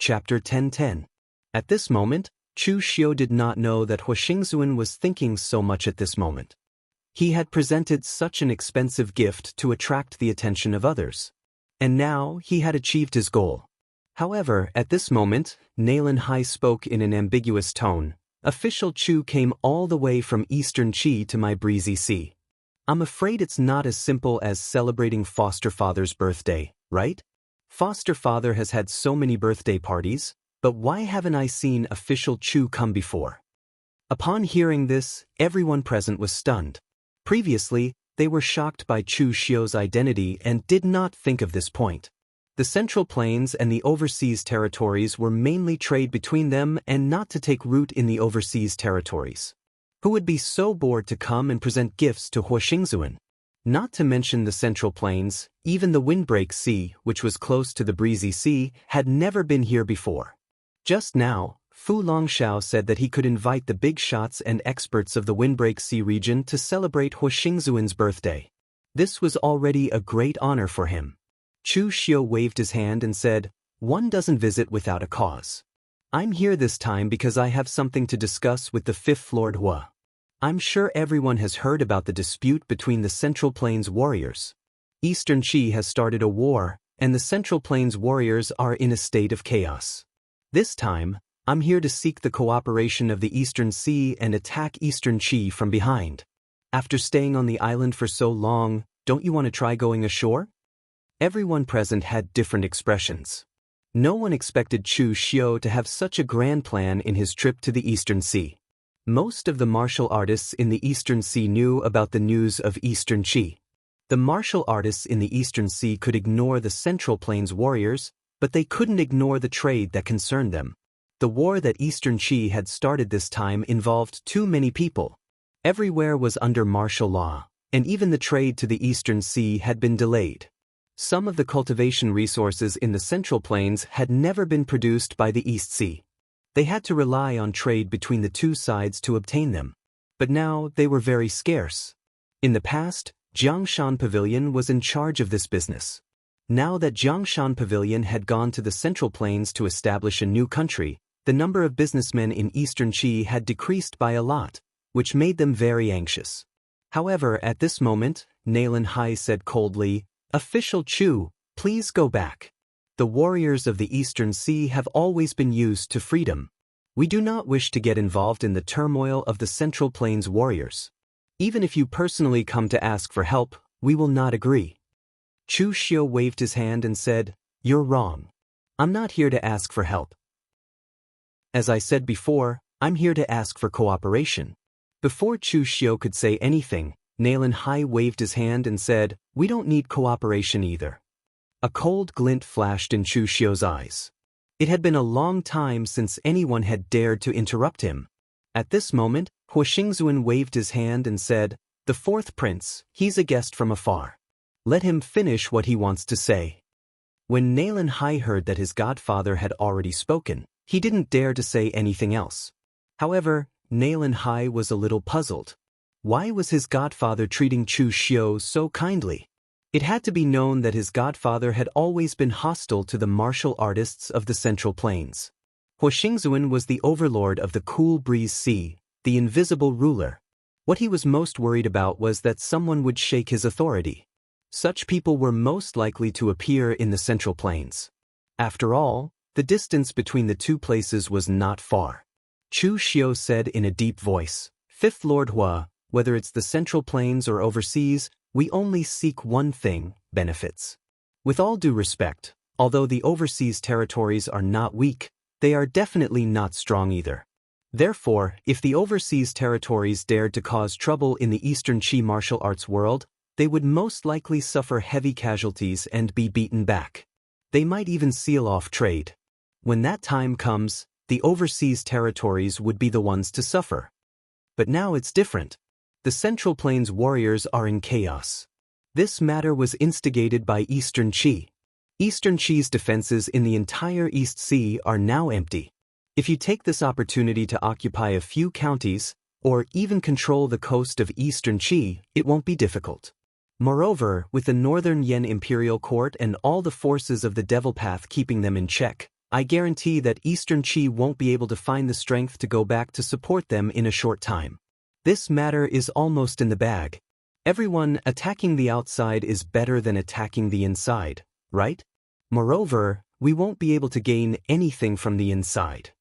Chapter 1010. At this moment, Chu Xiu did not know that Hu Xingzuan was thinking so much at this moment. He had presented such an expensive gift to attract the attention of others. And now he had achieved his goal. However, at this moment, Naylan Hai spoke in an ambiguous tone. Official Chu came all the way from Eastern Qi to my breezy sea. I'm afraid it's not as simple as celebrating foster father's birthday, right? Foster father has had so many birthday parties, but why haven't I seen official Chu come before? Upon hearing this, everyone present was stunned. Previously, they were shocked by Chu Xiu's identity and did not think of this point. The Central Plains and the overseas territories were mainly trade between them and not to take root in the overseas territories. Who would be so bored to come and present gifts to Hu Xingzuan? Not to mention the Central Plains, even the Windbreak Sea, which was close to the Breezy Sea, had never been here before. Just now, Fu Longshao said that he could invite the big shots and experts of the Windbreak Sea region to celebrate Hu Xingzuan's birthday. This was already a great honor for him. Chu Xiu waved his hand and said, "One doesn't visit without a cause. I'm here this time because I have something to discuss with the Fifth Lord Hua. I'm sure everyone has heard about the dispute between the Central Plains warriors. Eastern Qi has started a war, and the Central Plains warriors are in a state of chaos. This time, I'm here to seek the cooperation of the Eastern Sea and attack Eastern Qi from behind. After staying on the island for so long, don't you want to try going ashore?" Everyone present had different expressions. No one expected Chu Xiu to have such a grand plan in his trip to the Eastern Sea. Most of the martial artists in the Eastern Sea knew about the news of Eastern Qi. The martial artists in the Eastern Sea could ignore the Central Plains warriors, but they couldn't ignore the trade that concerned them. The war that Eastern Qi had started this time involved too many people. Everywhere was under martial law, and even the trade to the Eastern Sea had been delayed. Some of the cultivation resources in the Central Plains had never been produced by the East Sea. They had to rely on trade between the two sides to obtain them. But now they were very scarce. In the past, Jiangshan Pavilion was in charge of this business. Now that Jiangshan Pavilion had gone to the Central Plains to establish a new country, the number of businessmen in Eastern Qi had decreased by a lot, which made them very anxious. However, at this moment, Naylan Hai said coldly, "Official Chu, please go back. The warriors of the Eastern Sea have always been used to freedom. We do not wish to get involved in the turmoil of the Central Plains warriors. Even if you personally come to ask for help, we will not agree." Chu Xiu waved his hand and said, "You're wrong. I'm not here to ask for help. As I said before, I'm here to ask for cooperation." Before Chu Xiu could say anything, Naylan Hai waved his hand and said, "We don't need cooperation either." A cold glint flashed in Chu Xiu's eyes. It had been a long time since anyone had dared to interrupt him. At this moment, Hu Xingzuan waved his hand and said, "The fourth prince, he's a guest from afar. Let him finish what he wants to say." When Naylan Hai heard that his godfather had already spoken, he didn't dare to say anything else. However, Naylan Hai was a little puzzled. Why was his godfather treating Chu Xiu so kindly? It had to be known that his godfather had always been hostile to the martial artists of the Central Plains. Hu Xingzuan was the overlord of the Cool Breeze Sea, the invisible ruler. What he was most worried about was that someone would shake his authority. Such people were most likely to appear in the Central Plains. After all, the distance between the two places was not far. Chu Xiu said in a deep voice, "Fifth Lord Hua, whether it's the Central Plains or overseas, we only seek one thing, benefits. With all due respect, although the overseas territories are not weak, they are definitely not strong either. Therefore, if the overseas territories dared to cause trouble in the Eastern Qi martial arts world, they would most likely suffer heavy casualties and be beaten back. They might even seal off trade. When that time comes, the overseas territories would be the ones to suffer. But now it's different. The Central Plains warriors are in chaos. This matter was instigated by Eastern Qi. Eastern Qi's defenses in the entire East Sea are now empty. If you take this opportunity to occupy a few counties, or even control the coast of Eastern Qi, it won't be difficult. Moreover, with the Northern Yen Imperial Court and all the forces of the Devil Path keeping them in check, I guarantee that Eastern Qi won't be able to find the strength to go back to support them in a short time. This matter is almost in the bag. Everyone attacking the outside is better than attacking the inside, right? Moreover, we won't be able to gain anything from the inside.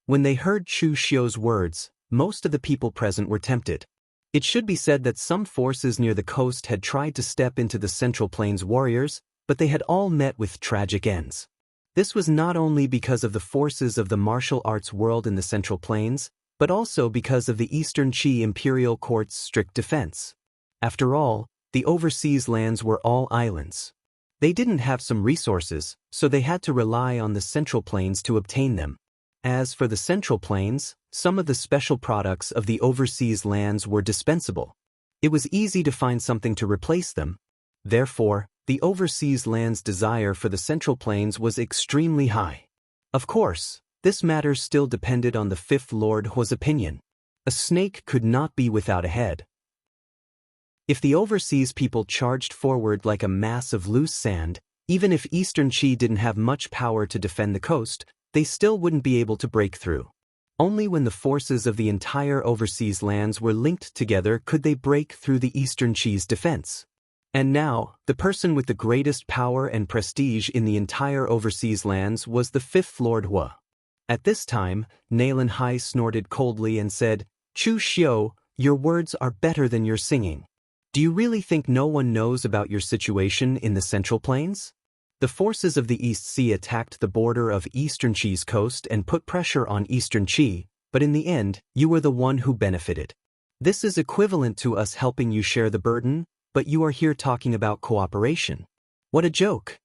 When they heard Chu Xiu's words, most of the people present were tempted. It should be said that some forces near the coast had tried to step into the Central Plains warriors, but they had all met with tragic ends. This was not only because of the forces of the martial arts world in the Central Plains, but also because of the Eastern Qi Imperial Court's strict defense. After all, the overseas lands were all islands. They didn't have some resources, so they had to rely on the Central Plains to obtain them. As for the Central Plains, some of the special products of the overseas lands were dispensable. It was easy to find something to replace them. Therefore, the overseas land's desire for the Central Plains was extremely high. Of course, this matter still depended on the Fifth Lord Hua's opinion. A snake could not be without a head. If the overseas people charged forward like a mass of loose sand, even if Eastern Qi didn't have much power to defend the coast, they still wouldn't be able to break through. Only when the forces of the entire overseas lands were linked together could they break through the Eastern Qi's defense. And now, the person with the greatest power and prestige in the entire overseas lands was the Fifth Lord Hua. At this time, Naylan Hai snorted coldly and said, "Chu Xiu, your words are better than your singing. Do you really think no one knows about your situation in the Central Plains?" The forces of the East Sea attacked the border of Eastern Qi's coast and put pressure on Eastern Qi, but in the end, you were the one who benefited. This is equivalent to us helping you share the burden, but you are here talking about cooperation. What a joke!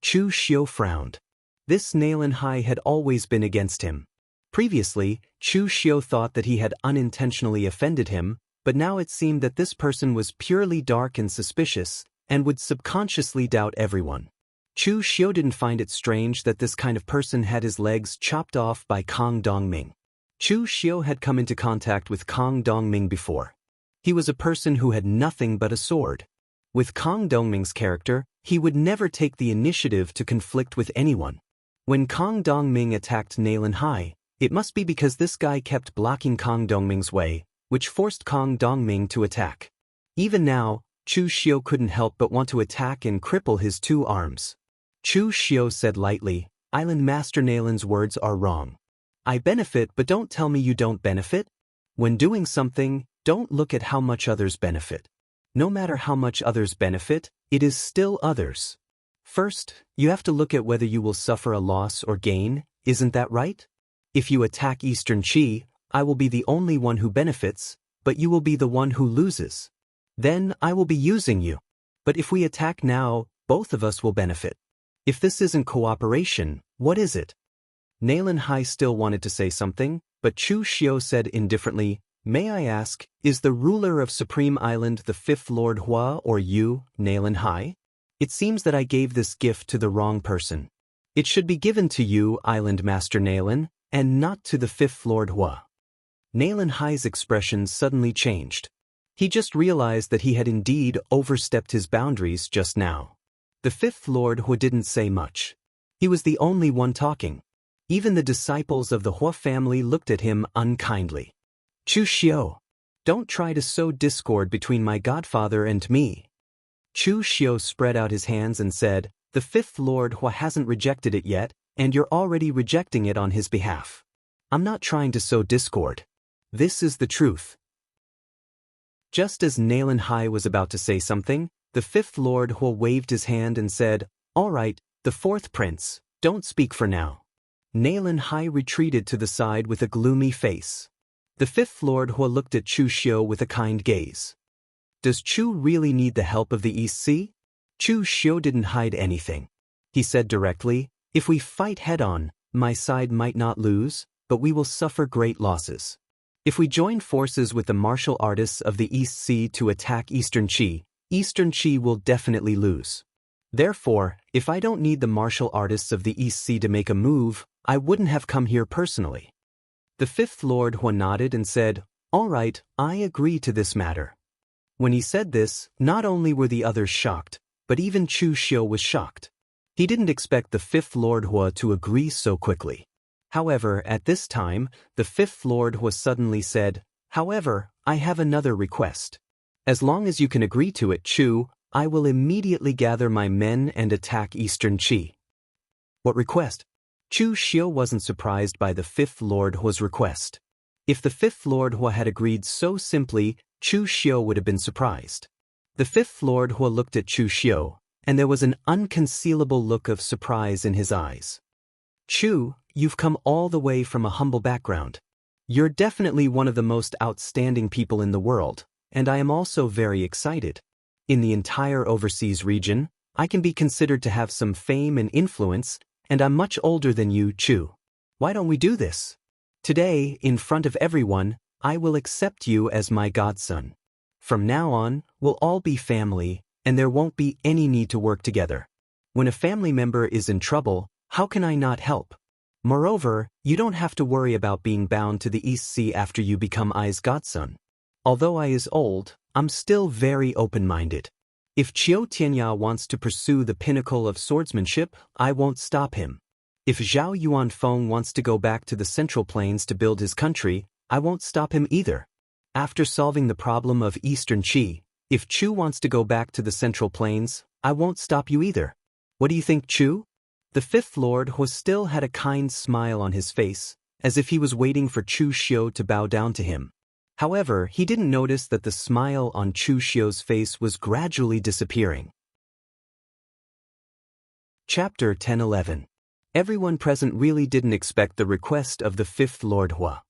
Chu Xiu frowned. This Naylan Hai had always been against him. Previously, Chu Xiu thought that he had unintentionally offended him, but now it seemed that this person was purely dark and suspicious, and would subconsciously doubt everyone. Chu Xiu didn't find it strange that this kind of person had his legs chopped off by Kang Dongming. Chu Xiu had come into contact with Kang Dongming before. He was a person who had nothing but a sword. With Kang Dongming's character, he would never take the initiative to conflict with anyone. When Kang Dongming attacked Naylan Hai, it must be because this guy kept blocking Kang Dongming's way, which forced Kang Dongming to attack. Even now, Chu Xiu couldn't help but want to attack and cripple his two arms. Chu Xiu said lightly, "Island Master Naylan's words are wrong. I benefit, but don't tell me you don't benefit. When doing something, don't look at how much others benefit. No matter how much others benefit, it is still others. First, you have to look at whether you will suffer a loss or gain, isn't that right? If you attack Eastern Qi, I will be the only one who benefits, but you will be the one who loses. Then I will be using you. But if we attack now, both of us will benefit. If this isn't cooperation, what is it?" Naylan Hai still wanted to say something, but Chu Xiu said indifferently, "May I ask, is the ruler of Supreme Island the Fifth Lord Hua or you, Naylan Hai? It seems that I gave this gift to the wrong person. It should be given to you, Island Master Naylan, and not to the Fifth Lord Hua." Naylan Hai's expression suddenly changed. He just realized that he had indeed overstepped his boundaries just now. The Fifth Lord Hua didn't say much. He was the only one talking. Even the disciples of the Hua family looked at him unkindly. "Chu Xiu, don't try to sow discord between my godfather and me." Chu Xiu spread out his hands and said, "The Fifth Lord Hua hasn't rejected it yet, and you're already rejecting it on his behalf. I'm not trying to sow discord. This is the truth." Just as Naylan Hai was about to say something, the Fifth Lord Hua waved his hand and said, "All right, the Fourth Prince, don't speak for now." Naylan Hai retreated to the side with a gloomy face. The Fifth Lord Hua looked at Chu Xiu with a kind gaze. Does Chu really need the help of the East Sea? Chu Xiu didn't hide anything. He said directly, "If we fight head-on, my side might not lose, but we will suffer great losses. If we join forces with the martial artists of the East Sea to attack Eastern Qi will definitely lose. Therefore, if I don't need the martial artists of the East Sea to make a move, I wouldn't have come here personally." The Fifth Lord Hua nodded and said, "All right, I agree to this matter." When he said this, not only were the others shocked, but even Chu Xiu was shocked. He didn't expect the fifth Lord Hua to agree so quickly. However, at this time, the fifth Lord Hua suddenly said, "However, I have another request. As long as you can agree to it, Chu, I will immediately gather my men and attack Eastern Qi." What request? Chu Xiu wasn't surprised by the fifth Lord Hua's request. If the fifth Lord Hua had agreed so simply, Chu Xiu would have been surprised. The fifth Lord Hua looked at Chu Xiu, and there was an unconcealable look of surprise in his eyes. "Chu, you've come all the way from a humble background. You're definitely one of the most outstanding people in the world, and I am also very excited. In the entire overseas region, I can be considered to have some fame and influence, and I'm much older than you, Chu. Why don't we do this? Today, in front of everyone, I will accept you as my godson. From now on, we'll all be family, and there won't be any need to work together. When a family member is in trouble, how can I not help? Moreover, you don't have to worry about being bound to the East Sea after you become Ai's godson. Although I is old, I'm still very open-minded. If Qiu Tianya wants to pursue the pinnacle of swordsmanship, I won't stop him. If Zhao Yuanfeng wants to go back to the Central Plains to build his country, I won't stop him either. After solving the problem of Eastern Qi, if Chu wants to go back to the Central Plains, I won't stop you either. What do you think, Chu?" The fifth Lord Hua still had a kind smile on his face, as if he was waiting for Chu Xiu to bow down to him. However, he didn't notice that the smile on Chu Xiu's face was gradually disappearing. Chapter 10-11. Everyone present really didn't expect the request of the fifth Lord Hua.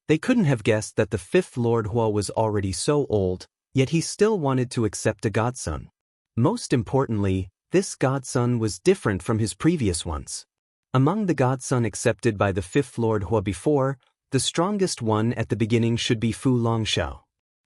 They couldn't have guessed that the fifth Lord Hua was already so old, yet he still wanted to accept a godson. Most importantly, this godson was different from his previous ones. Among the godson accepted by the fifth Lord Hua before, the strongest one at the beginning should be Fu Longshao.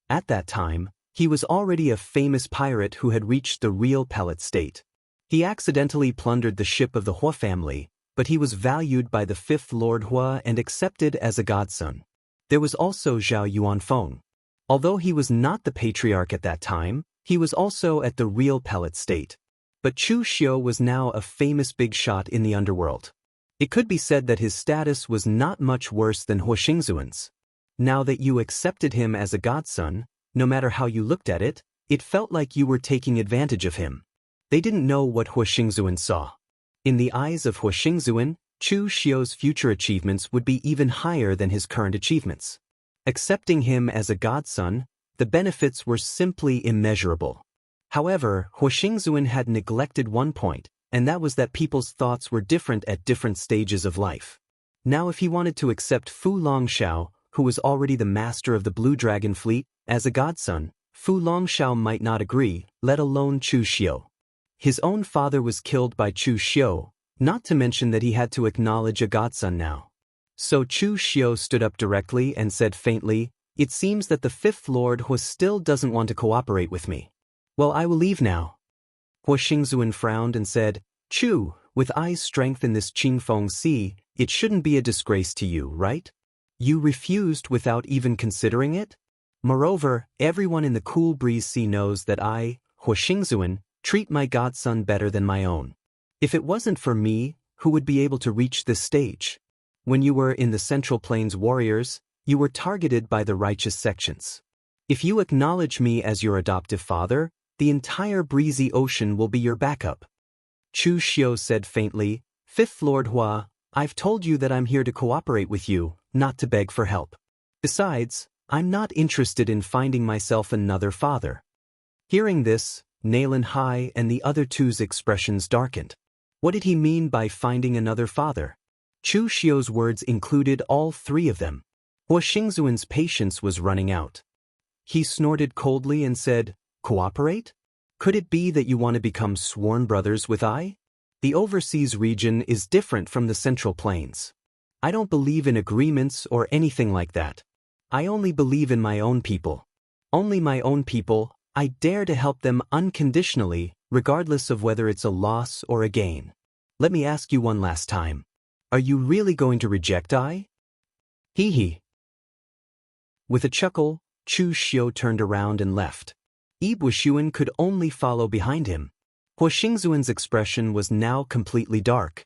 At that time, he was already a famous pirate who had reached the real pellet state. He accidentally plundered the ship of the Hua family, but he was valued by the fifth Lord Hua and accepted as a godson. There was also Zhao Yuanfeng. Although he was not the patriarch at that time, he was also at the real pellet state. But Chu Xiu was now a famous big shot in the underworld. It could be said that his status was not much worse than Hua Xingzuan's. Now that you accepted him as a godson, no matter how you looked at it, it felt like you were taking advantage of him. They didn't know what Hua Xingzuan saw. In the eyes of Hua Xingzuan, Chu Xiu's future achievements would be even higher than his current achievements. Accepting him as a godson, the benefits were simply immeasurable. However, Hua Xingzuan had neglected one point, and that was that people's thoughts were different at different stages of life. Now if he wanted to accept Fu Longshao, who was already the master of the Blue Dragon Fleet, as a godson, Fu Longshao might not agree, let alone Chu Xiu. His own father was killed by Chu Xiu, not to mention that he had to acknowledge a godson now. So Chu Xiu stood up directly and said faintly, "It seems that the fifth Lord Hua still doesn't want to cooperate with me. Well, I will leave now." Hua Xingzuan frowned and said, "Chu, with Ai's strength in this Qingfeng Sea, it shouldn't be a disgrace to you, right? You refused without even considering it? Moreover, everyone in the Cool Breeze Sea knows that I, Hua Xingzuan, treat my godson better than my own. If it wasn't for me, who would be able to reach this stage? When you were in the Central Plains Warriors, you were targeted by the righteous sections. If you acknowledge me as your adoptive father, the entire breezy ocean will be your backup." Chu Xiu said faintly, "Fifth Lord Hua, I've told you that I'm here to cooperate with you, not to beg for help. Besides, I'm not interested in finding myself another father." Hearing this, Naylan Hai and the other two's expressions darkened. What did he mean by finding another father? Chu Xiu's words included all three of them. Hua Xingzuan's patience was running out. He snorted coldly and said, "Cooperate? Could it be that you want to become sworn brothers with I? The overseas region is different from the Central Plains. I don't believe in agreements or anything like that. I only believe in my own people. Only my own people. I dare to help them unconditionally, regardless of whether it's a loss or a gain. Let me ask you one last time. Are you really going to reject I?" "Hee hee." With a chuckle, Chu Xiu turned around and left. Yi Buxian could only follow behind him. Hua Xingzuan's expression was now completely dark.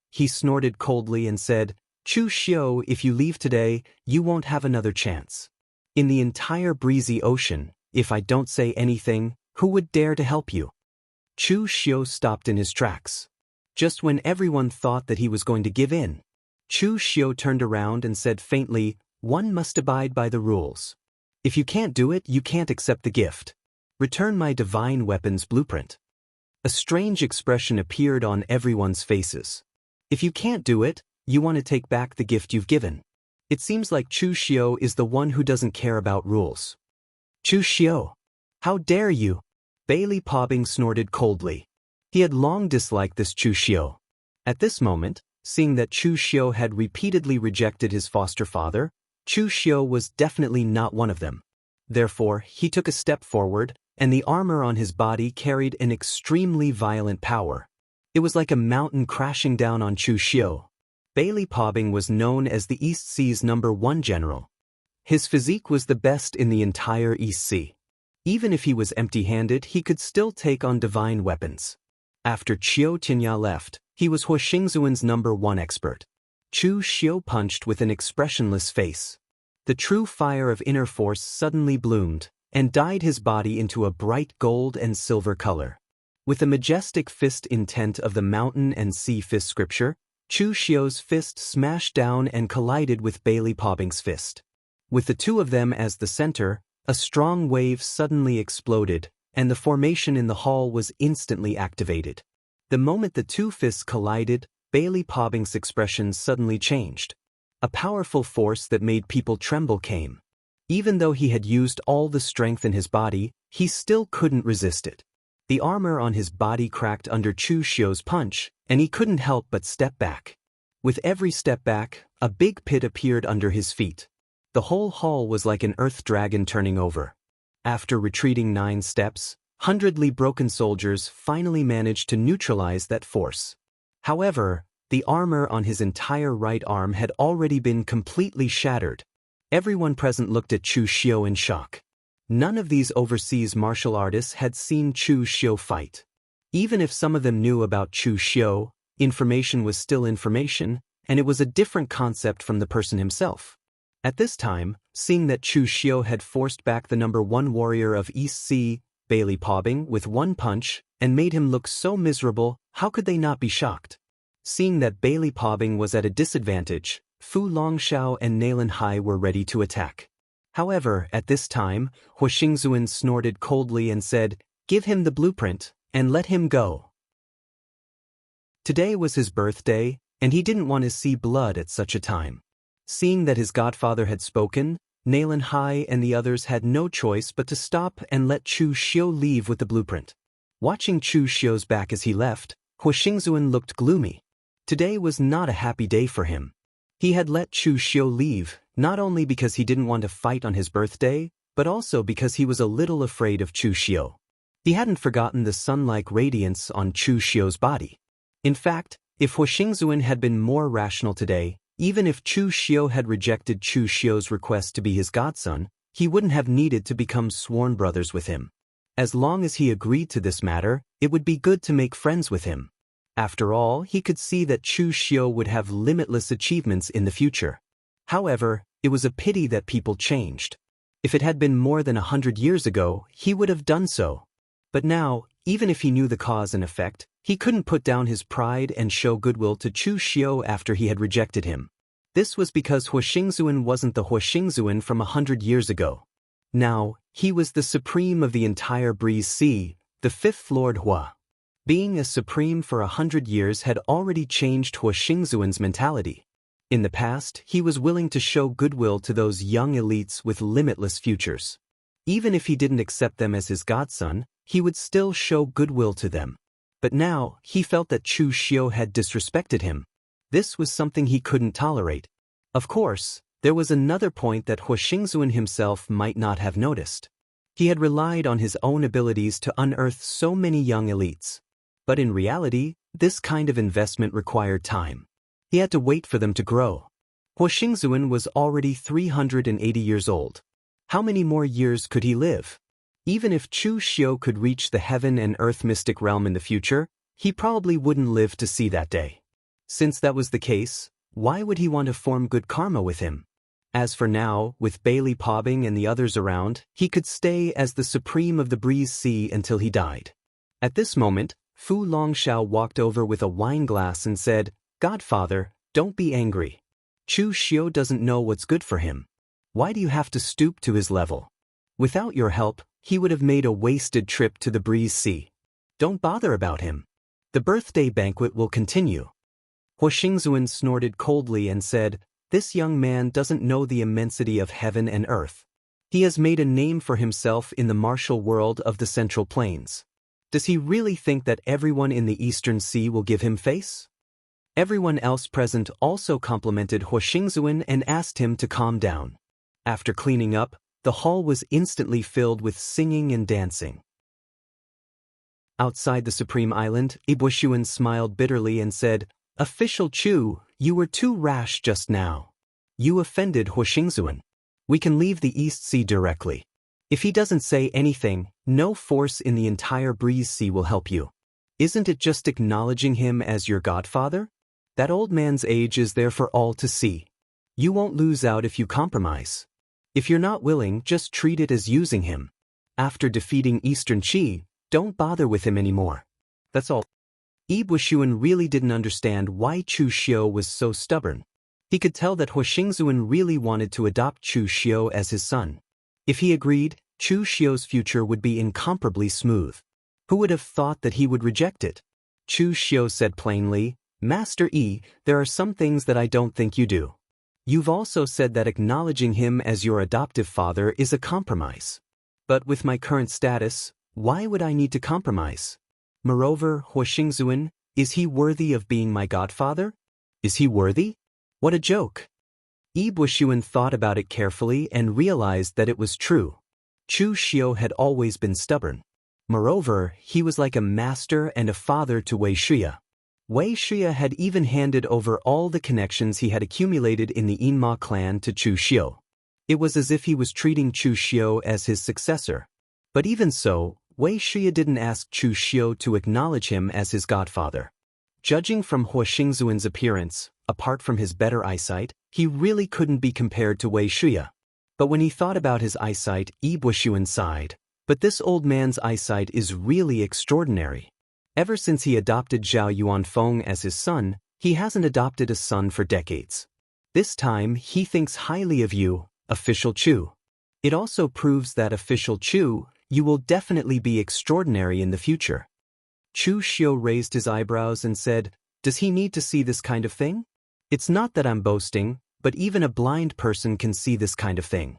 He snorted coldly and said, "Chu Xiu, if you leave today, you won't have another chance. In the entire breezy ocean, if I don't say anything, who would dare to help you?" Chu Xiu stopped in his tracks. Just when everyone thought that he was going to give in, Chu Xiu turned around and said faintly, "One must abide by the rules. If you can't do it, you can't accept the gift. Return my divine weapons blueprint." A strange expression appeared on everyone's faces. If you can't do it, you want to take back the gift you've given. It seems like Chu Xiu is the one who doesn't care about rules. "Chu Xiu, how dare you?" Bailey Pobbing snorted coldly. He had long disliked this Chu Xiu. At this moment, seeing that Chu Xiu had repeatedly rejected his foster father, Chu Xiu was definitely not one of them. Therefore, he took a step forward, and the armor on his body carried an extremely violent power. It was like a mountain crashing down on Chu Xiu. Bailey Pobbing was known as the East Sea's #1 general. His physique was the best in the entire East Sea. Even if he was empty-handed, he could still take on divine weapons. After Qiu Tianya left, he was Hua Xingzuan's #1 expert. Chu Xiu punched with an expressionless face. The true fire of inner force suddenly bloomed, and dyed his body into a bright gold and silver color. With the majestic fist intent of the mountain and sea fist scripture, Chu Xiu's fist smashed down and collided with Bailey Pobbing's fist. With the two of them as the center, a strong wave suddenly exploded, and the formation in the hall was instantly activated. The moment the two fists collided, Bailey Pobbing's expression suddenly changed. A powerful force that made people tremble came. Even though he had used all the strength in his body, he still couldn't resist it. The armor on his body cracked under Chu Xiu's punch, and he couldn't help but step back. With every step back, a big pit appeared under his feet. The whole hall was like an earth dragon turning over. After retreating 9 steps, 100 broken soldiers finally managed to neutralize that force. However, the armor on his entire right arm had already been completely shattered. Everyone present looked at Chu Xiu in shock. None of these overseas martial artists had seen Chu Xiu fight. Even if some of them knew about Chu Xiu, information was still information, and it was a different concept from the person himself. At this time, seeing that Chu Xiu had forced back the #1 warrior of East Sea, Bailey Pobbing, with one punch, and made him look so miserable, how could they not be shocked? Seeing that Bailey Pobbing was at a disadvantage, Fu Longshao and Nalan Hai were ready to attack. However, at this time, Hua Xingzuan snorted coldly and said, "Give him the blueprint, and let him go." Today was his birthday, and he didn't want to see blood at such a time. Seeing that his godfather had spoken, Nalan Hai and the others had no choice but to stop and let Chu Xiu leave with the blueprint. Watching Chu Xiu's back as he left, Hua Xingzuan looked gloomy. Today was not a happy day for him. He had let Chu Xiu leave, not only because he didn't want to fight on his birthday, but also because he was a little afraid of Chu Xiu. He hadn't forgotten the sun-like radiance on Chu Xiu's body. In fact, if Hua Xingzuan had been more rational today, even if Chu Xiu had rejected Chu Xiu's request to be his godson, he wouldn't have needed to become sworn brothers with him. As long as he agreed to this matter, it would be good to make friends with him. After all, he could see that Chu Xiu would have limitless achievements in the future. However, it was a pity that people changed. If it had been more than 100 years ago, he would have done so. But now, even if he knew the cause and effect, he couldn't put down his pride and show goodwill to Chu Xiu after he had rejected him. This was because Hua Xingzuan wasn't the Hua Xingzuan from 100 years ago. Now, he was the supreme of the entire Breeze Sea, the 5th Lord Hua. Being a supreme for 100 years had already changed Hua Xingzuan's mentality. In the past, he was willing to show goodwill to those young elites with limitless futures. Even if he didn't accept them as his godson, he would still show goodwill to them. But now, he felt that Chu Xiu had disrespected him. This was something he couldn't tolerate. Of course, there was another point that Hua Xingzuan himself might not have noticed. He had relied on his own abilities to unearth so many young elites. But in reality, this kind of investment required time. He had to wait for them to grow. Hua Xingzuan was already 380 years old. How many more years could he live? Even if Chu Xiu could reach the heaven and earth mystic realm in the future, he probably wouldn't live to see that day. Since that was the case, why would he want to form good karma with him? As for now, with Bailey Pobbing and the others around, he could stay as the supreme of the Breeze Sea until he died. At this moment, Fu Longshao walked over with a wine glass and said, "Godfather, don't be angry. Chu Xiu doesn't know what's good for him. Why do you have to stoop to his level? Without your help, he would have made a wasted trip to the Breeze Sea. Don't bother about him. The birthday banquet will continue." Hua Xingzuan snorted coldly and said, "This young man doesn't know the immensity of heaven and earth. He has made a name for himself in the martial world of the Central Plains. Does he really think that everyone in the Eastern Sea will give him face?" Everyone else present also complimented Hua Xingzuan and asked him to calm down. After cleaning up, the hall was instantly filled with singing and dancing. Outside the Supreme Island, Ibuxuan smiled bitterly and said, "Official Chu, you were too rash just now. You offended Hua Xingzuan. We can leave the East Sea directly. If he doesn't say anything, no force in the entire Breeze Sea will help you. Isn't it just acknowledging him as your godfather? That old man's age is there for all to see. You won't lose out if you compromise. If you're not willing, just treat it as using him. After defeating Eastern Qi, don't bother with him anymore. That's all." Ibuxuan really didn't understand why Chu Xiu was so stubborn. He could tell that Hua Xingzuan really wanted to adopt Chu Xiu as his son. If he agreed, Chu Xiu's future would be incomparably smooth. Who would have thought that he would reject it? Chu Xiu said plainly, "Master Yi, there are some things that I don't think you do. You've also said that acknowledging him as your adoptive father is a compromise. But with my current status, why would I need to compromise? Moreover, Hua Xingzuan, is he worthy of being my godfather? Is he worthy? What a joke." Ibuxuan thought about it carefully and realized that it was true. Chu Xiu had always been stubborn. Moreover, he was like a master and a father to Wei Shia. Wei Shia had even handed over all the connections he had accumulated in the Yinma clan to Chu Xiu. It was as if he was treating Chu Xiu as his successor. But even so, Wei Shia didn't ask Chu Xiu to acknowledge him as his godfather. Judging from Hua Xingzuan's appearance, apart from his better eyesight, he really couldn't be compared to Wei Shia. But when he thought about his eyesight, Ibuxuan sighed. But this old man's eyesight is really extraordinary. Ever since he adopted Zhao Yuanfeng as his son, he hasn't adopted a son for decades. This time, he thinks highly of you, Official Chu. It also proves that, Official Chu, you will definitely be extraordinary in the future." Chu Xiu raised his eyebrows and said, "Does he need to see this kind of thing? It's not that I'm boasting, but even a blind person can see this kind of thing."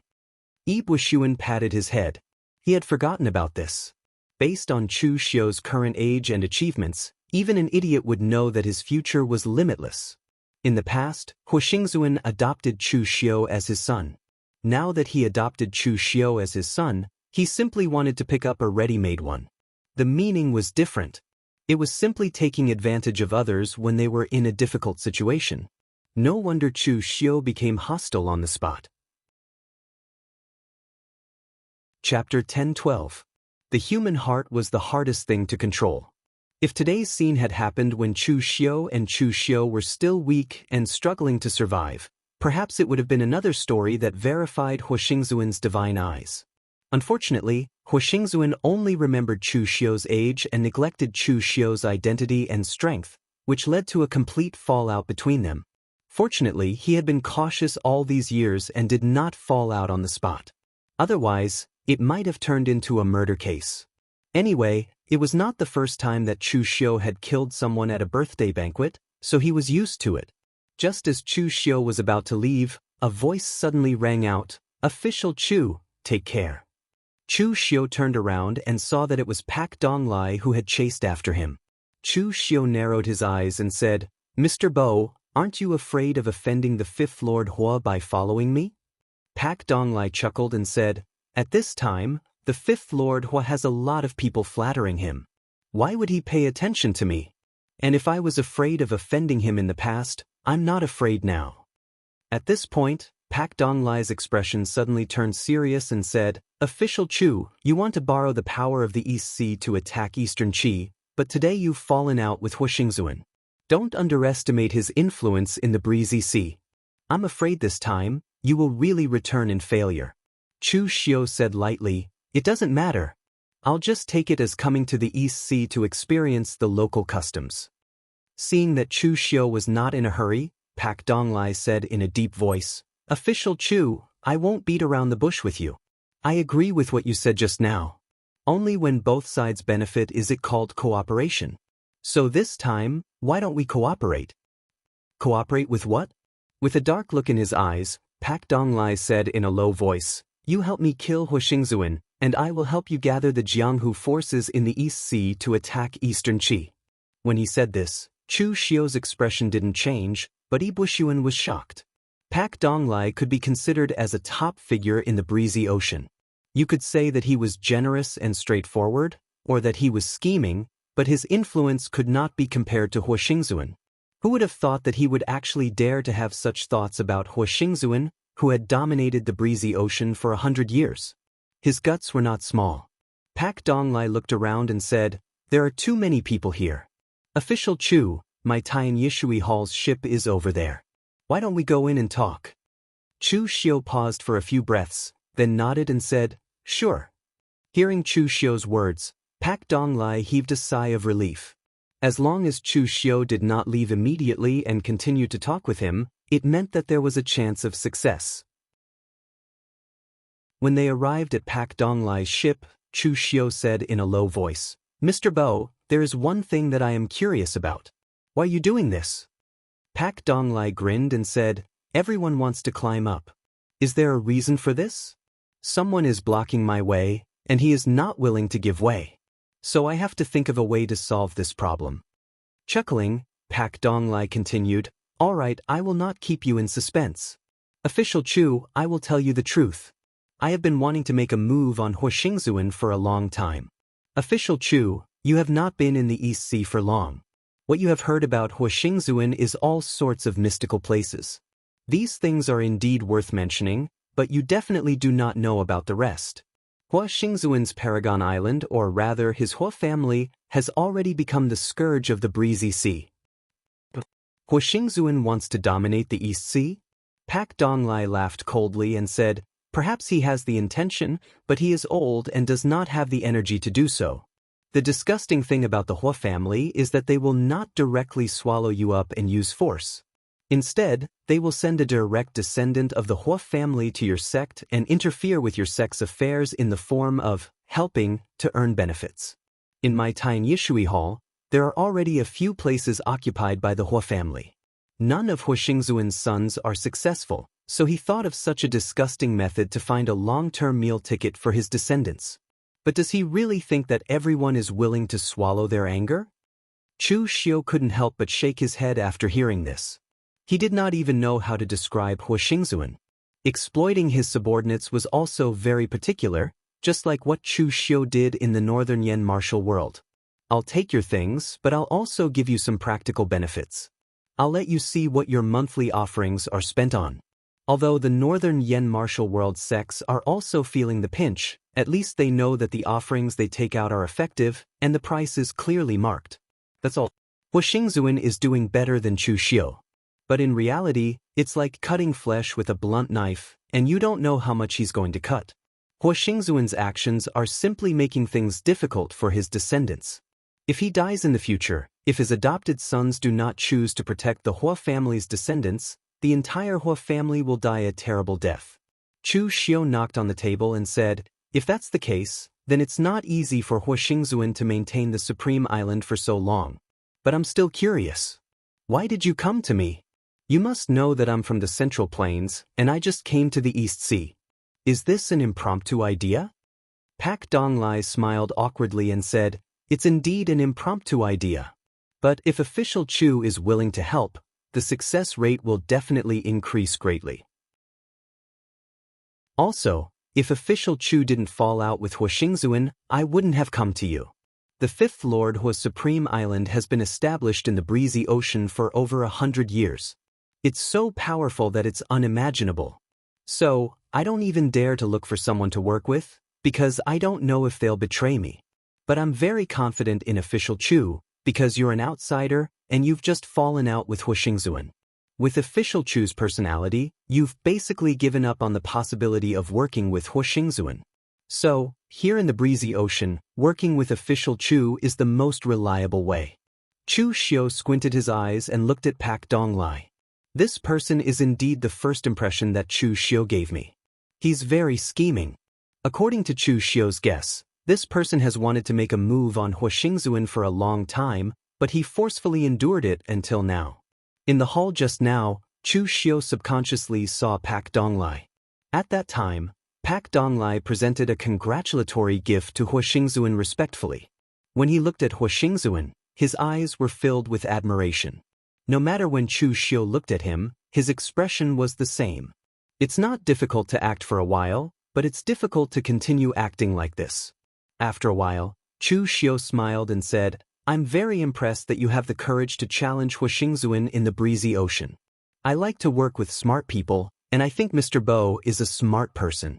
Ibuxuan patted his head. He had forgotten about this. Based on Chu Xiu's current age and achievements, even an idiot would know that his future was limitless. In the past, Hua Xingzuan adopted Chu Xiu as his son. Now that he adopted Chu Xiu as his son, he simply wanted to pick up a ready-made one. The meaning was different. It was simply taking advantage of others when they were in a difficult situation. No wonder Chu Xiu became hostile on the spot. Chapter 10-12. The human heart was the hardest thing to control. If today's scene had happened when Chu Xiu and Chu Xiu were still weak and struggling to survive, perhaps it would have been another story that verified Hua Xingzuan's divine eyes. Unfortunately, Hua Xingzuan only remembered Chu Xiu's age and neglected Chu Xiu's identity and strength, which led to a complete fallout between them. Fortunately, he had been cautious all these years and did not fall out on the spot. Otherwise, it might have turned into a murder case. Anyway, it was not the first time that Chu Xiu had killed someone at a birthday banquet, so he was used to it. Just as Chu Xiu was about to leave, a voice suddenly rang out, "Official Chu, take care." Chu Xiu turned around and saw that it was Pak Donglai who had chased after him. Chu Xiu narrowed his eyes and said, "Mr. Bo, aren't you afraid of offending the Fifth Lord Hua by following me?" Pak Donglai chuckled and said, "At this time, the Fifth Lord Hua has a lot of people flattering him. Why would he pay attention to me? And if I was afraid of offending him in the past, I'm not afraid now." At this point, Pak Donglai's expression suddenly turned serious and said, Official Chu, you want to borrow the power of the East Sea to attack Eastern Qi, but today you've fallen out with Hu Xingzuan. Don't underestimate his influence in the breezy sea. I'm afraid this time, you will really return in failure. Chu Xiu said lightly, it doesn't matter. I'll just take it as coming to the East Sea to experience the local customs. Seeing that Chu Xiu was not in a hurry, Pak Donglai said in a deep voice, Official Chu, I won't beat around the bush with you. I agree with what you said just now. Only when both sides benefit is it called cooperation. So this time, why don't we cooperate? Cooperate with what? With a dark look in his eyes, Pak Donglai said in a low voice, you help me kill Hu Xingzuan, and I will help you gather the Jianghu forces in the East Sea to attack Eastern Qi. When he said this, Chu Xiu's expression didn't change, but Hu Xingzuan was shocked. Pak Donglai could be considered as a top figure in the breezy ocean. You could say that he was generous and straightforward, or that he was scheming, but his influence could not be compared to Hu Xingzuan. Who would have thought that he would actually dare to have such thoughts about Hu Xingzuan, who had dominated the breezy ocean for 100 years? His guts were not small. Pak Donglai looked around and said, there are too many people here. Official Chu, my Tian Yishui Hall's ship is over there. Why don't we go in and talk? Chu Xiu paused for a few breaths, then nodded and said, sure. Hearing Chu Xiu's words, Pak Donglai heaved a sigh of relief. As long as Chu Xiu did not leave immediately and continue to talk with him, it meant that there was a chance of success. When they arrived at Pak Donglai's ship, Chu Xiu said in a low voice, Mr. Bo, there is one thing that I am curious about. Why are you doing this? Pak Donglai grinned and said, everyone wants to climb up. Is there a reason for this? Someone is blocking my way, and he is not willing to give way. So I have to think of a way to solve this problem. Chuckling, Pak Donglai continued, all right, I will not keep you in suspense. Official Chu, I will tell you the truth. I have been wanting to make a move on Hu Xingzuan for a long time. Official Chu, you have not been in the East Sea for long. What you have heard about Hu Xingzuan is all sorts of mystical places. These things are indeed worth mentioning, but you definitely do not know about the rest. Hu Xingzuan's Paragon Island, or rather his Hu family, has already become the scourge of the breezy sea. Hu Xingzuan wants to dominate the East Sea? Pak Donglai laughed coldly and said, perhaps he has the intention, but he is old and does not have the energy to do so. The disgusting thing about the Hu family is that they will not directly swallow you up and use force. Instead, they will send a direct descendant of the Hu family to your sect and interfere with your sect's affairs in the form of helping to earn benefits. In my Tian Yishui Hall, there are already a few places occupied by the Hu family. None of Hu Xingzuan's sons are successful, so he thought of such a disgusting method to find a long-term meal ticket for his descendants. But does he really think that everyone is willing to swallow their anger? Chu Xiu couldn't help but shake his head after hearing this. He did not even know how to describe Hu Xingzuan. Exploiting his subordinates was also very particular, just like what Chu Xiu did in the Northern Yen martial world. I'll take your things, but I'll also give you some practical benefits. I'll let you see what your monthly offerings are spent on. Although the Northern Yen martial world sects are also feeling the pinch, at least they know that the offerings they take out are effective, and the price is clearly marked. That's all. Hu Xingzuan is doing better than Chu Xiu. But in reality, it's like cutting flesh with a blunt knife, and you don't know how much he's going to cut. Hu Xingzuan's actions are simply making things difficult for his descendants. If he dies in the future, if his adopted sons do not choose to protect the Hu family's descendants, the entire Hu family will die a terrible death. Chu Xiu knocked on the table and said, if that's the case, then it's not easy for Hu Xingzuan to maintain the Supreme Island for so long. But I'm still curious. Why did you come to me? You must know that I'm from the Central Plains, and I just came to the East Sea. Is this an impromptu idea? Pak Donglai smiled awkwardly and said, it's indeed an impromptu idea. But if Official Chu is willing to help, the success rate will definitely increase greatly. Also, if Official Chu didn't fall out with Hu Xingzuan, I wouldn't have come to you. The Fifth Lord Hu's Supreme Island has been established in the breezy ocean for over 100 years. It's so powerful that it's unimaginable. So, I don't even dare to look for someone to work with, because I don't know if they'll betray me. But I'm very confident in Official Chu, because you're an outsider and you've just fallen out with Huixingzuan. With Official Chu's personality, you've basically given up on the possibility of working with Huixingzuan. So, here in the breezy ocean, working with Official Chu is the most reliable way. Chu Xiu squinted his eyes and looked at Pak Donglai. This person is indeed the first impression that Chu Xiu gave me. He's very scheming. According to Chu Xiu's guess, this person has wanted to make a move on Huixingzuan for a long time, but he forcefully endured it until now. In the hall just now, Chu Xiu subconsciously saw Pak Donglai. At that time, Pak Donglai presented a congratulatory gift to Huixingzuan respectfully. When he looked at Huixingzuan, his eyes were filled with admiration. No matter when Chu Xiu looked at him, his expression was the same. It's not difficult to act for a while, but it's difficult to continue acting like this. After a while, Chu Xiu smiled and said, I'm very impressed that you have the courage to challenge Huixingzuan in the breezy ocean. I like to work with smart people, and I think Mr. Bo is a smart person.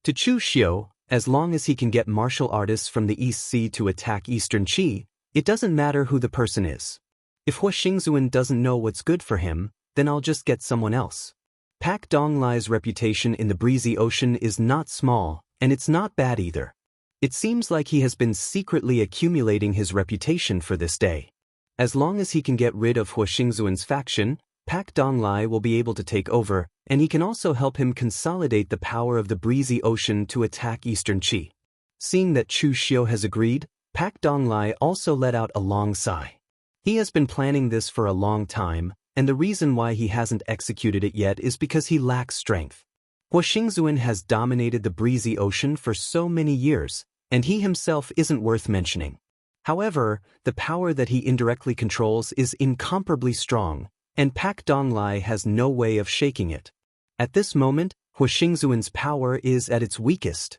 To Chu Xiu, as long as he can get martial artists from the East Sea to attack Eastern Qi, it doesn't matter who the person is. If Huixingzuan doesn't know what's good for him, then I'll just get someone else. Pak Donglai's reputation in the breezy ocean is not small, and it's not bad either. It seems like he has been secretly accumulating his reputation for this day. As long as he can get rid of Huixingzuan's faction, Pak Donglai will be able to take over, and he can also help him consolidate the power of the breezy ocean to attack Eastern Qi. Seeing that Chu Xiu has agreed, Pak Donglai also let out a long sigh. He has been planning this for a long time, and the reason why he hasn't executed it yet is because he lacks strength. Huixingzuan has dominated the breezy ocean for so many years, and he himself isn't worth mentioning. However, the power that he indirectly controls is incomparably strong, and Pak Donglai has no way of shaking it. At this moment, Huixingzuan's power is at its weakest.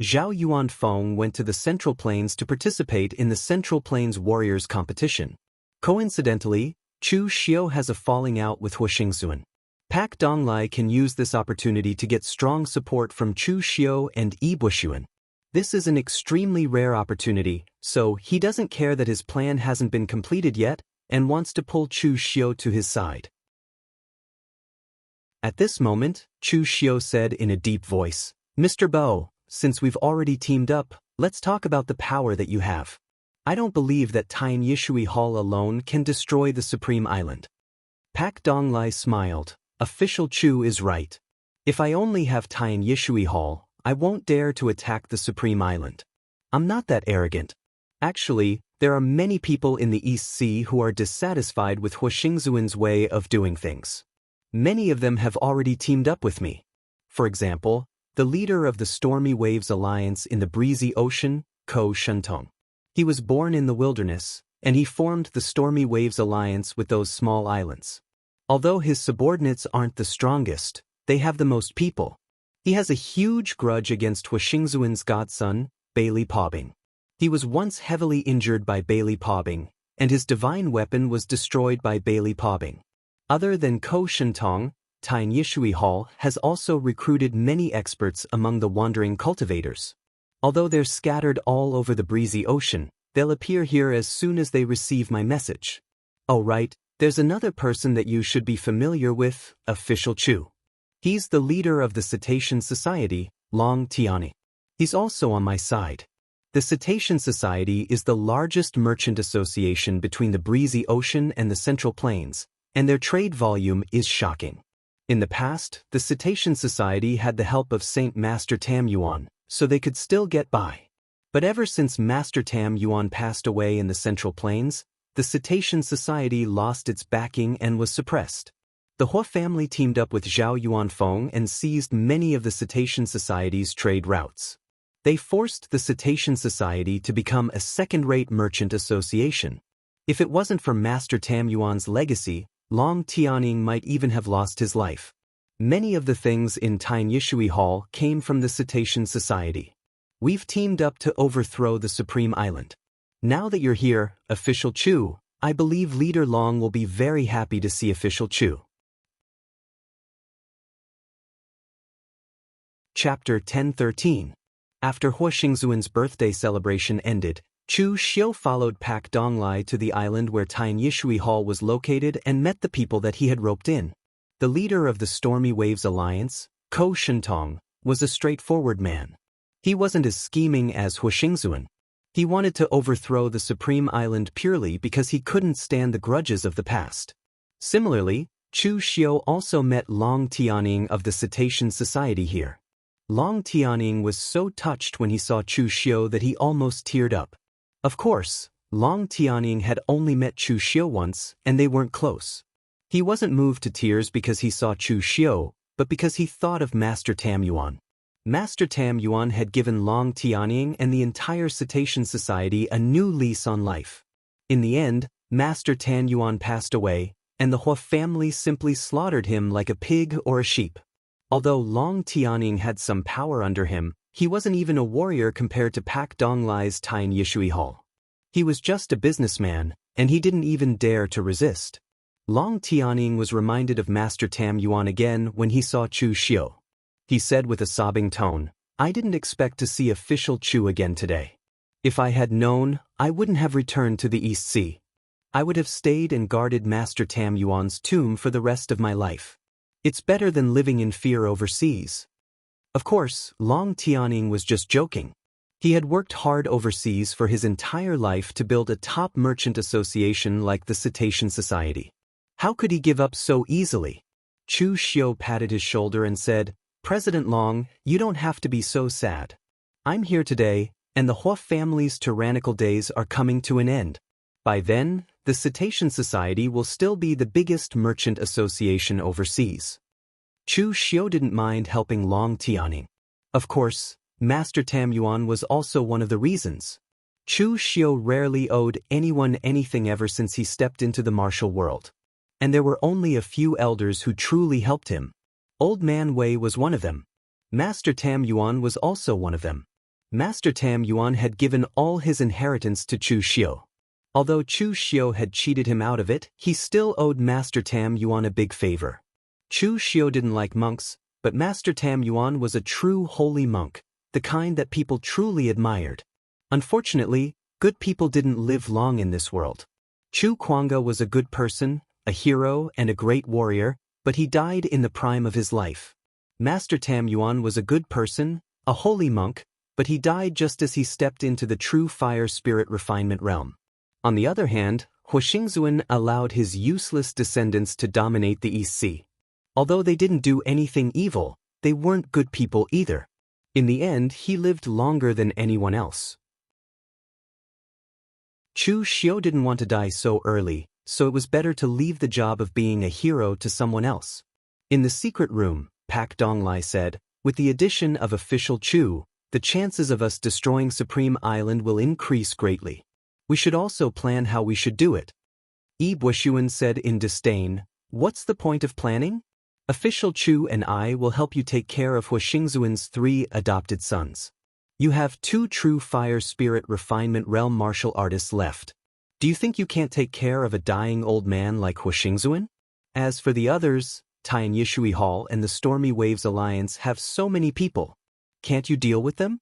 Zhao Yuanfeng went to the Central Plains to participate in the Central Plains Warriors competition. Coincidentally, Chu Xiu has a falling out with Huixingzuan. Pak Donglai can use this opportunity to get strong support from Chu Xiu and Yi Buxuan. This is an extremely rare opportunity, so he doesn't care that his plan hasn't been completed yet and wants to pull Chu Xiu to his side. At this moment, Chu Xiu said in a deep voice, Mr. Bo, since we've already teamed up, let's talk about the power that you have. I don't believe that Tien Yishui Hall alone can destroy the Supreme Island. Pak Donglai smiled. Official Chu is right. If I only have Tien Yishui Hall, I won't dare to attack the Supreme Island. I'm not that arrogant. Actually, there are many people in the East Sea who are dissatisfied with Huixingzuan's way of doing things. Many of them have already teamed up with me. For example, the leader of the Stormy Waves Alliance in the breezy ocean, Ko Shentong. He was born in the wilderness, and he formed the Stormy Waves Alliance with those small islands. Although his subordinates aren't the strongest, they have the most people. He has a huge grudge against Huixingzuan's godson, Bailey Pobing. He was once heavily injured by Bailey Pobing, and his divine weapon was destroyed by Bailey Pobing. Other than Ko Shentong, Tien Yishui Hall has also recruited many experts among the wandering cultivators. Although they're scattered all over the breezy ocean, they'll appear here as soon as they receive my message. Oh right, there's another person that you should be familiar with, Official Chu. He's the leader of the Cetacean Society, Long Tiani. He's also on my side. The Cetacean Society is the largest merchant association between the breezy ocean and the Central Plains, and their trade volume is shocking. In the past, the Cetacean Society had the help of Saint Master Tam Yuan, so they could still get by. But ever since Master Tam Yuan passed away in the Central Plains, the Cetacean Society lost its backing and was suppressed. The Hua family teamed up with Zhao Yuanfeng and seized many of the Cetacean Society's trade routes. They forced the Cetacean Society to become a second-rate merchant association. If it wasn't for Master Tam Yuan's legacy, Long Tianing might even have lost his life. Many of the things in Tien Yishui Hall came from the Cetacean Society. We've teamed up to overthrow the Supreme Island. Now that you're here, Official Chu, I believe Leader Long will be very happy to see Official Chu. Chapter 1013. After Hua Xingzuan's birthday celebration ended, Chu Xiu followed Pak Donglai to the island where Tien Yishui Hall was located and met the people that he had roped in. The leader of the Stormy Waves Alliance, Ko Shentong, was a straightforward man. He wasn't as scheming as Hua Xingzuan. He wanted to overthrow the Supreme Island purely because he couldn't stand the grudges of the past. Similarly, Chu Xiu also met Long Tianing of the Cetacean Society here. Long Tianing was so touched when he saw Chu Xiu that he almost teared up. Of course, Long Tianing had only met Chu Xiu once, and they weren't close. He wasn't moved to tears because he saw Chu Xiu, but because he thought of Master Tam Yuan. Master Tam Yuan had given Long Tianing and the entire Cetacean Society a new lease on life. In the end, Master Tam Yuan passed away, and the Hua family simply slaughtered him like a pig or a sheep. Although Long Tianing had some power under him, he wasn't even a warrior compared to Pak Donglai's Tien Yishui Hall. He was just a businessman, and he didn't even dare to resist. Long Tianing was reminded of Master Tam Yuan again when he saw Chu Xiu. He said with a sobbing tone, "I didn't expect to see official Chu again today. If I had known, I wouldn't have returned to the East Sea. I would have stayed and guarded Master Tam Yuan's tomb for the rest of my life. It's better than living in fear overseas." Of course, Long Tianing was just joking. He had worked hard overseas for his entire life to build a top merchant association like the Cetacean Society. How could he give up so easily? Chu Xiu patted his shoulder and said, "President Long, you don't have to be so sad. I'm here today, and the Hua family's tyrannical days are coming to an end. By then, the Cetacean Society will still be the biggest merchant association overseas." Chu Xiu didn't mind helping Long Tianing. Of course, Master Tam Yuan was also one of the reasons. Chu Xiu rarely owed anyone anything ever since he stepped into the martial world. And there were only a few elders who truly helped him. Old Man Wei was one of them. Master Tam Yuan was also one of them. Master Tam Yuan had given all his inheritance to Chu Xiu. Although Chu Xiu had cheated him out of it, he still owed Master Tam Yuan a big favor. Chu Xiu didn't like monks, but Master Tam Yuan was a true holy monk, the kind that people truly admired. Unfortunately, good people didn't live long in this world. Chu Kuanga was a good person, a hero and a great warrior, but he died in the prime of his life. Master Tam Yuan was a good person, a holy monk, but he died just as he stepped into the true fire spirit refinement realm. On the other hand, Hua Xingzuan allowed his useless descendants to dominate the East Sea. Although they didn't do anything evil, they weren't good people either. In the end, he lived longer than anyone else. Chu Xiu didn't want to die so early, so it was better to leave the job of being a hero to someone else. In the secret room, Pak Donglai said, "With the addition of official Chu, the chances of us destroying Supreme Island will increase greatly. We should also plan how we should do it." Yi Buishuan said in disdain, "What's the point of planning? Official Chu and I will help you take care of Hua Xingzuan's 3 adopted sons. You have 2 true fire spirit refinement realm martial artists left. Do you think you can't take care of a dying old man like Hua Xingzuan? As for the others, Tien Yishui Hall and the Stormy Waves Alliance have so many people. Can't you deal with them?"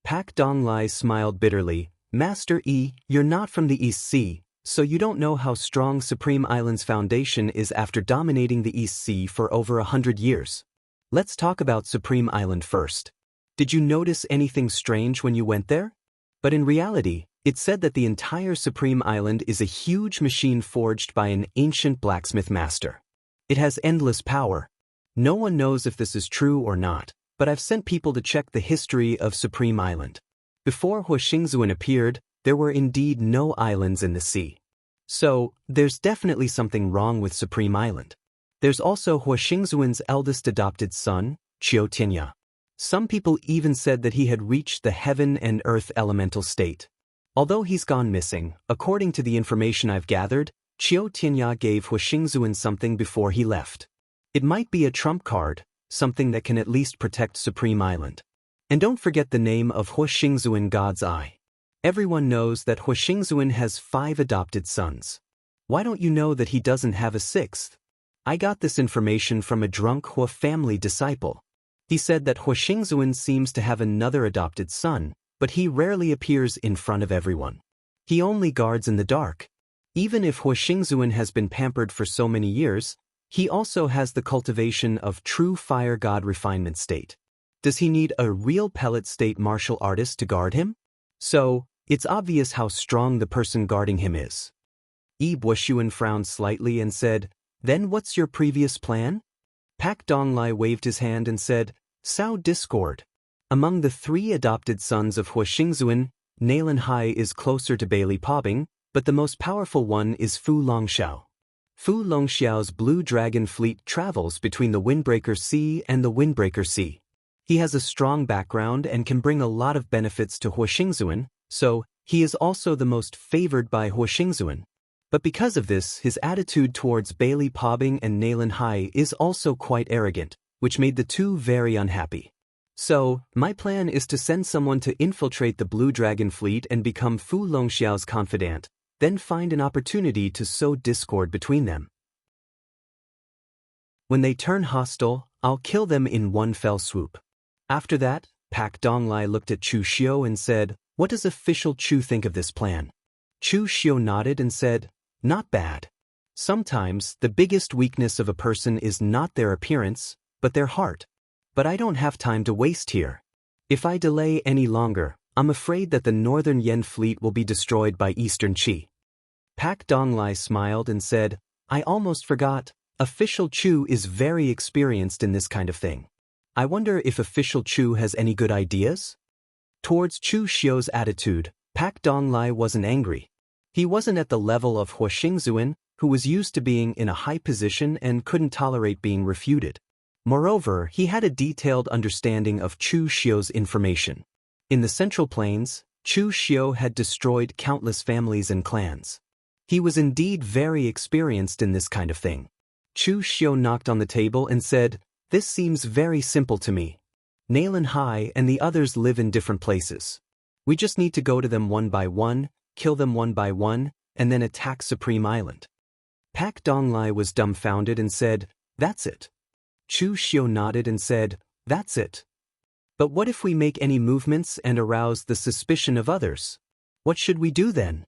Pak Donglai smiled bitterly. "Master Yi, you're not from the East Sea, so you don't know how strong Supreme Island's foundation is after dominating the East Sea for over 100 years. Let's talk about Supreme Island first. Did you notice anything strange when you went there? But in reality, it said that the entire Supreme Island is a huge machine forged by an ancient blacksmith master. It has endless power. No one knows if this is true or not, but I've sent people to check the history of Supreme Island. Before Hua Xingzuan appeared, there were indeed no islands in the sea. So, there's definitely something wrong with Supreme Island. There's also Hua Xingzuan's eldest adopted son, Qiu Tinya. Some people even said that he had reached the heaven and earth elemental state. Although he's gone missing, according to the information I've gathered, Qiu Tinya gave Hua Xingzuan something before he left. It might be a trump card, something that can at least protect Supreme Island. And don't forget the name of Hua Xingzuan God's Eye. Everyone knows that Hua Xingzuan has 5 adopted sons. Why don't you know that he doesn't have a 6th? I got this information from a drunk Hua family disciple. He said that Huixingzuan seems to have another adopted son, but he rarely appears in front of everyone. He only guards in the dark. Even if Huixingzuan has been pampered for so many years, he also has the cultivation of true fire god refinement state. Does he need a real pellet state martial artist to guard him? So, it's obvious how strong the person guarding him is. Wuxia frowned slightly and said, "Then what's your previous plan?" Pak Donglai waved his hand and said, "Sow discord." Among the 3 adopted sons of Huixingzuan, Nalan Hai is closer to Bailey Pobing, but the most powerful one is Fu Longxiao. Fu Longxiao's Blue Dragon fleet travels between the Windbreaker Sea and the Windbreaker Sea. He has a strong background and can bring a lot of benefits to Huixingzuan, so he is also the most favored by Huixingzuan. But because of this, his attitude towards Bailey Pobing and Nalan Hai is also quite arrogant, which made the 2 very unhappy. So, my plan is to send someone to infiltrate the Blue Dragon fleet and become Fu Longxiao's confidant, then find an opportunity to sow discord between them. When they turn hostile, I'll kill them in one fell swoop. After that, Pak Donglai looked at Chu Xiu and said, "What does official Chu think of this plan?" Chu Xiu nodded and said, "Not bad. Sometimes, the biggest weakness of a person is not their appearance, but their heart. But I don't have time to waste here. If I delay any longer, I'm afraid that the Northern Yen fleet will be destroyed by Eastern Qi." Pak Donglai smiled and said, "I almost forgot, official Chu is very experienced in this kind of thing. I wonder if official Chu has any good ideas?" Towards Chu Xiu's attitude, Pak Donglai wasn't angry. He wasn't at the level of Huixingzuan, who was used to being in a high position and couldn't tolerate being refuted. Moreover, he had a detailed understanding of Chu Xiu's information. In the Central Plains, Chu Xiu had destroyed countless families and clans. He was indeed very experienced in this kind of thing. Chu Xiu knocked on the table and said, "This seems very simple to me. Nalan Hai and the others live in different places. We just need to go to them one by one, kill them one by one, and then attack Supreme Island." Pak Donglai was dumbfounded and said, "That's it." Chu Xiu nodded and said, "That's it. But what if we make any movements and arouse the suspicion of others? What should we do then?"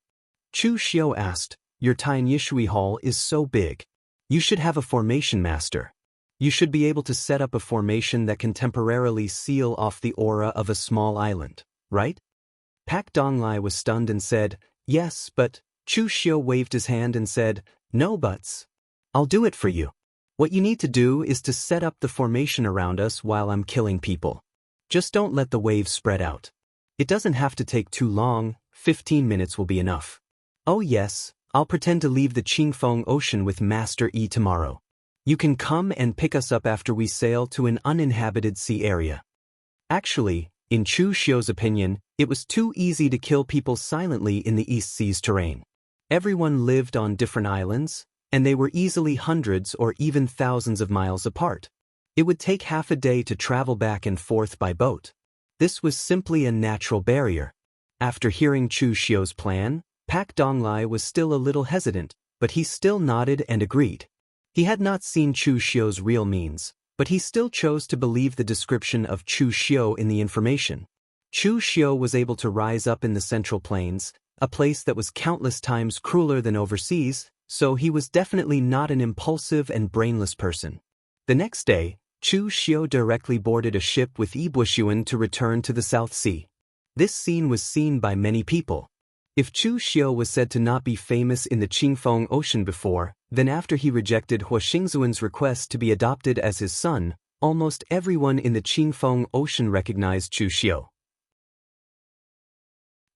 Chu Xiu asked, "Your Tien Yishui Hall is so big. You should have a formation master. You should be able to set up a formation that can temporarily seal off the aura of a small island, right?" Pak Donglai was stunned and said, "Yes, but..." Chu Xiu waved his hand and said, "No buts. I'll do it for you. What you need to do is to set up the formation around us while I'm killing people. Just don't let the waves spread out. It doesn't have to take too long, 15 minutes will be enough. Oh yes, I'll pretend to leave the Qingfeng Ocean with Master Yi tomorrow. You can come and pick us up after we sail to an uninhabited sea area." Actually, in Chu Xiu's opinion, it was too easy to kill people silently in the East Sea's terrain. Everyone lived on different islands, and they were easily hundreds or even thousands of miles apart. It would take half a day to travel back and forth by boat. This was simply a natural barrier. After hearing Chu Xiu's plan, Pak Donglai was still a little hesitant, but he still nodded and agreed. He had not seen Chu Xiu's real means, but he still chose to believe the description of Chu Xiu in the information. Chu Xiu was able to rise up in the Central Plains, a place that was countless times crueler than overseas, so he was definitely not an impulsive and brainless person. The next day, Chu Xiu directly boarded a ship with Wuxia to return to the South Sea. This scene was seen by many people. If Chu Xiu was said to not be famous in the Qingfeng Ocean before, then after he rejected Huixingzuan's request to be adopted as his son, almost everyone in the Qingfeng Ocean recognized Chu Xiu.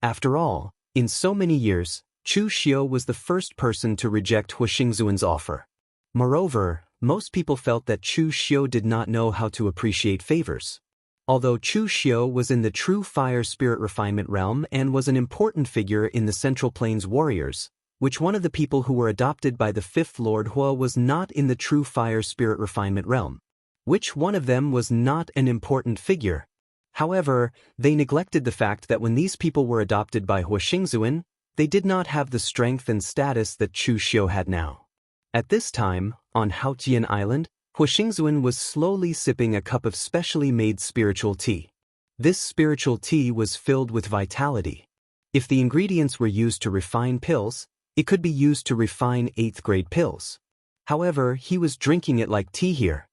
After all, in so many years, Chu Xiu was the first person to reject Huixingzuan's offer. Moreover, most people felt that Chu Xiu did not know how to appreciate favors. Although Chu Xiu was in the true fire spirit refinement realm and was an important figure in the Central Plains warriors, which one of the people who were adopted by the Fifth Lord Hua was not in the true fire spirit refinement realm? Which one of them was not an important figure? However, they neglected the fact that when these people were adopted by Huixingzuan, they did not have the strength and status that Chu Xiu had now. At this time, on Haotian Island, Huixingzuan was slowly sipping a cup of specially made spiritual tea. This spiritual tea was filled with vitality. If the ingredients were used to refine pills, it could be used to refine 8th-grade pills. However, he was drinking it like tea here.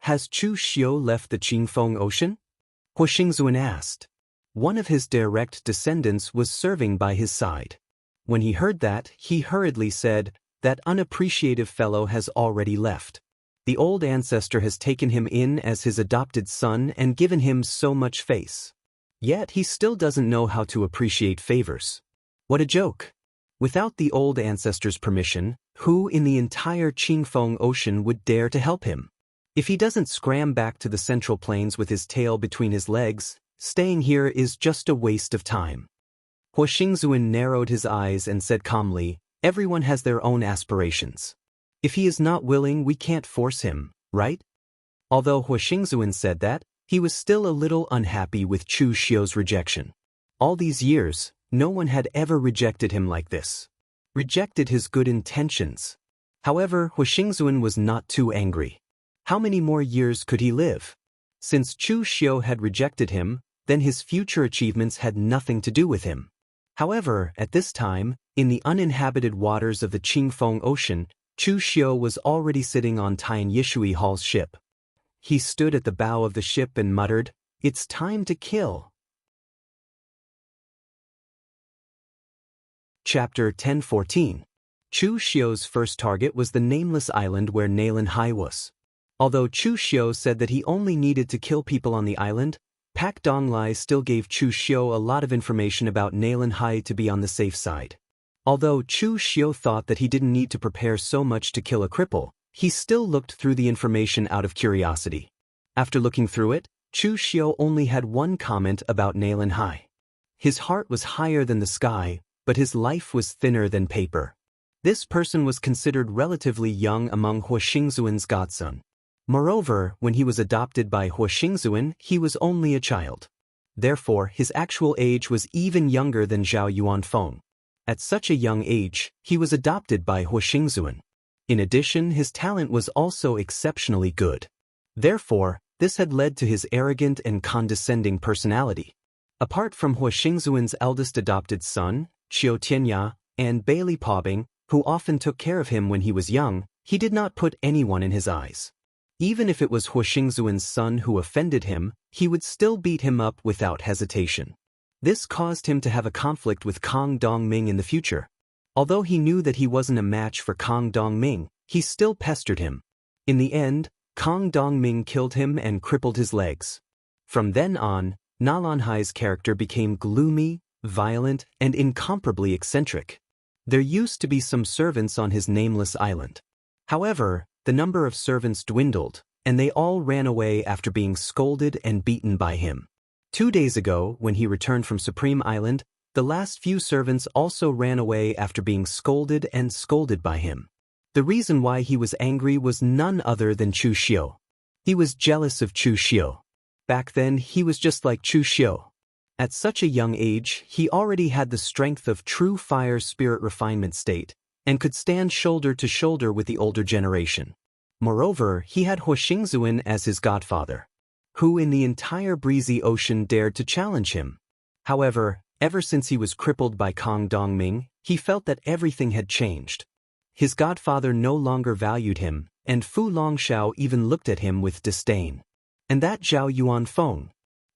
Has Chu Xiu left the Qingfeng Ocean? Huixingzuan asked. One of his direct descendants was serving by his side. When he heard that, he hurriedly said, "That unappreciative fellow has already left. The old ancestor has taken him in as his adopted son and given him so much face. Yet he still doesn't know how to appreciate favors. What a joke! Without the old ancestor's permission, who in the entire Qingfeng Ocean would dare to help him? If he doesn't scram back to the Central Plains with his tail between his legs, staying here is just a waste of time." Huixingzuan narrowed his eyes and said calmly, "Everyone has their own aspirations. If he is not willing, we can't force him, right?" Although Huixingzuan said that, he was still a little unhappy with Chu Xiu's rejection. All these years, no one had ever rejected him like this. Rejected his good intentions. However, Huixingzuan was not too angry. How many more years could he live? Since Chu Xiu had rejected him, then his future achievements had nothing to do with him. However, at this time, in the uninhabited waters of the Qingfeng Ocean, Chu Xiu was already sitting on Tian Yishui Hall's ship. He stood at the bow of the ship and muttered, "It's time to kill." Chapter 10:14. Chu Xiu's first target was the nameless island where Nalen Hai was. Although Chu Xiu said that he only needed to kill people on the island, Pak Donglai still gave Chu Xiu a lot of information about Nalen Hai to be on the safe side. Although Chu Xiu thought that he didn't need to prepare so much to kill a cripple, he still looked through the information out of curiosity. After looking through it, Chu Xiu only had one comment about Nalen Hai. His heart was higher than the sky, but his life was thinner than paper. This person was considered relatively young among Huixingzuan's godson. Moreover, when he was adopted by Huixingzuan, he was only a child. Therefore, his actual age was even younger than Zhao Yuanfeng. At such a young age, he was adopted by Huixingzuan. In addition, his talent was also exceptionally good. Therefore, this had led to his arrogant and condescending personality. Apart from Huixingzuan's eldest adopted son, Qiu Tianya, and Bailey Paubing, who often took care of him when he was young, he did not put anyone in his eyes. Even if it was Huixingzuan's son who offended him, he would still beat him up without hesitation. This caused him to have a conflict with Kang Dongming in the future. Although he knew that he wasn't a match for Kang Dongming, he still pestered him. In the end, Kang Dongming killed him and crippled his legs. From then on, Nalanhai's character became gloomy, violent, and incomparably eccentric. There used to be some servants on his nameless island. However, the number of servants dwindled, and they all ran away after being scolded and beaten by him. 2 days ago, when he returned from Supreme Island, the last few servants also ran away after being scolded by him. The reason why he was angry was none other than Chu Xiu. He was jealous of Chu Xiu. Back then, he was just like Chu Xiu. At such a young age, he already had the strength of true fire spirit refinement state, and could stand shoulder to shoulder with the older generation. Moreover, he had Huixingzuan as his godfather. Who in the entire breezy ocean dared to challenge him? However, ever since he was crippled by Kang Dongming, he felt that everything had changed. His godfather no longer valued him, and Fu Longshao even looked at him with disdain. And that Zhao Yuanfeng,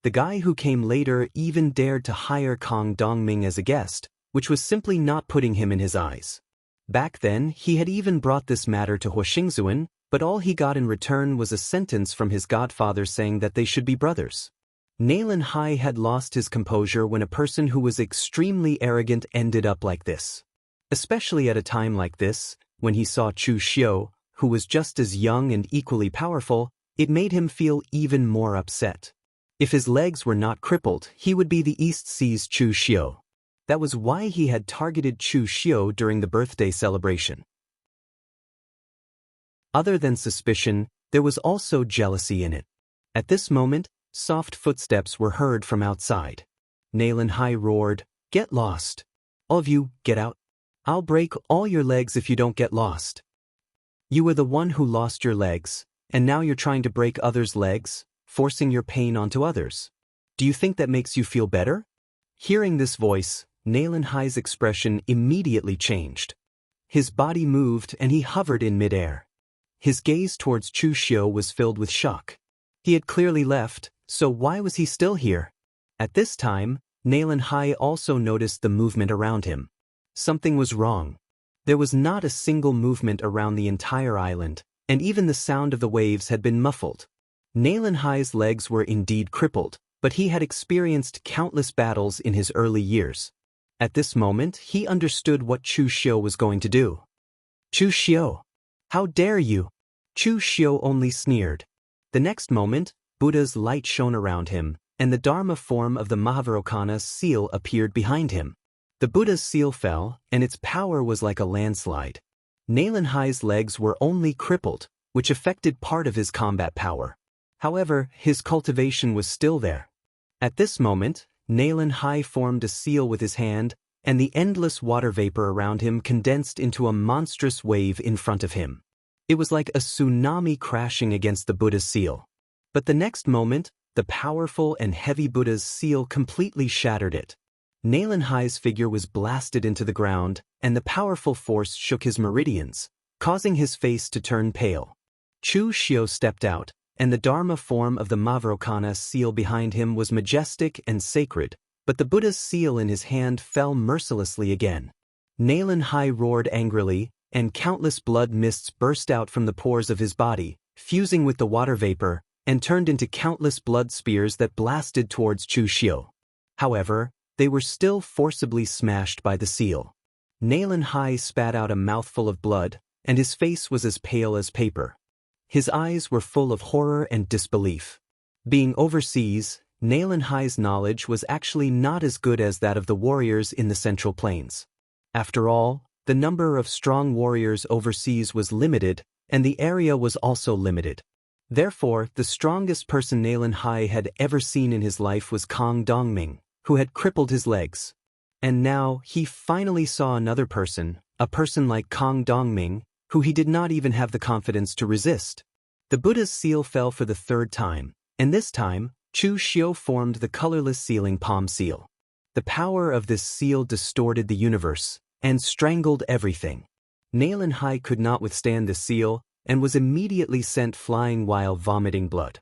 the guy who came later, even dared to hire Kang Dongming as a guest, which was simply not putting him in his eyes. Back then, he had even brought this matter to Huixingzuan, but all he got in return was a sentence from his godfather saying that they should be brothers. Nalen Hai had lost his composure when a person who was extremely arrogant ended up like this. Especially at a time like this, when he saw Chu Xiu, who was just as young and equally powerful, it made him feel even more upset. If his legs were not crippled, he would be the East Sea's Chu Xiu. That was why he had targeted Chu Xiu during the birthday celebration. Other than suspicion, there was also jealousy in it. At this moment, soft footsteps were heard from outside. Nalen Hai roared, "Get lost. All of you, get out. I'll break all your legs if you don't get lost." "You were the one who lost your legs, And now you're trying to break others' legs, forcing your pain onto others. Do you think that makes you feel better? Hearing this voice, Nalan Hai's expression immediately changed. His body moved and he hovered in midair. His gaze towards Chu Xiu was filled with shock. He had clearly left, so why was he still here? At this time, Nalan Hai also noticed the movement around him. Something was wrong. There was not a single movement around the entire island, and even the sound of the waves had been muffled. Nalan Hai's legs were indeed crippled, but he had experienced countless battles in his early years. At this moment, he understood what Chu Xiu was going to do. Chu Xiu! How dare you! Chu Xiu only sneered. The next moment, Buddha's light shone around him, and the Dharma form of the Mahavajrayana seal appeared behind him. The Buddha's seal fell, and its power was like a landslide. Nalan Hai's legs were only crippled, which affected part of his combat power. However, his cultivation was still there. At this moment, Nalan Hai formed a seal with his hand, and the endless water vapor around him condensed into a monstrous wave in front of him. It was like a tsunami crashing against the Buddha's seal. But the next moment, the powerful and heavy Buddha's seal completely shattered it. Nalan Hai's figure was blasted into the ground, and the powerful force shook his meridians, causing his face to turn pale. Chu Xiu stepped out, and the Dharma form of the Mahavajrayana seal behind him was majestic and sacred, but the Buddha's seal in his hand fell mercilessly again. Nalan Hai roared angrily, and countless blood mists burst out from the pores of his body, fusing with the water vapor, and turned into countless blood spears that blasted towards Chu Xiu. However, they were still forcibly smashed by the seal. Nalan Hai spat out a mouthful of blood, and his face was as pale as paper. His eyes were full of horror and disbelief. Being overseas, Nalan Hai's knowledge was actually not as good as that of the warriors in the Central Plains. After all, the number of strong warriors overseas was limited, and the area was also limited. Therefore, the strongest person Nalan Hai had ever seen in his life was Kang Dongming, who had crippled his legs. And now, he finally saw another person, a person like Kang Dongming, who he did not even have the confidence to resist. The Buddha's seal fell for the third time, and this time, Chu Xiu formed the colorless sealing palm seal. The power of this seal distorted the universe, and strangled everything. Nalan Hai could not withstand the seal, and was immediately sent flying while vomiting blood.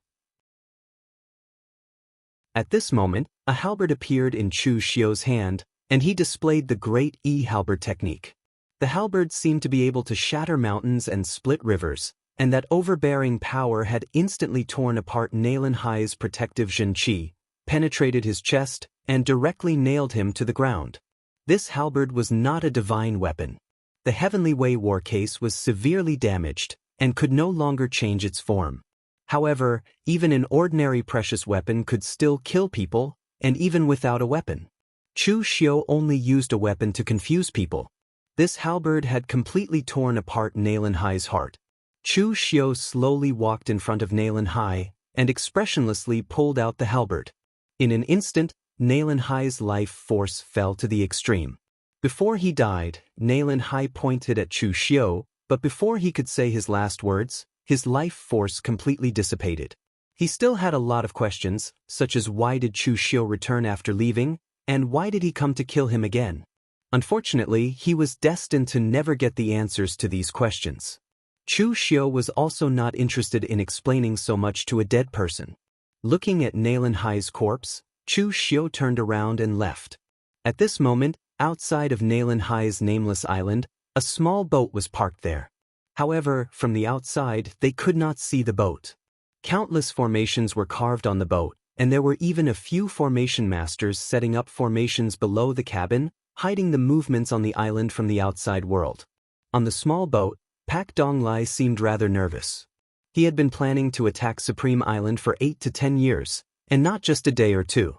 At this moment, a halberd appeared in Chu Xiu's hand, and he displayed the great halberd technique. The halberd seemed to be able to shatter mountains and split rivers, and that overbearing power had instantly torn apart Nalan Hai's protective Zhenqi, penetrated his chest, and directly nailed him to the ground. This halberd was not a divine weapon. The Heavenly Way war case was severely damaged, and could no longer change its form. However, even an ordinary precious weapon could still kill people, and even without a weapon. Chu Xiu only used a weapon to confuse people. This halberd had completely torn apart Nalan Hai's heart. Chu Xiu slowly walked in front of Nalan Hai, and expressionlessly pulled out the halberd. In an instant, Nalan Hai's life force fell to the extreme. Before he died, Nalan Hai pointed at Chu Xiu, but before he could say his last words, his life force completely dissipated. He still had a lot of questions, such as why did Chu Xiu return after leaving, and why did he come to kill him again? Unfortunately, he was destined to never get the answers to these questions. Chu Xiu was also not interested in explaining so much to a dead person. Looking at Nalan Hai's corpse, Chu Xiu turned around and left. At this moment, outside of Nalan Hai's nameless island, a small boat was parked there. However, from the outside, they could not see the boat. Countless formations were carved on the boat, and there were even a few formation masters setting up formations below the cabin, hiding the movements on the island from the outside world. On the small boat, Pak Donglai seemed rather nervous. He had been planning to attack Supreme Island for 8 to 10 years, and not just a day or two.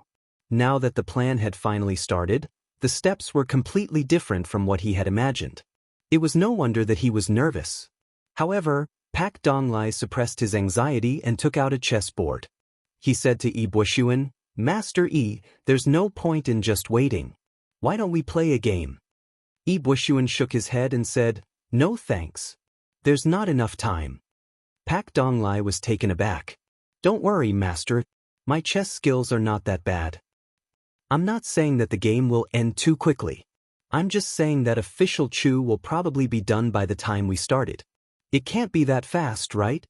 Now that the plan had finally started, the steps were completely different from what he had imagined. It was no wonder that he was nervous. However, Pak Donglai suppressed his anxiety and took out a chessboard. He said to Yi Buxuan, "Master Yi, there's no point in just waiting. Why don't we play a game?" Yi Buxuan shook his head and said, "No thanks. There's not enough time." Pak Donglai was taken aback. Don't worry, master. My chess skills are not that bad. I'm not saying that the game will end too quickly. I'm just saying that official Chu will probably be done by the time we started. It can't be that fast, right?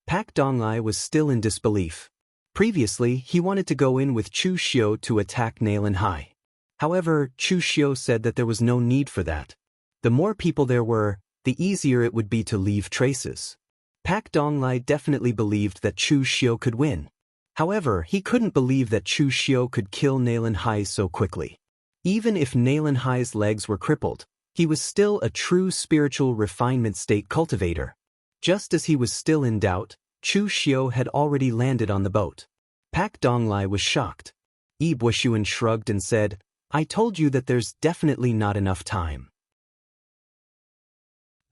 Pak Donglai was still in disbelief. Previously, he wanted to go in with Chu Xiu to attack Nailan Hai. However, Chu Xiu said that there was no need for that. The more people there were, the easier it would be to leave traces. Pak Donglai definitely believed that Chu Xiu could win. However, he couldn't believe that Chu Xiu could kill Nailan Hai so quickly. Even if Nailan Hai's legs were crippled, he was still a true spiritual refinement state cultivator. Just as he was still in doubt, Chu Xiu had already landed on the boat. Pak Donglai was shocked. Wuxia shrugged and said, I told you that there's definitely not enough time.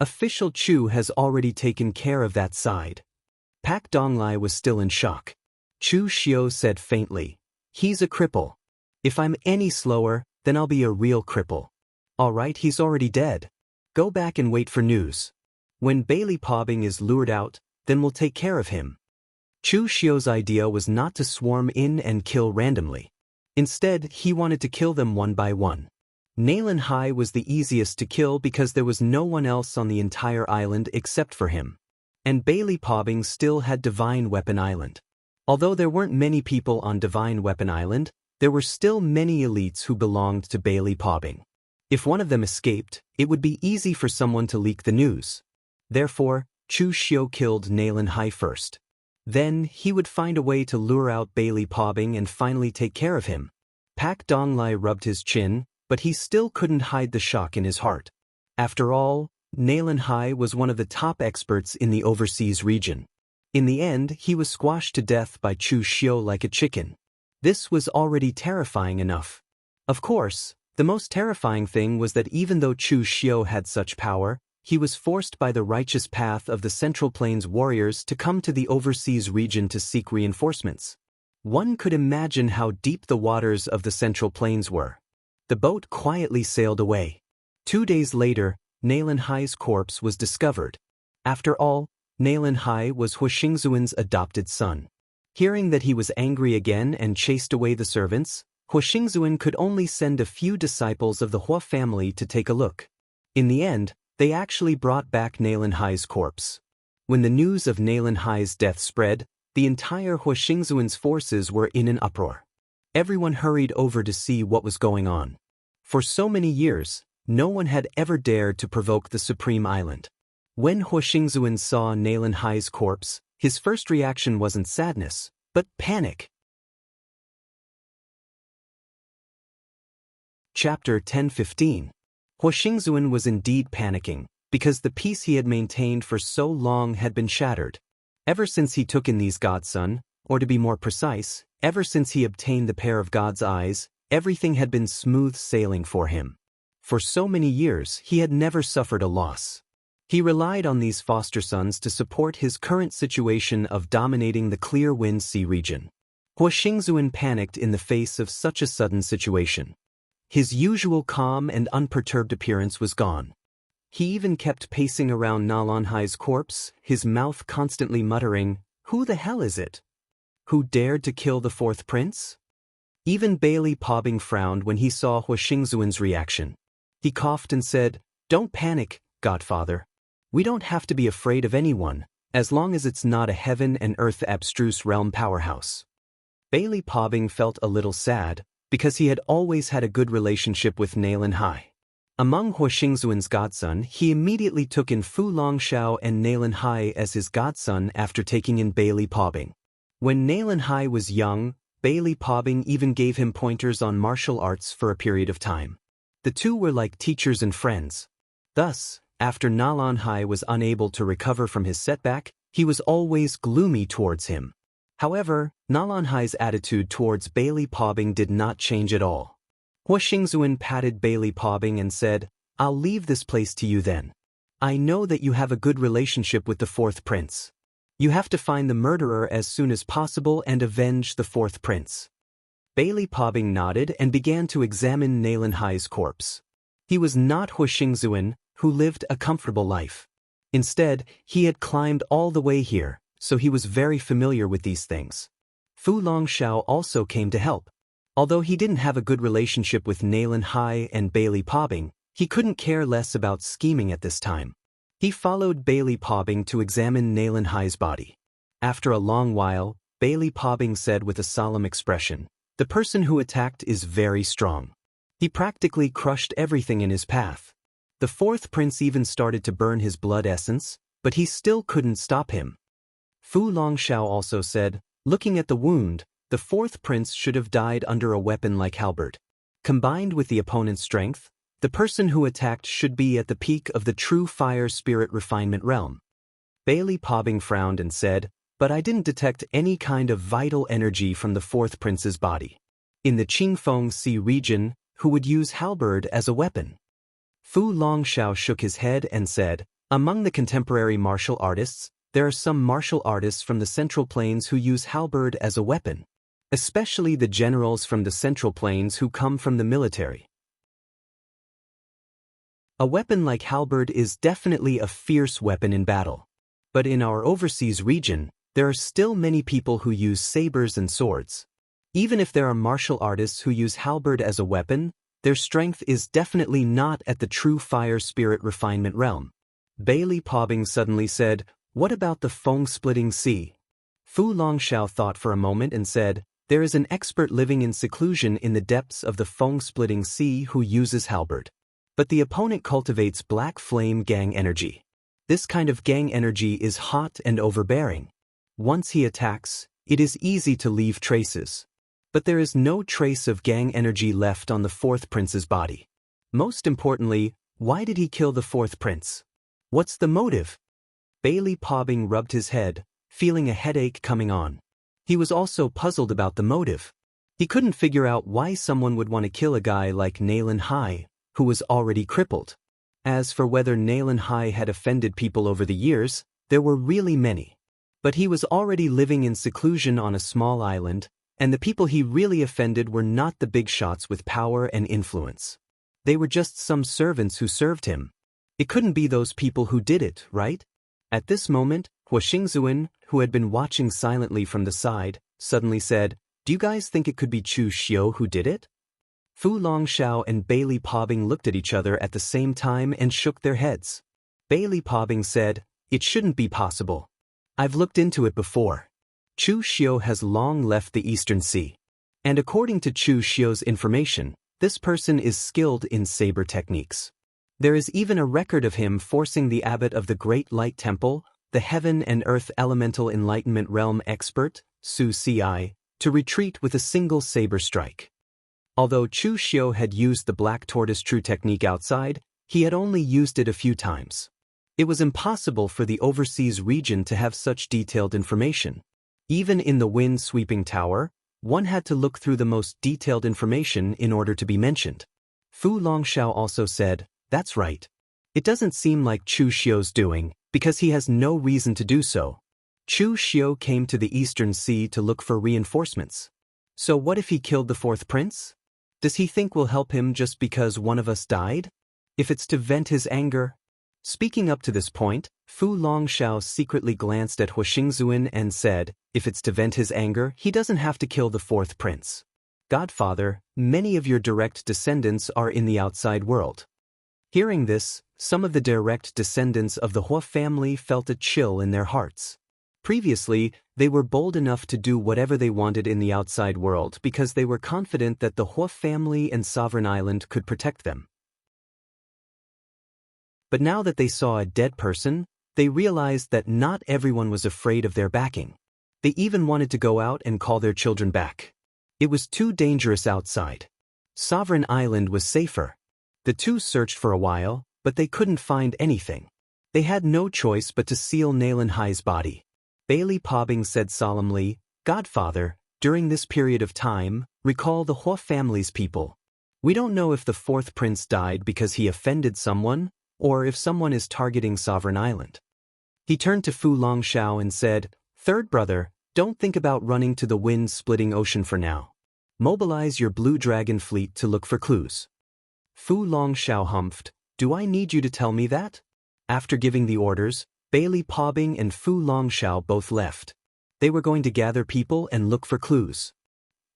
Official Chu has already taken care of that side. Pak Donglai was still in shock. Chu Xiu said faintly, he's a cripple. If I'm any slower, then I'll be a real cripple. Alright, he's already dead. Go back and wait for news. When Bailey Pobbing is lured out, then we'll take care of him. Chu Xiu's idea was not to swarm in and kill randomly. Instead, he wanted to kill them one by one. Nailan Hai was the easiest to kill because there was no one else on the entire island except for him. And Bailey Pobbing still had Divine Weapon Island. Although there weren't many people on Divine Weapon Island, there were still many elites who belonged to Bailey Pobbing. If one of them escaped, it would be easy for someone to leak the news. Therefore, Chu Xiu killed Nailan Hai first. Then, he would find a way to lure out Bailey Pobbing and finally take care of him. Pak Donglai rubbed his chin, but he still couldn't hide the shock in his heart. After all, Nailan Hai was one of the top experts in the overseas region. In the end, he was squashed to death by Chu Xiu like a chicken. This was already terrifying enough. Of course, the most terrifying thing was that even though Chu Xiu had such power, he was forced by the righteous path of the Central Plains warriors to come to the overseas region to seek reinforcements. One could imagine how deep the waters of the Central Plains were. The boat quietly sailed away. 2 days later, Nailan Hai's corpse was discovered. After all, Nailan Hai was Huixingzuan's adopted son. Hearing that he was angry again and chased away the servants, Huixingzuan could only send a few disciples of the Hua family to take a look. In the end, they actually brought back Nailan Hai's corpse. When the news of Nailan Hai's death spread, the entire Huixingzuan's forces were in an uproar. Everyone hurried over to see what was going on. For so many years, no one had ever dared to provoke the Supreme Island. When Huixingzuan saw Nailan Hai's corpse, his first reaction wasn't sadness, but panic. Chapter 10:15. Huixingzuan was indeed panicking, because the peace he had maintained for so long had been shattered. Ever since he took in these godson, or to be more precise, ever since he obtained the pair of God's eyes, everything had been smooth sailing for him. For so many years, he had never suffered a loss. He relied on these foster sons to support his current situation of dominating the Clear Wind Sea region. Huixingzuan panicked in the face of such a sudden situation. His usual calm and unperturbed appearance was gone. He even kept pacing around Nailan Hai's corpse, his mouth constantly muttering, "Who the hell is it? Who dared to kill the fourth prince?" Even Bailey Pobbing frowned when he saw Huixingzuan's reaction. He coughed and said, "Don't panic, Godfather. We don't have to be afraid of anyone, as long as it's not a heaven and earth abstruse realm powerhouse." Bailey Pobbing felt a little sad, because he had always had a good relationship with Nailan Hai. Among Huixingzuan's godson, he immediately took in Fu Longshao and Nailan Hai as his godson after taking in Bailey Pobbing. When Nailan Hai was young, Bailey Pobbing even gave him pointers on martial arts for a period of time. The two were like teachers and friends. Thus, after Nailan Hai was unable to recover from his setback, he was always gloomy towards him. However, Nailan Hai's attitude towards Bailey Pobbing did not change at all. Huixingzuan patted Bailey Pobbing and said, "I'll leave this place to you then. I know that you have a good relationship with the fourth prince. You have to find the murderer as soon as possible and avenge the fourth prince." Bailey Pobbing nodded and began to examine Nailan Hai's corpse. He was not Huixingzuan, who lived a comfortable life. Instead, he had climbed all the way here, so he was very familiar with these things. Fu Longxiao also came to help. Although he didn't have a good relationship with Naylan Hai and Bailey Pobbing, he couldn't care less about scheming at this time. He followed Bailey Pobbing to examine Naylan Hai's body. After a long while, Bailey Pobbing said with a solemn expression, "The person who attacked is very strong. He practically crushed everything in his path. The fourth prince even started to burn his blood essence, but he still couldn't stop him." Fu Longxiao also said, "Looking at the wound, the fourth prince should have died under a weapon like halberd. Combined with the opponent's strength, the person who attacked should be at the peak of the true fire spirit refinement realm." Bailey Pobbing frowned and said, "But I didn't detect any kind of vital energy from the fourth prince's body. In the Qingfeng Sea region, who would use halberd as a weapon?" Fu Longxiao shook his head and said, "Among the contemporary martial artists, there are some martial artists from the Central Plains who use halberd as a weapon, especially the generals from the Central Plains who come from the military. A weapon like halberd is definitely a fierce weapon in battle. But in our overseas region, there are still many people who use sabers and swords. Even if there are martial artists who use halberd as a weapon, their strength is definitely not at the true fire spirit refinement realm." Bailey Pobbing suddenly said, "What about the Feng-splitting sea?" Fu Longxiao thought for a moment and said, "There is an expert living in seclusion in the depths of the Feng-splitting sea who uses halberd. But the opponent cultivates black flame gang energy. This kind of gang energy is hot and overbearing. Once he attacks, it is easy to leave traces. But there is no trace of gang energy left on the fourth prince's body. Most importantly, why did he kill the fourth prince? What's the motive?" Bailey Pobbing rubbed his head, feeling a headache coming on. He was also puzzled about the motive. He couldn't figure out why someone would want to kill a guy like Naylan Hai, who was already crippled. As for whether Naylan Hai had offended people over the years, there were really many. But he was already living in seclusion on a small island, and the people he really offended were not the big shots with power and influence. They were just some servants who served him. It couldn't be those people who did it, right? At this moment, Huoxingzuan, who had been watching silently from the side, suddenly said, "Do you guys think it could be Chu Xiu who did it?" Fu Longxiao and Bailey Pobbing looked at each other at the same time and shook their heads. Bailey Pobbing said, "It shouldn't be possible. I've looked into it before. Chu Xiu has long left the Eastern Sea. And according to Chu Xiu's information, this person is skilled in saber techniques. There is even a record of him forcing the abbot of the Great Light Temple, the Heaven and Earth Elemental Enlightenment Realm expert, Su Ci, to retreat with a single saber strike. Although Chu Xiu had used the Black Tortoise True technique outside, he had only used it a few times. It was impossible for the overseas region to have such detailed information. Even in the wind-sweeping tower, one had to look through the most detailed information in order to be mentioned. Fu Longxiao also said, "That's right. It doesn't seem like Chu Xiu's doing, because he has no reason to do so. Chu Xiu came to the Eastern Sea to look for reinforcements. So what if he killed the fourth prince? Does he think we'll help him just because one of us died? If it's to vent his anger?" Speaking up to this point, Fu Longxiao secretly glanced at Huoxingzuan and said, "If it's to vent his anger, he doesn't have to kill the fourth prince. Godfather, many of your direct descendants are in the outside world." Hearing this, some of the direct descendants of the Hua family felt a chill in their hearts. Previously, they were bold enough to do whatever they wanted in the outside world because they were confident that the Hua family and Sovereign Island could protect them. But now that they saw a dead person, they realized that not everyone was afraid of their backing. They even wanted to go out and call their children back. It was too dangerous outside. Sovereign Island was safer. The two searched for a while, but they couldn't find anything. They had no choice but to seal Naylan Hai's body. Bailey Pobbing said solemnly, "Godfather, during this period of time, recall the Hua family's people. We don't know if the fourth prince died because he offended someone, or if someone is targeting Sovereign Island." He turned to Fu Longxiao and said, "Third brother, don't think about running to the wind-splitting ocean for now. Mobilize your Blue Dragon fleet to look for clues." Fu Longxiao humphed, "Do I need you to tell me that?" After giving the orders, Bailey Pobing and Fu Longshao both left. They were going to gather people and look for clues.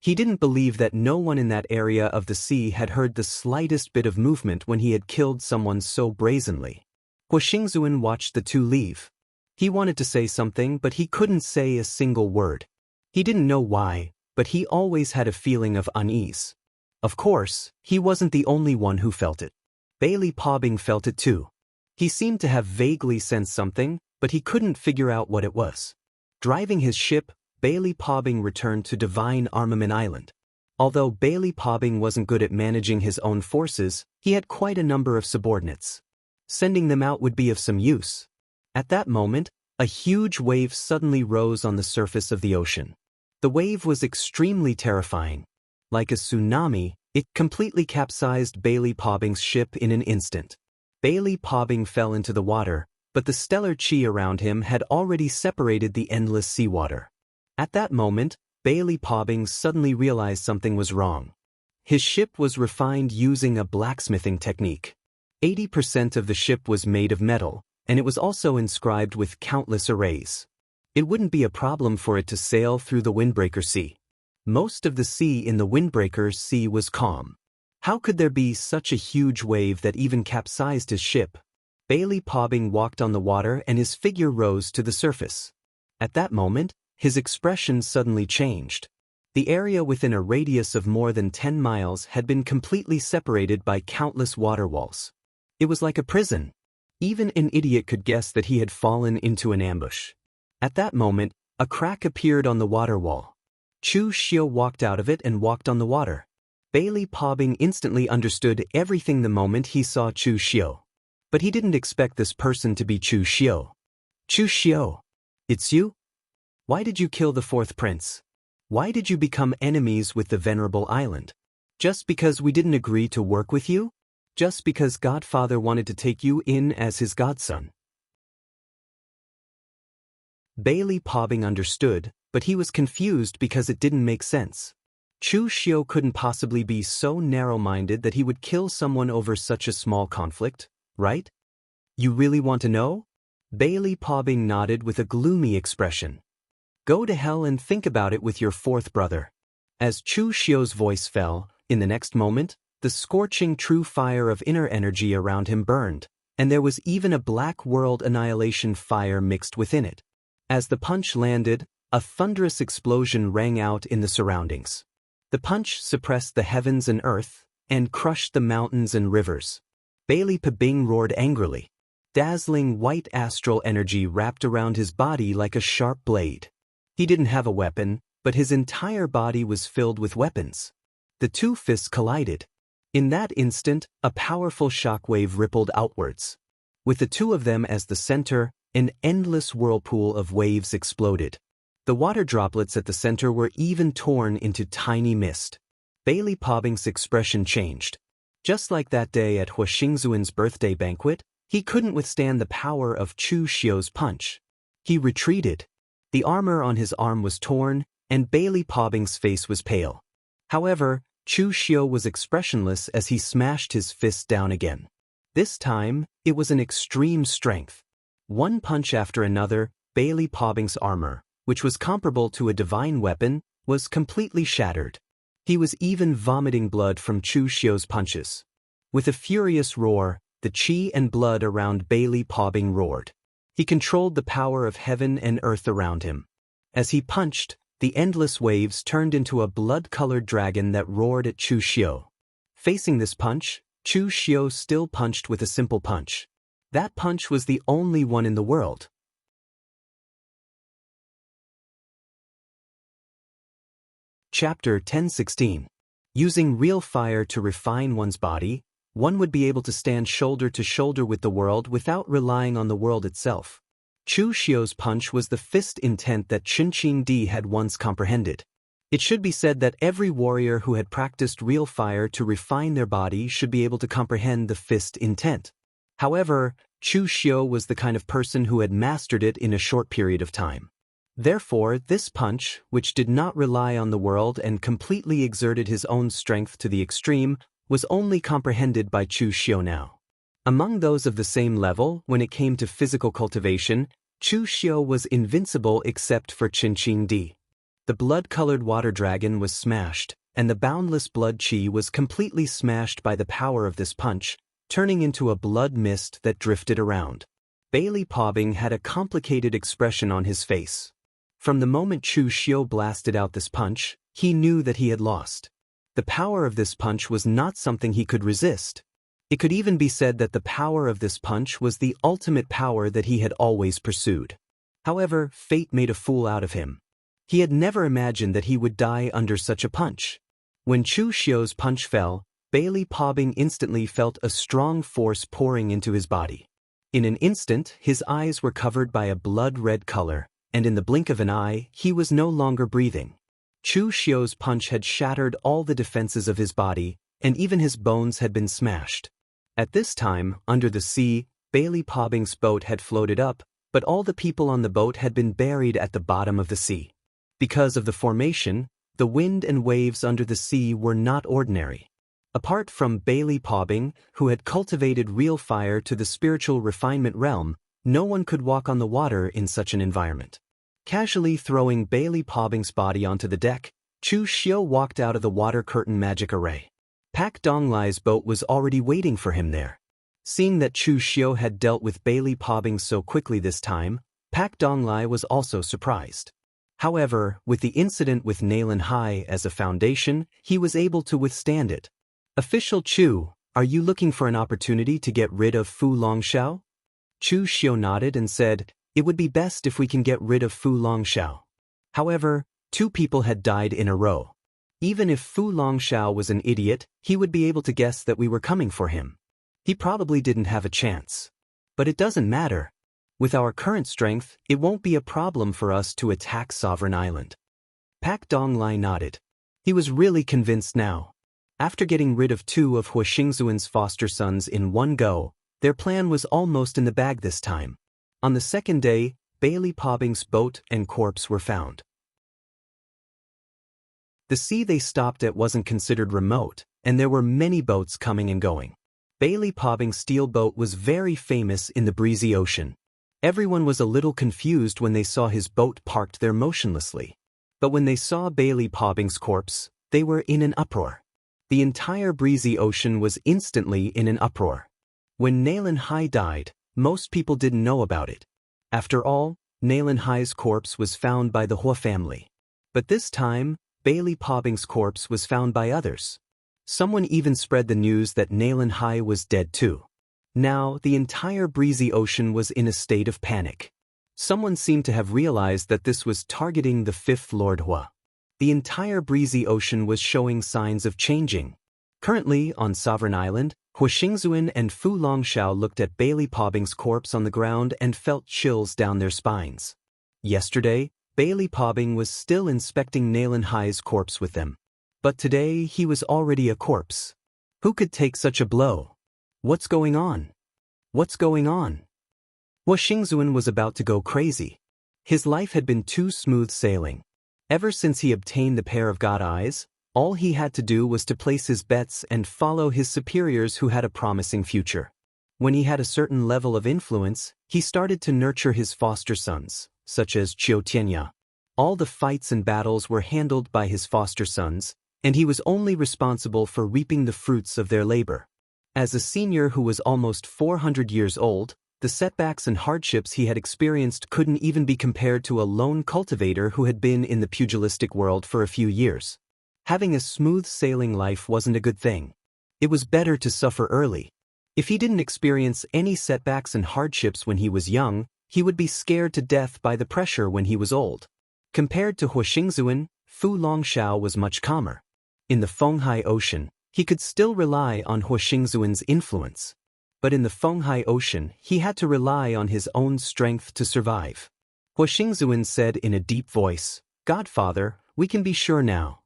He didn't believe that no one in that area of the sea had heard the slightest bit of movement when he had killed someone so brazenly. Hua Xingzuan watched the two leave. He wanted to say something, but he couldn't say a single word. He didn't know why, but he always had a feeling of unease. Of course, he wasn't the only one who felt it. Bailey Pobing felt it too. He seemed to have vaguely sensed something, but he couldn't figure out what it was. Driving his ship, Bailey Pobing returned to Divine Armament Island. Although Bailey Pobing wasn't good at managing his own forces, he had quite a number of subordinates. Sending them out would be of some use. At that moment, a huge wave suddenly rose on the surface of the ocean. The wave was extremely terrifying. Like a tsunami, it completely capsized Bailey Pobing's ship in an instant. Bailey Pobing fell into the water, but the stellar chi around him had already separated the endless seawater. At that moment, Bailey Pobing suddenly realized something was wrong. His ship was refined using a blacksmithing technique. 80% of the ship was made of metal, and it was also inscribed with countless arrays. It wouldn't be a problem for it to sail through the Windbreaker Sea. Most of the sea in the Windbreaker Sea was calm. How could there be such a huge wave that even capsized his ship? Bailey Pobing walked on the water and his figure rose to the surface. At that moment, his expression suddenly changed. The area within a radius of more than 10 miles had been completely separated by countless water walls. It was like a prison. Even an idiot could guess that he had fallen into an ambush. At that moment, a crack appeared on the water wall. Chu Xiu walked out of it and walked on the water. Bailey Pobing instantly understood everything the moment he saw Chu Xiu. But he didn't expect this person to be Chu Xiu. Chu Xiu, it's you? Why did you kill the fourth prince? Why did you become enemies with the Venerable Island? Just because we didn't agree to work with you? Just because Godfather wanted to take you in as his godson? Bailey Pobing understood, but he was confused because it didn't make sense. Chu Xiu couldn't possibly be so narrow-minded that he would kill someone over such a small conflict, right? You really want to know? Bailey Pobing nodded with a gloomy expression. Go to hell and think about it with your fourth brother. As Chu Xiu's voice fell, in the next moment, the scorching true fire of inner energy around him burned, and there was even a black world annihilation fire mixed within it. As the punch landed, a thunderous explosion rang out in the surroundings. The punch suppressed the heavens and earth, and crushed the mountains and rivers. Bailey Pobing roared angrily. Dazzling white astral energy wrapped around his body like a sharp blade. He didn't have a weapon, but his entire body was filled with weapons. The two fists collided. In that instant, a powerful shockwave rippled outwards. With the two of them as the center, an endless whirlpool of waves exploded. The water droplets at the center were even torn into tiny mist. Bailey Pobing's expression changed. Just like that day at Hua Xingzuan's birthday banquet, he couldn't withstand the power of Chu Xiu's punch. He retreated. The armor on his arm was torn, and Bailey Pobing's face was pale. However, Chu Xiu was expressionless as he smashed his fist down again. This time, it was an extreme strength. One punch after another, Bailey Pobing's armor, which was comparable to a divine weapon, was completely shattered. He was even vomiting blood from Chu Xiu's punches. With a furious roar, the chi and blood around Bailey Pobing roared. He controlled the power of heaven and earth around him. As he punched, the endless waves turned into a blood-colored dragon that roared at Chu Xiu. Facing this punch, Chu Xiu still punched with a simple punch. That punch was the only one in the world. Chapter 10:16. Using real fire to refine one's body, one would be able to stand shoulder to shoulder with the world without relying on the world itself. Chu Xiu's punch was the fist intent that Chen Qingdi had once comprehended. It should be said that every warrior who had practiced real fire to refine their body should be able to comprehend the fist intent. However, Chu Xiu was the kind of person who had mastered it in a short period of time. Therefore, this punch, which did not rely on the world and completely exerted his own strength to the extreme, was only comprehended by Chu Xiu now. Among those of the same level, when it came to physical cultivation, Chu Xiu was invincible except for Qin Qing Di. The blood-colored water dragon was smashed, and the boundless blood qi was completely smashed by the power of this punch, turning into a blood mist that drifted around. Bailey Pobbing had a complicated expression on his face. From the moment Chu Xiu blasted out this punch, he knew that he had lost. The power of this punch was not something he could resist. It could even be said that the power of this punch was the ultimate power that he had always pursued. However, fate made a fool out of him. He had never imagined that he would die under such a punch. When Chu Xiu's punch fell, Bailey Pobbing instantly felt a strong force pouring into his body. In an instant, his eyes were covered by a blood-red color, and in the blink of an eye, he was no longer breathing. Chu Xiu's punch had shattered all the defenses of his body, and even his bones had been smashed. At this time, under the sea, Bailey Pobbing's boat had floated up, but all the people on the boat had been buried at the bottom of the sea. Because of the formation, the wind and waves under the sea were not ordinary. Apart from Bailey Pobbing, who had cultivated real fire to the spiritual refinement realm, no one could walk on the water in such an environment. Casually throwing Bailey Pobbing's body onto the deck, Chu Xiu walked out of the water curtain magic array. Pak Donglai's boat was already waiting for him there. Seeing that Chu Xiu had dealt with Bailey Pobbing so quickly this time, Pak Donglai was also surprised. However, with the incident with Nayland Hai as a foundation, he was able to withstand it. Official Chu, are you looking for an opportunity to get rid of Fu Longxiao? Chu Xiu nodded and said, it would be best if we can get rid of Fu Longxiao. However, 2 people had died in a row. Even if Fu Longxiao was an idiot, he would be able to guess that we were coming for him. He probably didn't have a chance. But it doesn't matter. With our current strength, it won't be a problem for us to attack Sovereign Island. Pak Donglai nodded. He was really convinced now. After getting rid of 2 of Hua Xingzuan's foster sons in one go, their plan was almost in the bag this time. On the second day, Bailey Pobbing's boat and corpse were found. The sea they stopped at wasn't considered remote, and there were many boats coming and going. Bailey Pobbing's steel boat was very famous in the breezy ocean. Everyone was a little confused when they saw his boat parked there motionlessly. But when they saw Bailey Pobbing's corpse, they were in an uproar. The entire breezy ocean was instantly in an uproar. When Nayland Hai died, most people didn't know about it. After all, Nayland Hai's corpse was found by the Hua family. But this time, Bailey Pobbing's corpse was found by others. Someone even spread the news that Nayland Hai was dead too. Now, the entire breezy ocean was in a state of panic. Someone seemed to have realized that this was targeting the 5th Lord Hua. The entire breezy ocean was showing signs of changing. Currently, on Sovereign Island, Hua Xingzuan and Fu Longxiao looked at Bailey Pobbing's corpse on the ground and felt chills down their spines. Yesterday, Bailey Pobbing was still inspecting Nayland Hai's corpse with them. But today, he was already a corpse. Who could take such a blow? What's going on? What's going on? Hua Xingzuan was about to go crazy. His life had been too smooth sailing. Ever since he obtained the pair of God eyes, all he had to do was to place his bets and follow his superiors who had a promising future. When he had a certain level of influence, he started to nurture his foster sons, such as Qiu Tianya. All the fights and battles were handled by his foster sons, and he was only responsible for reaping the fruits of their labor. As a senior who was almost 400 years old, the setbacks and hardships he had experienced couldn't even be compared to a lone cultivator who had been in the pugilistic world for a few years. Having a smooth sailing life wasn't a good thing. It was better to suffer early. If he didn't experience any setbacks and hardships when he was young, he would be scared to death by the pressure when he was old. Compared to Hua Xingzuan, Fu Longxiao was much calmer. In the Fenghai Ocean, he could still rely on Hua Xingzuan's influence. But in the Fenghai Ocean, he had to rely on his own strength to survive. Hua Xingzuan said in a deep voice, "Godfather, we can be sure now.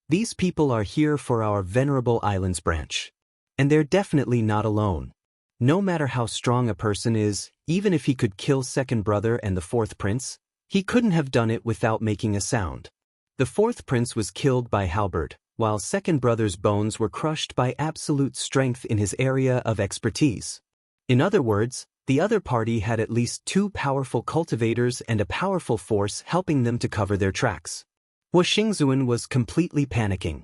These people are here for our Venerable Islands branch. And they're definitely not alone. No matter how strong a person is, even if he could kill second brother and the 4th prince, he couldn't have done it without making a sound. The 4th prince was killed by halberd, while second brother's bones were crushed by absolute strength in his area of expertise. In other words, the other party had at least 2 powerful cultivators and a powerful force helping them to cover their tracks. Hua Xingzuan was completely panicking.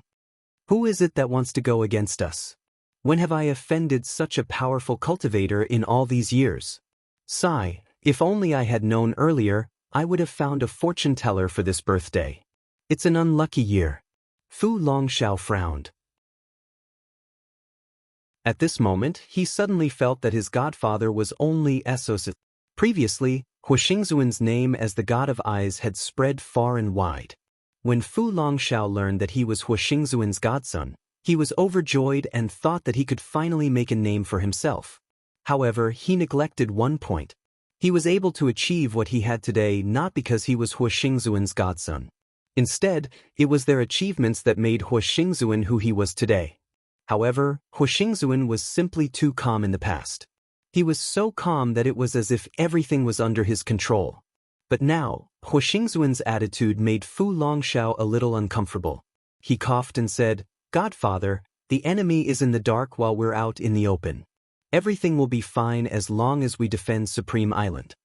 Who is it that wants to go against us? When have I offended such a powerful cultivator in all these years? Sigh, if only I had known earlier, I would have found a fortune teller for this birthday. It's an unlucky year. Fu Longxiao frowned. At this moment, he suddenly felt that his godfather was only associate. Previously, Hua Xingzuan's name as the God of Eyes had spread far and wide. When Fu Longxiao learned that he was Hua Xingzuan's godson, he was overjoyed and thought that he could finally make a name for himself. However, he neglected one point. He was able to achieve what he had today not because he was Hua Xingzuan's godson. Instead, it was their achievements that made Hua Xingzuan who he was today. However, Hua Xingzuan was simply too calm in the past. He was so calm that it was as if everything was under his control. But now, Hua Xingzuan's attitude made Fu Longxiao a little uncomfortable. He coughed and said, "Godfather, the enemy is in the dark while we're out in the open. Everything will be fine as long as we defend Supreme Island."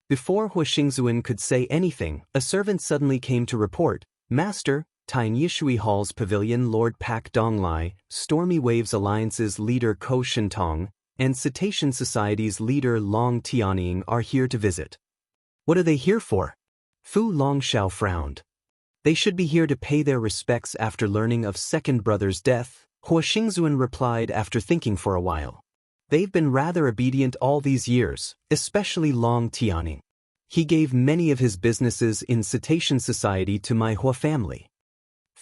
Before Hua Xingzuan could say anything, a servant suddenly came to report, "Master, Tine Yishui Hall's pavilion Lord Pak Donglai, Stormy Waves Alliance's leader Ko Shintong, and Cetacean Society's leader Long Tianying are here to visit." "What are they here for?" Fu Longxiao frowned. "They should be here to pay their respects after learning of second brother's death," Hua Xingzuan replied after thinking for a while. "They've been rather obedient all these years, especially Long Tianying. He gave many of his businesses in Cetacean Society to my Hua family."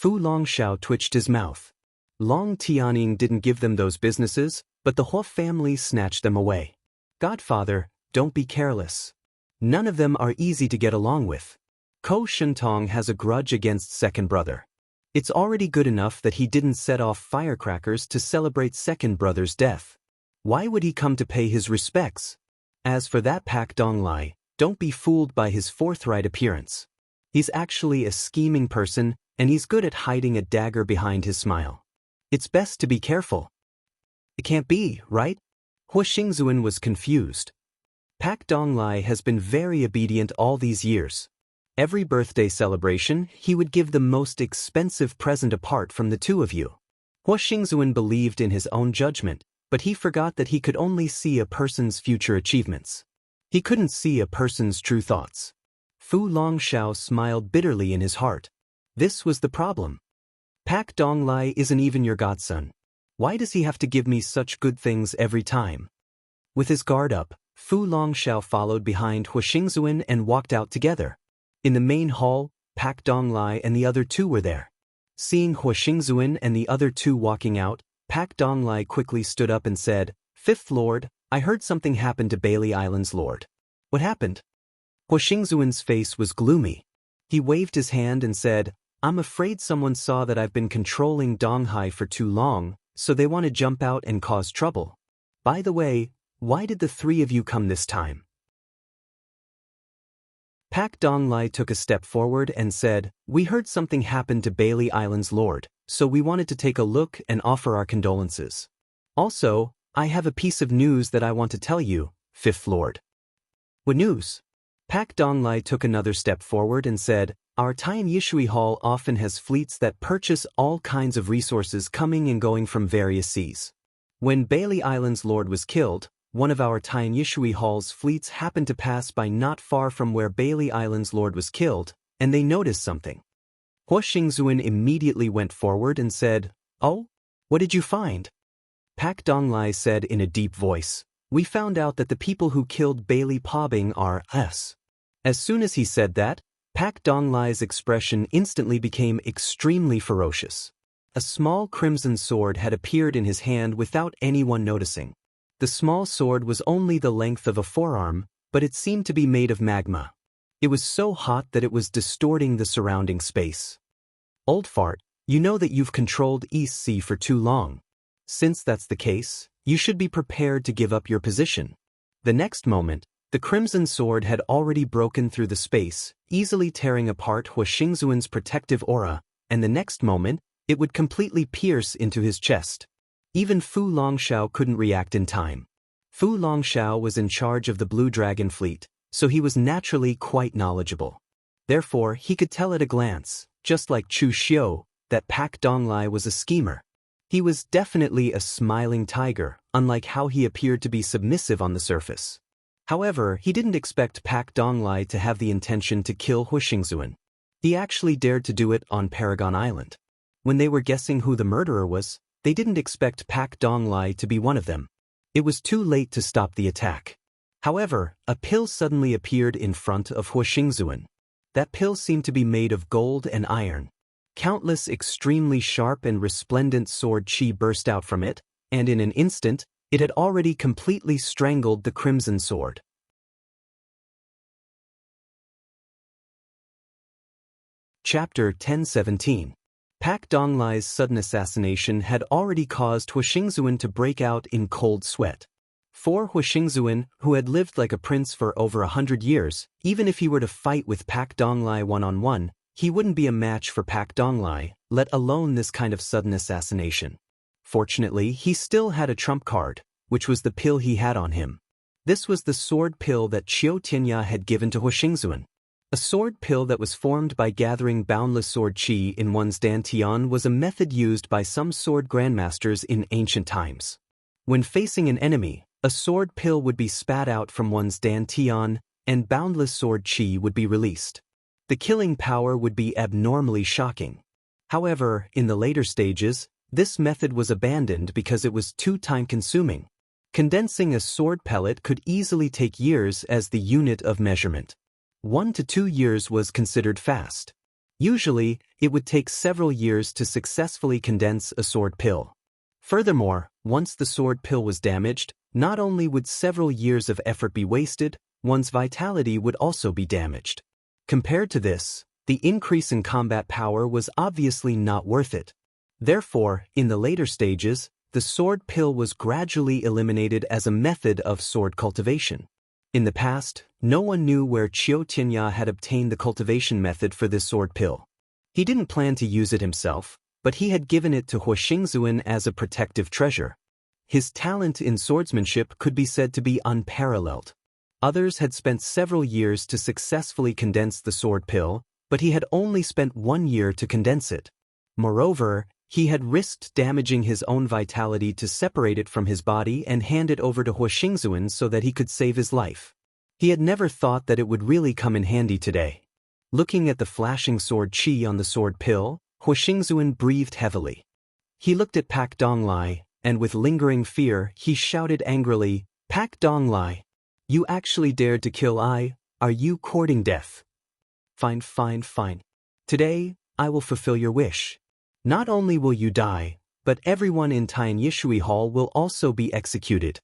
Fu Longxiao twitched his mouth. Long Tianying didn't give them those businesses, but the Hua family snatched them away. "Godfather, don't be careless. None of them are easy to get along with. Ko Shintong has a grudge against second brother. It's already good enough that he didn't set off firecrackers to celebrate second brother's death. Why would he come to pay his respects? As for that Pak Donglai, don't be fooled by his forthright appearance. He's actually a scheming person, and he's good at hiding a dagger behind his smile. It's best to be careful." "It can't be, right?" Hua Xingzuan was confused. "Pak Donglai has been very obedient all these years. Every birthday celebration, he would give the most expensive present apart from the two of you." Hua Xingzuan believed in his own judgment, but he forgot that he could only see a person's future achievements. He couldn't see a person's true thoughts. Fu Longxiao smiled bitterly in his heart. This was the problem. "Pak Donglai isn't even your godson. Why does he have to give me such good things every time?" With his guard up, Fu Longxiao followed behind Hua Xingzuan and walked out together. In the main hall, Pak Donglai and the other two were there. Seeing Hua Xingzuan and the other two walking out, Pak Donglai quickly stood up and said, "Fifth Lord, I heard something happened to Bailey Island's Lord." "What happened?" Hua Xingzuan's face was gloomy. He waved his hand and said, "I'm afraid someone saw that I've been controlling Donghai for too long, so they want to jump out and cause trouble. By the way, why did the 3 of you come this time?" Pak Donglai took a step forward and said, "We heard something happened to Bailey Island's Lord, so we wanted to take a look and offer our condolences. Also, I have a piece of news that I want to tell you, Fifth Lord." "What news?" Pak Donglai took another step forward and said, "Our Tine Yishui Hall often has fleets that purchase all kinds of resources coming and going from various seas. When Bailey Island's Lord was killed, one of our Tine Yishui Hall's fleets happened to pass by not far from where Bailey Island's Lord was killed, and they noticed something." Hua Xingzuan immediately went forward and said, "Oh? What did you find?" Pak Donglai said in a deep voice, "We found out that the people who killed Bailey Pobing are us." As soon as he said that, Pak Donglai's expression instantly became extremely ferocious. A small crimson sword had appeared in his hand without anyone noticing. The small sword was only the length of a forearm, but it seemed to be made of magma. It was so hot that it was distorting the surrounding space. "Old fart, you know that you've controlled East Sea for too long. Since that's the case, you should be prepared to give up your position." The next moment, the crimson sword had already broken through the space, easily tearing apart Hua Xingzuan's protective aura, and the next moment, it would completely pierce into his chest. Even Fu Longxiao couldn't react in time. Fu Longshao was in charge of the Blue Dragon fleet, so he was naturally quite knowledgeable. Therefore, he could tell at a glance, just like Chu Xiu, that Pak Donglai was a schemer. He was definitely a smiling tiger, unlike how he appeared to be submissive on the surface. However, he didn't expect Pak Donglai to have the intention to kill Huixingzuan. He actually dared to do it on Paragon Island. When they were guessing who the murderer was, they didn't expect Pak Donglai to be one of them. It was too late to stop the attack. However, a pill suddenly appeared in front of Huixingzuan. That pill seemed to be made of gold and iron. Countless extremely sharp and resplendent sword chi burst out from it, and in an instant, it had already completely strangled the crimson sword. Chapter 1017. Pak Donglai's sudden assassination had already caused Huixingzuan to break out in cold sweat. For Huixingzuan, who had lived like a prince for over 100 years, even if he were to fight with Pak Donglai one-on-one, he wouldn't be a match for Pak Donglai, let alone this kind of sudden assassination. Fortunately, he still had a trump card, which was the pill he had on him. This was the sword pill that Qiu Tianya had given to Huixingzuan. A sword pill that was formed by gathering boundless sword qi in one's dantian was a method used by some sword grandmasters in ancient times. When facing an enemy, a sword pill would be spat out from one's dantian, and boundless sword qi would be released. The killing power would be abnormally shocking. However, in the later stages, this method was abandoned because it was too time-consuming. Condensing a sword pellet could easily take years as the unit of measurement. 1 to 2 years was considered fast. Usually, it would take several years to successfully condense a sword pill. Furthermore, once the sword pill was damaged, not only would several years of effort be wasted, one's vitality would also be damaged. Compared to this, the increase in combat power was obviously not worth it. Therefore, in the later stages, the sword pill was gradually eliminated as a method of sword cultivation. In the past, no one knew where Qiu Tianya had obtained the cultivation method for this sword pill. He didn't plan to use it himself, but he had given it to Huixingzuan as a protective treasure. His talent in swordsmanship could be said to be unparalleled. Others had spent several years to successfully condense the sword pill, but he had only spent 1 year to condense it. Moreover, he had risked damaging his own vitality to separate it from his body and hand it over to Huixingzuan so that he could save his life. He had never thought that it would really come in handy today. Looking at the flashing sword qi on the sword pill, Huixingzuan breathed heavily. He looked at Pak Donglai, and with lingering fear, he shouted angrily, "Pak Donglai! You actually dared to kill I? Are you courting death? Fine. Today, I will fulfill your wish. Not only will you die, but everyone in Tian Yishui Hall will also be executed."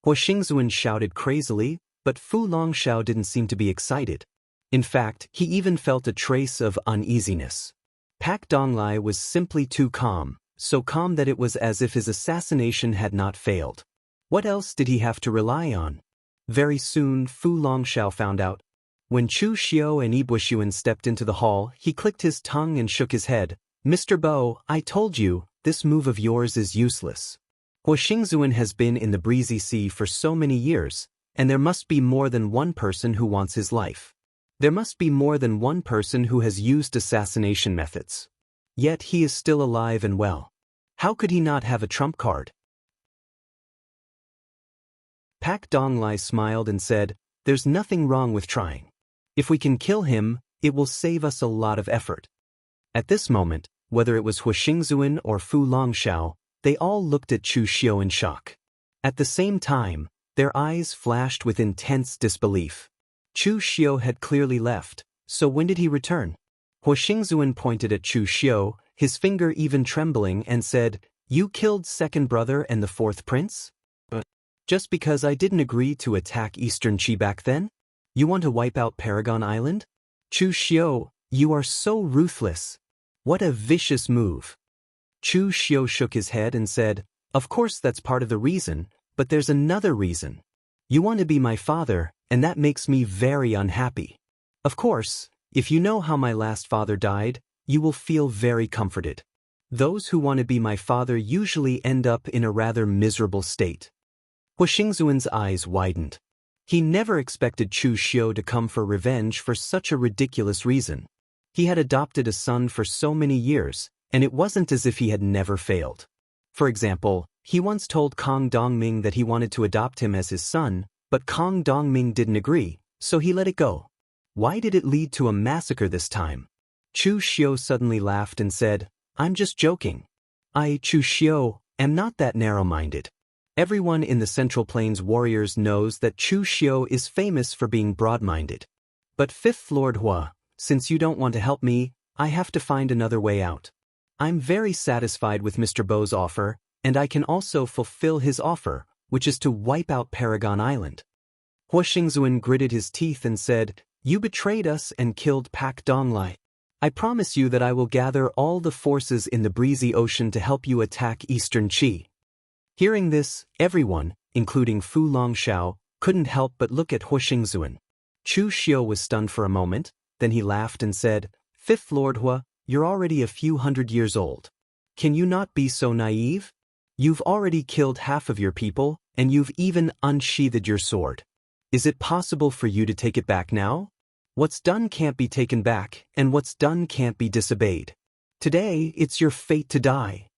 Huixingzuan shouted crazily, but Fu Longshao didn't seem to be excited. In fact, he even felt a trace of uneasiness. Pak Donglai was simply too calm, so calm that it was as if his assassination had not failed. What else did he have to rely on? Very soon, Fu Longshao found out. When Chu Xiu and Ibuxuan stepped into the hall, he clicked his tongue and shook his head. "Mr. Bo, I told you, this move of yours is useless. Huixingzuan has been in the breezy sea for so many years, and there must be more than one person who wants his life. There must be more than one person who has used assassination methods. Yet he is still alive and well. How could he not have a trump card?" Pak Donglai smiled and said, "There's nothing wrong with trying. If we can kill him, it will save us a lot of effort." At this moment, whether it was Huixingzuan or Fu Longshao, they all looked at Chu Xiu in shock. At the same time, their eyes flashed with intense disbelief. Chu Xiu had clearly left, so when did he return? Huixingzuan pointed at Chu Xiu, his finger even trembling, and said, "You killed second brother and the fourth prince? Just because I didn't agree to attack Eastern Qi back then? You want to wipe out Paragon Island? Chu Xiu, you are so ruthless. What a vicious move." Chu Xiu shook his head and said, "Of course that's part of the reason, but there's another reason. You want to be my father, and that makes me very unhappy. Of course, if you know how my last father died, you will feel very comforted. Those who want to be my father usually end up in a rather miserable state." Hua Xingzuan's eyes widened. He never expected Chu Xiu to come for revenge for such a ridiculous reason. He had adopted a son for so many years, and it wasn't as if he had never failed. For example, he once told Kong Dongming that he wanted to adopt him as his son, but Kong Dongming didn't agree, so he let it go. Why did it lead to a massacre this time? Chu Xiu suddenly laughed and said, "I'm just joking. I, Chu Xiu, am not that narrow-minded. Everyone in the Central Plains Warriors knows that Chu Xiu is famous for being broad-minded. But Fifth Lord Hua, since you don't want to help me, I have to find another way out. I'm very satisfied with Mr. Bo's offer, and I can also fulfill his offer, which is to wipe out Paragon Island." Hua Xingzuan gritted his teeth and said, "You betrayed us and killed Pak Donglai. I promise you that I will gather all the forces in the breezy ocean to help you attack Eastern Qi." Hearing this, everyone, including Fu Longxiao, couldn't help but look at Hua Xingzuan. Chu Xiu was stunned for a moment, then he laughed and said, "Fifth Lord Hua, you're already a few hundred years old. Can you not be so naive? You've already killed half of your people, and you've even unsheathed your sword. Is it possible for you to take it back now? What's done can't be taken back, and what's done can't be disobeyed. Today, it's your fate to die."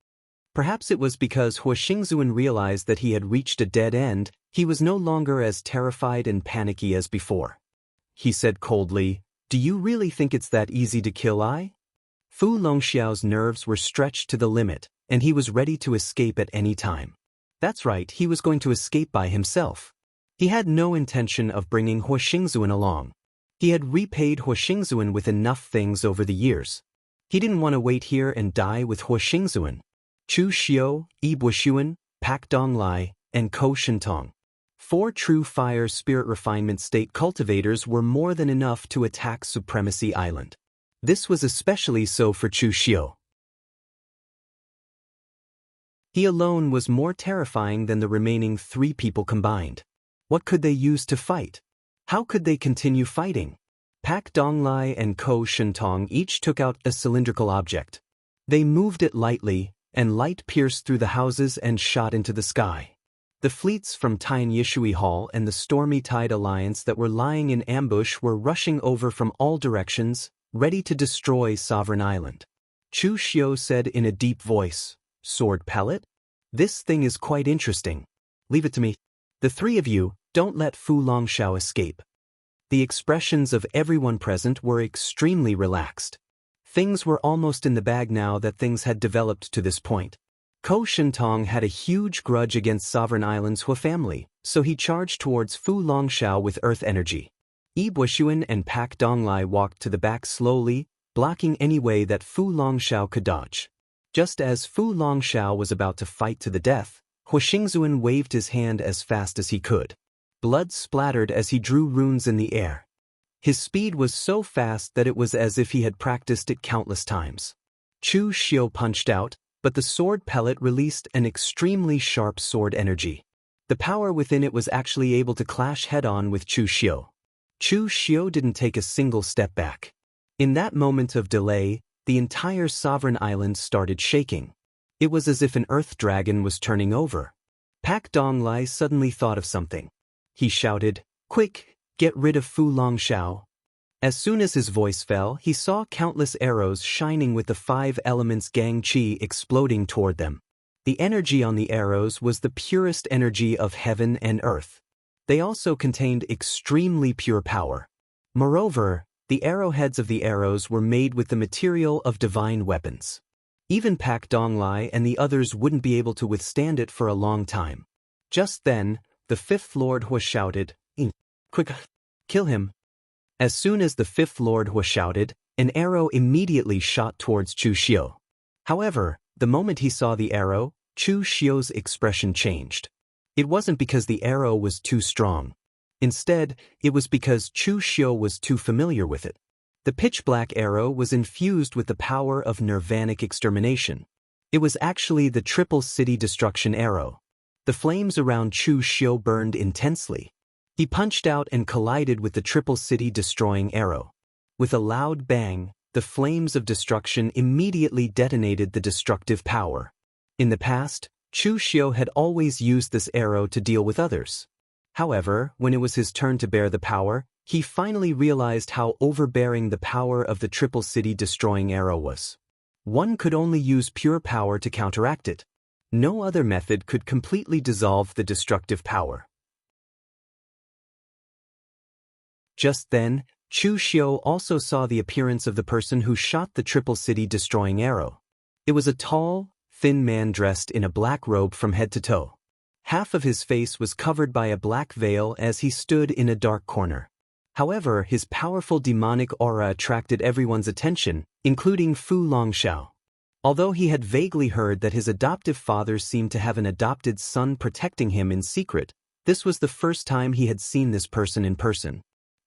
Perhaps it was because Hua Xingzuan realized that he had reached a dead end, he was no longer as terrified and panicky as before. He said coldly, "Do you really think it's that easy to kill I?" Fu Longxiao's nerves were stretched to the limit, and he was ready to escape at any time. That's right, he was going to escape by himself. He had no intention of bringing Hua Xingzuan along. He had repaid Hua Xingzuan with enough things over the years. He didn't want to wait here and die with Hua Xingzuan. Chu Xiu, Yi Buoxuan, Pak Donglai, and Ko Shentong. 4 true fire spirit refinement state cultivators were more than enough to attack Supremacy Island. This was especially so for Chu Xiu. He alone was more terrifying than the remaining 3 people combined. What could they use to fight? How could they continue fighting? Pak Donglai and Ko Shentong each took out a cylindrical object. They moved it lightly, and light pierced through the houses and shot into the sky. The fleets from Tien Yishui Hall and the Stormy Tide Alliance that were lying in ambush were rushing over from all directions, ready to destroy Sovereign Island. Chu Xiu said in a deep voice, "Sword pellet? This thing is quite interesting. Leave it to me. The 3 of you, don't let Fu Longxiao escape." The expressions of everyone present were extremely relaxed. Things were almost in the bag now that things had developed to this point. Ko Shentong had a huge grudge against Sovereign Island's Hua family, so he charged towards Fu Longxiao with earth energy. Yi Buoxuan and Pak Donglai walked to the back slowly, blocking any way that Fu Longxiao could dodge. Just as Fu Longxiao was about to fight to the death, Hua Xingzuan waved his hand as fast as he could. Blood splattered as he drew runes in the air. His speed was so fast that it was as if he had practiced it countless times. Chu Xiu punched out, but the sword pellet released an extremely sharp sword energy. The power within it was actually able to clash head-on with Chu Xiu. Chu Xiu didn't take a single step back. In that moment of delay, the entire Sovereign Island started shaking. It was as if an earth dragon was turning over. Pak Donglai suddenly thought of something. He shouted, "Quick, get rid of Fu Longxiao." As soon as his voice fell, he saw countless arrows shining with the 5 elements Gang Qi exploding toward them. The energy on the arrows was the purest energy of heaven and earth. They also contained extremely pure power. Moreover, the arrowheads of the arrows were made with the material of divine weapons. Even Pak Donglai and the others wouldn't be able to withstand it for a long time. Just then, the 5th Lord Hua shouted, "Quick, kill him." As soon as the 5th Lord Hua shouted, an arrow immediately shot towards Chu Xiu. However, the moment he saw the arrow, Chu Xiu's expression changed. It wasn't because the arrow was too strong. Instead, it was because Chu Xiu was too familiar with it. The pitch-black arrow was infused with the power of nirvanic extermination. It was actually the Triple City Destruction arrow. The flames around Chu Xiu burned intensely. He punched out and collided with the Triple City Destroying arrow. With a loud bang, the flames of destruction immediately detonated the destructive power. In the past, Chu Xiu had always used this arrow to deal with others. However, when it was his turn to bear the power, he finally realized how overbearing the power of the triple city destroying arrow was. One could only use pure power to counteract it. No other method could completely dissolve the destructive power. Just then, Chu Xiu also saw the appearance of the person who shot the triple city destroying arrow. It was a tall, thin man dressed in a black robe from head to toe. Half of his face was covered by a black veil as he stood in a dark corner. However, his powerful demonic aura attracted everyone's attention, including Fu Longxiao. Although he had vaguely heard that his adoptive father seemed to have an adopted son protecting him in secret, this was the first time he had seen this person in person.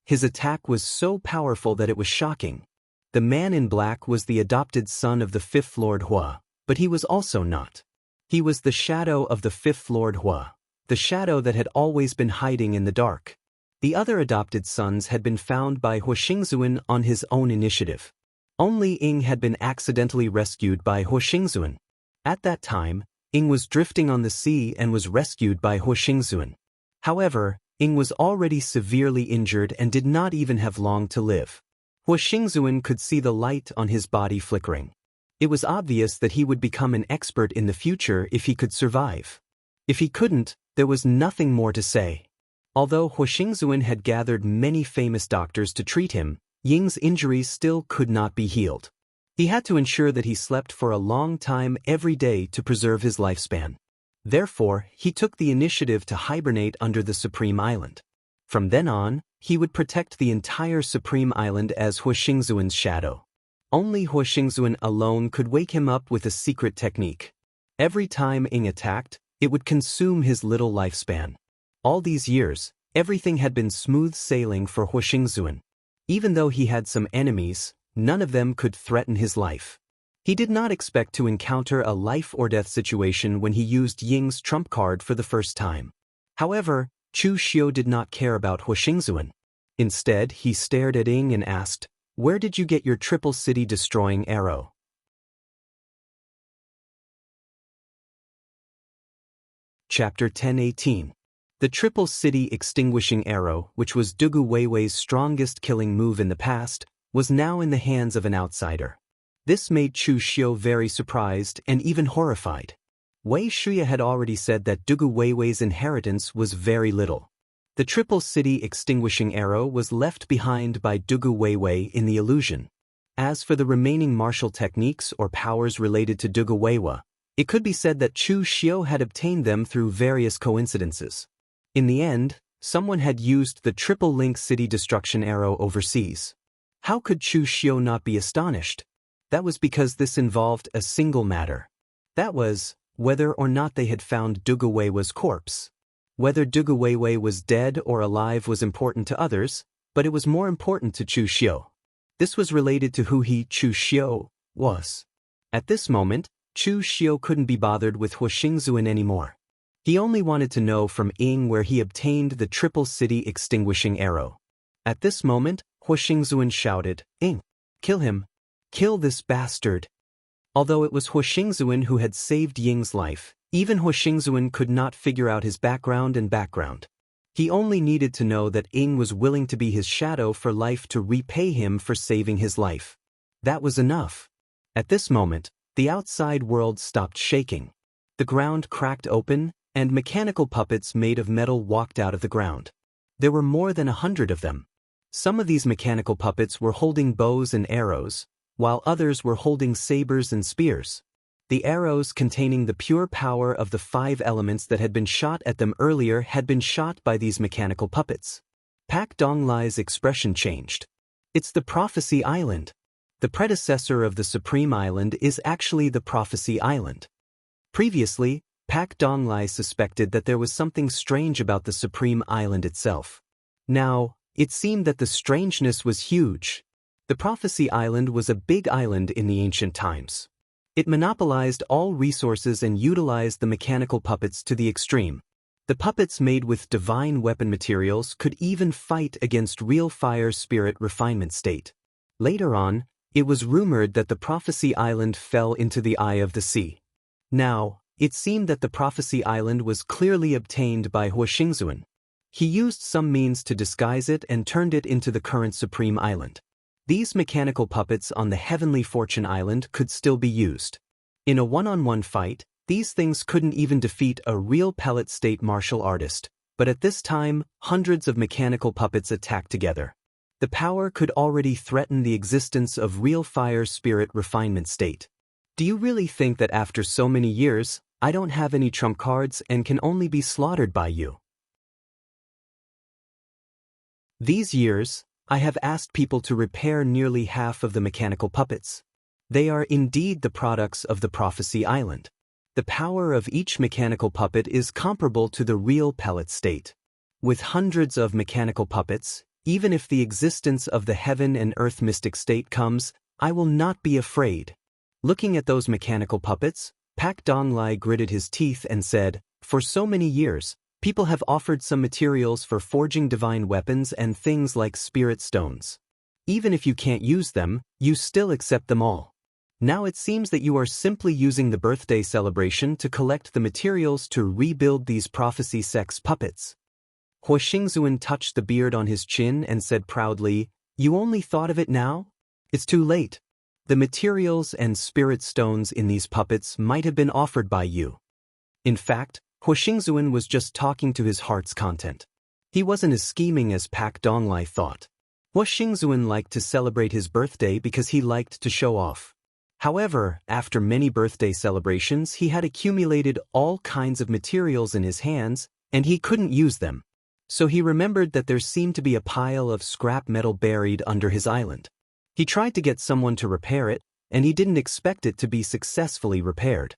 His attack was so powerful that it was shocking. The man in black was the adopted son of the fifth Lord Hua, but he was also not. He was the shadow of the fifth Lord Hua, the shadow that had always been hiding in the dark. The other adopted sons had been found by Hua Xingzuan on his own initiative. Only Ying had been accidentally rescued by Hua Xingzuan. At that time, Ying was drifting on the sea and was rescued by Hua Xingzuan. However, Ying was already severely injured and did not even have long to live. Hua Xingzuan could see the light on his body flickering. It was obvious that he would become an expert in the future if he could survive. If he couldn't, there was nothing more to say. Although Hua Xingzuan had gathered many famous doctors to treat him, Ying's injuries still could not be healed. He had to ensure that he slept for a long time every day to preserve his lifespan. Therefore, he took the initiative to hibernate under the Supreme Island. From then on, he would protect the entire Supreme Island as Hua Xingzuan's shadow. Only Hua Xingzuan alone could wake him up with a secret technique. Every time Ying attacked, it would consume his little lifespan. All these years, everything had been smooth sailing for Hua Xingzuan. Even though he had some enemies, none of them could threaten his life. He did not expect to encounter a life-or-death situation when he used Ying's trump card for the first time. However, Chu Xiu did not care about Hua Xingzuan. Instead, he stared at Ying and asked, "Where did you get your triple city destroying arrow?" Chapter 10:18. The triple city extinguishing arrow, which was Dugu Weiwei's strongest killing move in the past, was now in the hands of an outsider. This made Chu Xiu very surprised and even horrified. Wei Shuya had already said that Dugu Weiwei's inheritance was very little. The triple city extinguishing arrow was left behind by Dugu Weiwei in the illusion. As for the remaining martial techniques or powers related to Dugu Weiwei, it could be said that Chu Xiu had obtained them through various coincidences. In the end, someone had used the triple link city destruction arrow overseas. How could Chu Xiu not be astonished? That was because this involved a single matter. That was, whether or not they had found Dugu Weiwei's corpse. Whether Dugu Weiwei was dead or alive was important to others, but it was more important to Chu Xiu. This was related to who he, Chu Xiu, was. At this moment, Chu Xiu couldn't be bothered with Hua Xingzuan anymore. He only wanted to know from Ying where he obtained the triple city extinguishing arrow. At this moment, Hua Xingzuan shouted, "Ying, kill him! Kill this bastard!" Although it was Hua Xingzuan who had saved Ying's life, even Hua Xingzuan could not figure out his background. He only needed to know that Ying was willing to be his shadow for life to repay him for saving his life. That was enough. At this moment, the outside world stopped shaking. The ground cracked open, and mechanical puppets made of metal walked out of the ground. There were more than 100 of them. Some of these mechanical puppets were holding bows and arrows, while others were holding sabers and spears. The arrows containing the pure power of the 5 elements that had been shot at them earlier had been shot by these mechanical puppets. Pak Donglai's expression changed. It's the Prophecy Island. The predecessor of the Supreme Island is actually the Prophecy Island. Previously, Pak Donglai suspected that there was something strange about the Supreme Island itself. Now, it seemed that the strangeness was huge. The Prophecy Island was a big island in the ancient times. It monopolized all resources and utilized the mechanical puppets to the extreme. The puppets made with divine weapon materials could even fight against real fire spirit refinement state. Later on, it was rumored that the Prophecy Island fell into the eye of the sea. Now, It seemed that the Prophecy Island was clearly obtained by Huixingzuan. He used some means to disguise it and turned it into the current Supreme Island. These mechanical puppets on the Heavenly Fortune Island could still be used. In a one-on-one fight, these things couldn't even defeat a real pellet state martial artist, but at this time, hundreds of mechanical puppets attacked together. The power could already threaten the existence of real fire spirit refinement state. Do you really think that after so many years, I don't have any trump cards and can only be slaughtered by you? These years, I have asked people to repair nearly half of the mechanical puppets. They are indeed the products of the Prophecy Island. The power of each mechanical puppet is comparable to the real pellet state. With hundreds of mechanical puppets, even if the existence of the heaven and earth mystic state comes, I will not be afraid. Looking at those mechanical puppets, Pak Donglai gritted his teeth and said, "For so many years, people have offered some materials for forging divine weapons and things like spirit stones. Even if you can't use them, you still accept them all. Now it seems that you are simply using the birthday celebration to collect the materials to rebuild these prophecy sex puppets." Huixingzuan touched the beard on his chin and said proudly, "You only thought of it now? It's too late. The materials and spirit stones in these puppets might have been offered by you." In fact, Huixingzuan was just talking to his heart's content. He wasn't as scheming as Pak Donglai thought. Huixingzuan liked to celebrate his birthday because he liked to show off. However, after many birthday celebrations, he had accumulated all kinds of materials in his hands, and he couldn't use them. So he remembered that there seemed to be a pile of scrap metal buried under his island. He tried to get someone to repair it, and he didn't expect it to be successfully repaired.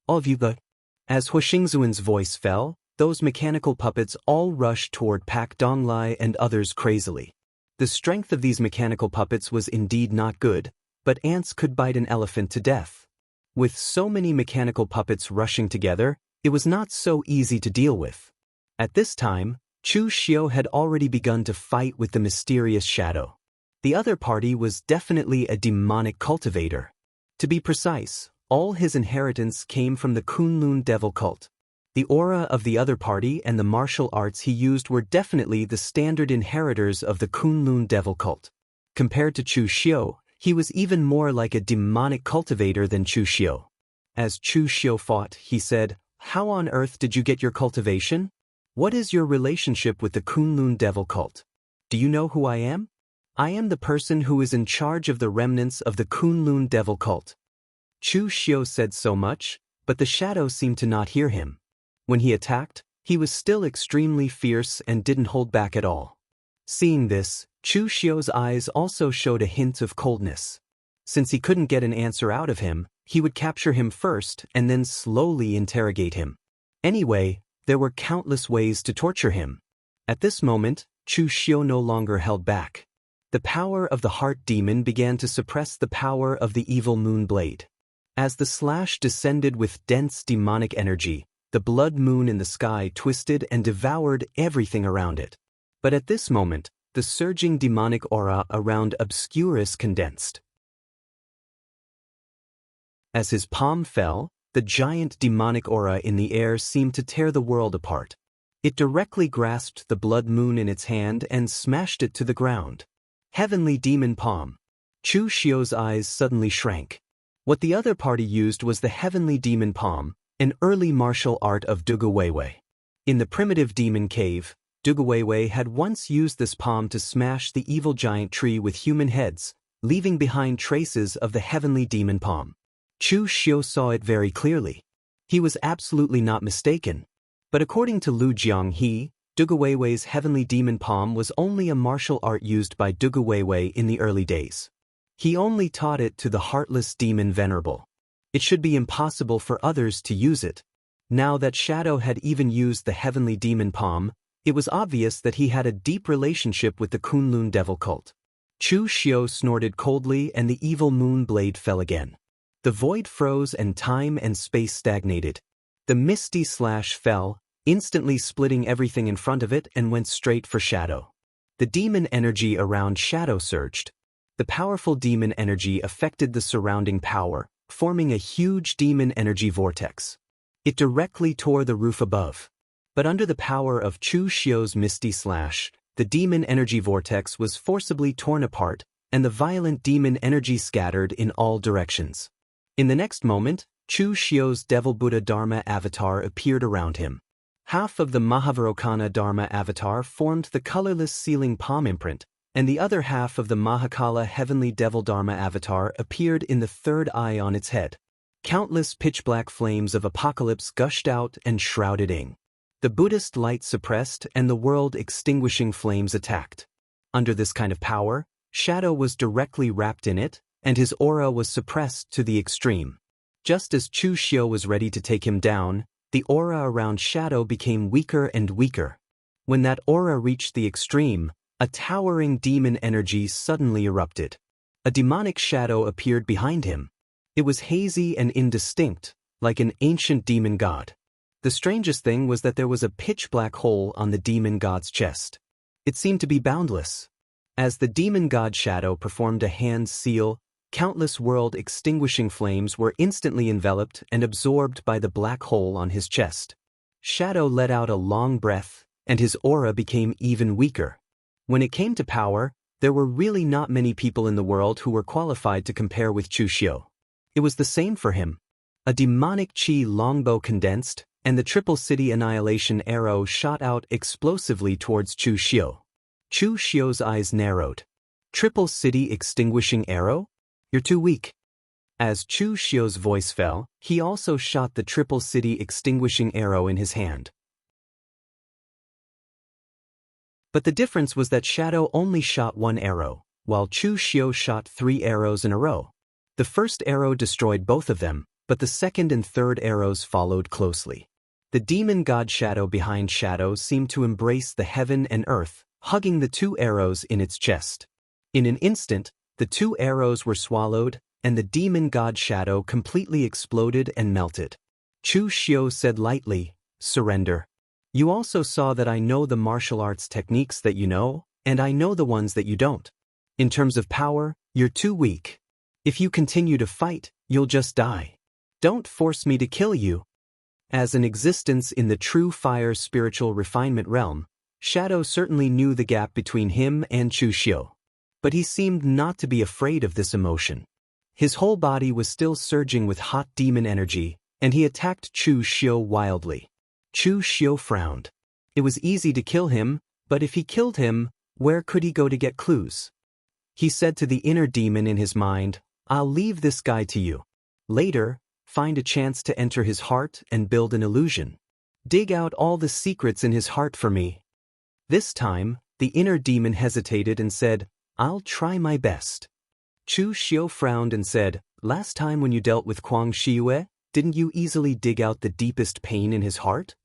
"All of you got?" As Huixingzuan's voice fell, those mechanical puppets all rushed toward Pak Donglai and others crazily. The strength of these mechanical puppets was indeed not good, but ants could bite an elephant to death. With so many mechanical puppets rushing together, it was not so easy to deal with. At this time, Chu Xiu had already begun to fight with the mysterious shadow. The other party was definitely a demonic cultivator. To be precise, all his inheritance came from the Kunlun devil cult. The aura of the other party and the martial arts he used were definitely the standard inheritors of the Kunlun devil cult. Compared to Chu Xiu, he was even more like a demonic cultivator than Chu Xiu. As Chu Xiu fought, he said, "How on earth did you get your cultivation? What is your relationship with the Kunlun devil cult? Do you know who I am? I am the person who is in charge of the remnants of the Kunlun devil cult." Chu Xiu said so much, but the shadow seemed to not hear him. When he attacked, he was still extremely fierce and didn't hold back at all. Seeing this, Chu Xiu's eyes also showed a hint of coldness. Since he couldn't get an answer out of him, he would capture him first and then slowly interrogate him. Anyway, there were countless ways to torture him. At this moment, Chu Xiu no longer held back. The power of the heart demon began to suppress the power of the evil moon blade. As the slash descended with dense demonic energy, the blood moon in the sky twisted and devoured everything around it. But at this moment, the surging demonic aura around Obscurus condensed. As his palm fell, the giant demonic aura in the air seemed to tear the world apart. It directly grasped the blood moon in its hand and smashed it to the ground. Heavenly demon palm. Chu Xiu's eyes suddenly shrank. What the other party used was the heavenly demon palm, an early martial art of Dugu Weiwei. In the primitive demon cave, Dugu Weiwei had once used this palm to smash the evil giant tree with human heads, leaving behind traces of the heavenly demon palm. Chu Xiu saw it very clearly. He was absolutely not mistaken. But according to Lu Jianghu, Dugu Weiwei's heavenly demon palm was only a martial art used by Dugu Weiwei in the early days. He only taught it to the heartless demon venerable. It should be impossible for others to use it. Now that Shadow had even used the heavenly demon palm, it was obvious that he had a deep relationship with the Kunlun devil cult. Chu Xiu snorted coldly and the evil moon blade fell again. The void froze and time and space stagnated. The misty slash fell, instantly splitting everything in front of it and went straight for Shadow. The demon energy around Shadow surged. The powerful demon energy affected the surrounding power, forming a huge demon energy vortex. It directly tore the roof above. But under the power of Chu Xiu's misty slash, the demon energy vortex was forcibly torn apart, and the violent demon energy scattered in all directions. In the next moment, Chu Xiu's Devil Buddha Dharma avatar appeared around him. Half of the Mahavarokana Dharma avatar formed the colorless sealing palm imprint, and the other half of the Mahakala Heavenly Devil Dharma avatar appeared in the third eye on its head. Countless pitch-black flames of apocalypse gushed out and shrouded Ing. The Buddhist light suppressed and the world-extinguishing flames attacked. Under this kind of power, Shadow was directly wrapped in it, and his aura was suppressed to the extreme. Just as Chu Xiu was ready to take him down, the aura around Shadow became weaker and weaker. When that aura reached the extreme, a towering demon energy suddenly erupted. A demonic shadow appeared behind him. It was hazy and indistinct, like an ancient demon god. The strangest thing was that there was a pitch-black hole on the demon god's chest. It seemed to be boundless. As the demon god shadow performed a hand seal, countless world-extinguishing flames were instantly enveloped and absorbed by the black hole on his chest. Shadow let out a long breath, and his aura became even weaker. When it came to power, there were really not many people in the world who were qualified to compare with Chu Xiu. It was the same for him. A demonic chi longbow condensed, and the Triple City Annihilation arrow shot out explosively towards Chu Xiu. Chu Xiu's eyes narrowed. Triple City Extinguishing Arrow? You're too weak. As Chu Xiu's voice fell, he also shot the Triple City Extinguishing Arrow in his hand. But the difference was that Shadow only shot one arrow, while Chu Xiu shot 3 arrows in a row. The first arrow destroyed both of them, but the second and third arrows followed closely. The demon god Shadow behind Shadow seemed to embrace the heaven and earth, hugging the 2 arrows in its chest. In an instant, the 2 arrows were swallowed, and the demon god Shadow completely exploded and melted. Chu Xiu said lightly, "Surrender. You also saw that I know the martial arts techniques that you know, and I know the ones that you don't. In terms of power, you're too weak. If you continue to fight, you'll just die. Don't force me to kill you." As an existence in the true fire spiritual refinement realm, Shadow certainly knew the gap between him and Chu Xiu. But he seemed not to be afraid of this emotion. His whole body was still surging with hot demon energy, and he attacked Chu Xiu wildly. Chu Xiu frowned. It was easy to kill him, but if he killed him, where could he go to get clues? He said to the inner demon in his mind, "I'll leave this guy to you. Later, find a chance to enter his heart and build an illusion. Dig out all the secrets in his heart for me." This time, the inner demon hesitated and said, "I'll try my best." Chu Xiu frowned and said, "Last time when you dealt with Kuang Shiyue, didn't you easily dig out the deepest pain in his heart?"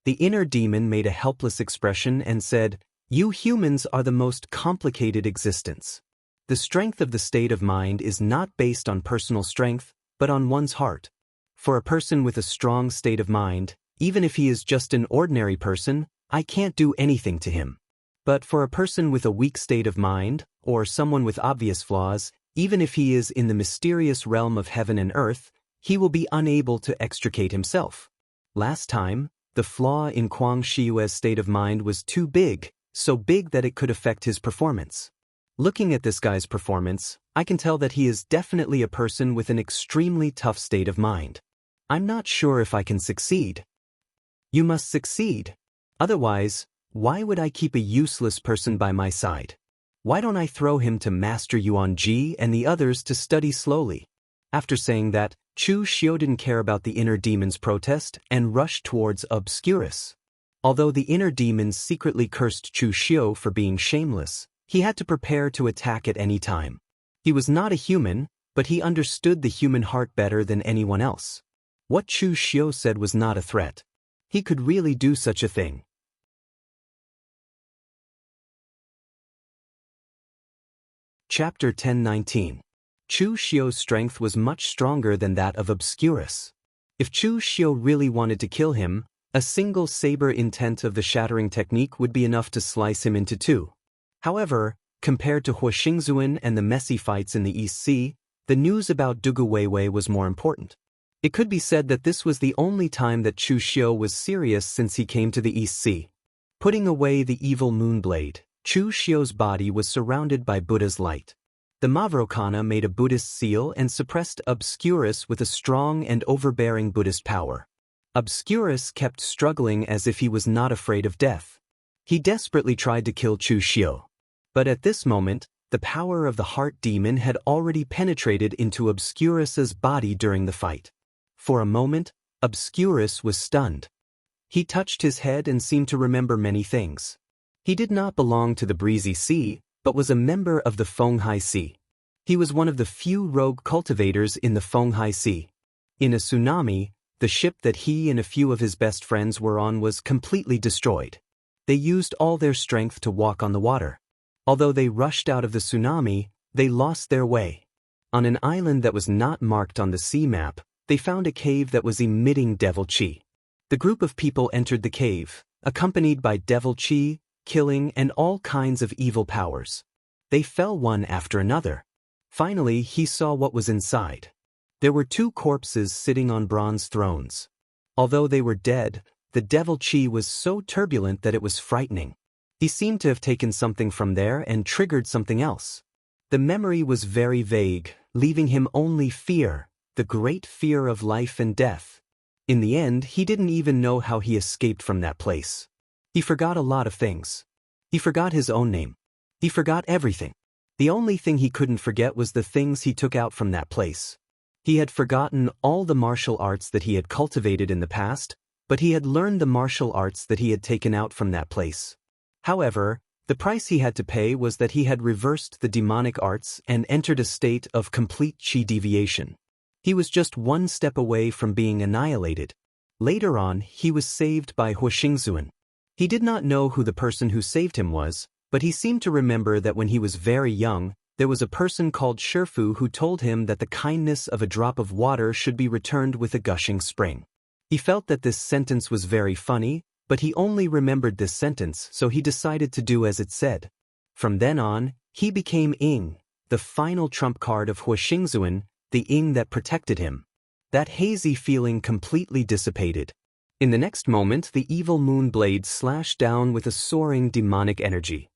The inner demon made a helpless expression and said, "You humans are the most complicated existence. The strength of the state of mind is not based on personal strength, but on one's heart. For a person with a strong state of mind, even if he is just an ordinary person, I can't do anything to him. But for a person with a weak state of mind, or someone with obvious flaws, even if he is in the mysterious realm of heaven and earth, he will be unable to extricate himself. Last time, the flaw in Kuang Shiyue's state of mind was too big, so big that it could affect his performance. Looking at this guy's performance, I can tell that he is definitely a person with an extremely tough state of mind. I'm not sure if I can succeed." "You must succeed. Otherwise, why would I keep a useless person by my side? Why don't I throw him to Master Yuan Ji and the others to study slowly?" After saying that, Chu Xiu didn't care about the inner demon's protest and rushed towards Obscurus. Although the inner demon secretly cursed Chu Xiu for being shameless, he had to prepare to attack at any time. He was not a human, but he understood the human heart better than anyone else. What Chu Xiu said was not a threat. He could really do such a thing. Chapter 10:19. Chu Xiu's strength was much stronger than that of Obscurus. If Chu Xiu really wanted to kill him, a single saber intent of the shattering technique would be enough to slice him into 2. However, compared to Huoxingzuan and the messy fights in the East Sea, the news about Dugu Weiwei was more important. It could be said that this was the only time that Chu Xiu was serious since he came to the East Sea. Putting away the evil moonblade, Chu Xiu's body was surrounded by Buddha's light. The Mavrokana made a Buddhist seal and suppressed Obscurus with a strong and overbearing Buddhist power. Obscurus kept struggling as if he was not afraid of death. He desperately tried to kill Chu Xiu. But at this moment, the power of the heart demon had already penetrated into Obscurus's body during the fight. For a moment, Obscurus was stunned. He touched his head and seemed to remember many things. He did not belong to the Breezy Sea, but was a member of the Fenghai Sea. He was one of the few rogue cultivators in the Fenghai Sea. In a tsunami, the ship that he and a few of his best friends were on was completely destroyed. They used all their strength to walk on the water. Although they rushed out of the tsunami, they lost their way. On an island that was not marked on the sea map, they found a cave that was emitting devil chi. The group of people entered the cave, accompanied by devil chi, killing, and all kinds of evil powers. They fell one after another. Finally, he saw what was inside. There were 2 corpses sitting on bronze thrones. Although they were dead, the devil chi was so turbulent that it was frightening. He seemed to have taken something from there and triggered something else. The memory was very vague, leaving him only fear, the great fear of life and death. In the end, he didn't even know how he escaped from that place. He forgot a lot of things. He forgot his own name. He forgot everything. The only thing he couldn't forget was the things he took out from that place. He had forgotten all the martial arts that he had cultivated in the past, but he had learned the martial arts that he had taken out from that place. However, the price he had to pay was that he had reversed the demonic arts and entered a state of complete chi deviation. He was just one step away from being annihilated. Later on, he was saved by Huixingzuan. He did not know who the person who saved him was, but he seemed to remember that when he was very young, there was a person called Shifu who told him that the kindness of a drop of water should be returned with a gushing spring. He felt that this sentence was very funny, but he only remembered this sentence, so he decided to do as it said. From then on, he became Ying, the final trump card of Huixingzuan, the Ying that protected him. That hazy feeling completely dissipated. In the next moment, the evil moon blade slashed down with a soaring demonic energy.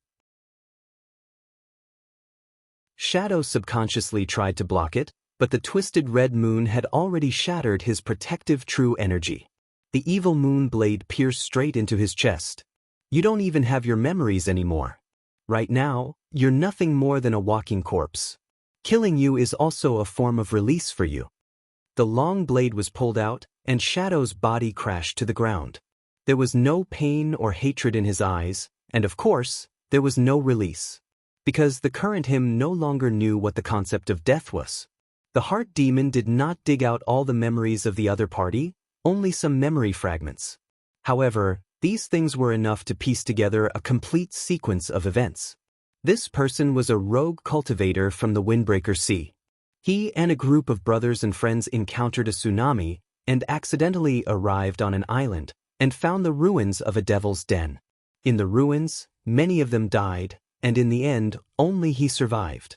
Shadow subconsciously tried to block it, but the twisted red moon had already shattered his protective true energy. The evil moon blade pierced straight into his chest. You don't even have your memories anymore. Right now, you're nothing more than a walking corpse. Killing you is also a form of release for you. The long blade was pulled out, and Shadow's body crashed to the ground. There was no pain or hatred in his eyes, and of course, there was no release. Because the current him no longer knew what the concept of death was. The heart demon did not dig out all the memories of the other party, only some memory fragments. However, these things were enough to piece together a complete sequence of events. This person was a rogue cultivator from the Windbreaker Sea. He and a group of brothers and friends encountered a tsunami and accidentally arrived on an island and found the ruins of a devil's den. In the ruins, many of them died, and in the end, only he survived.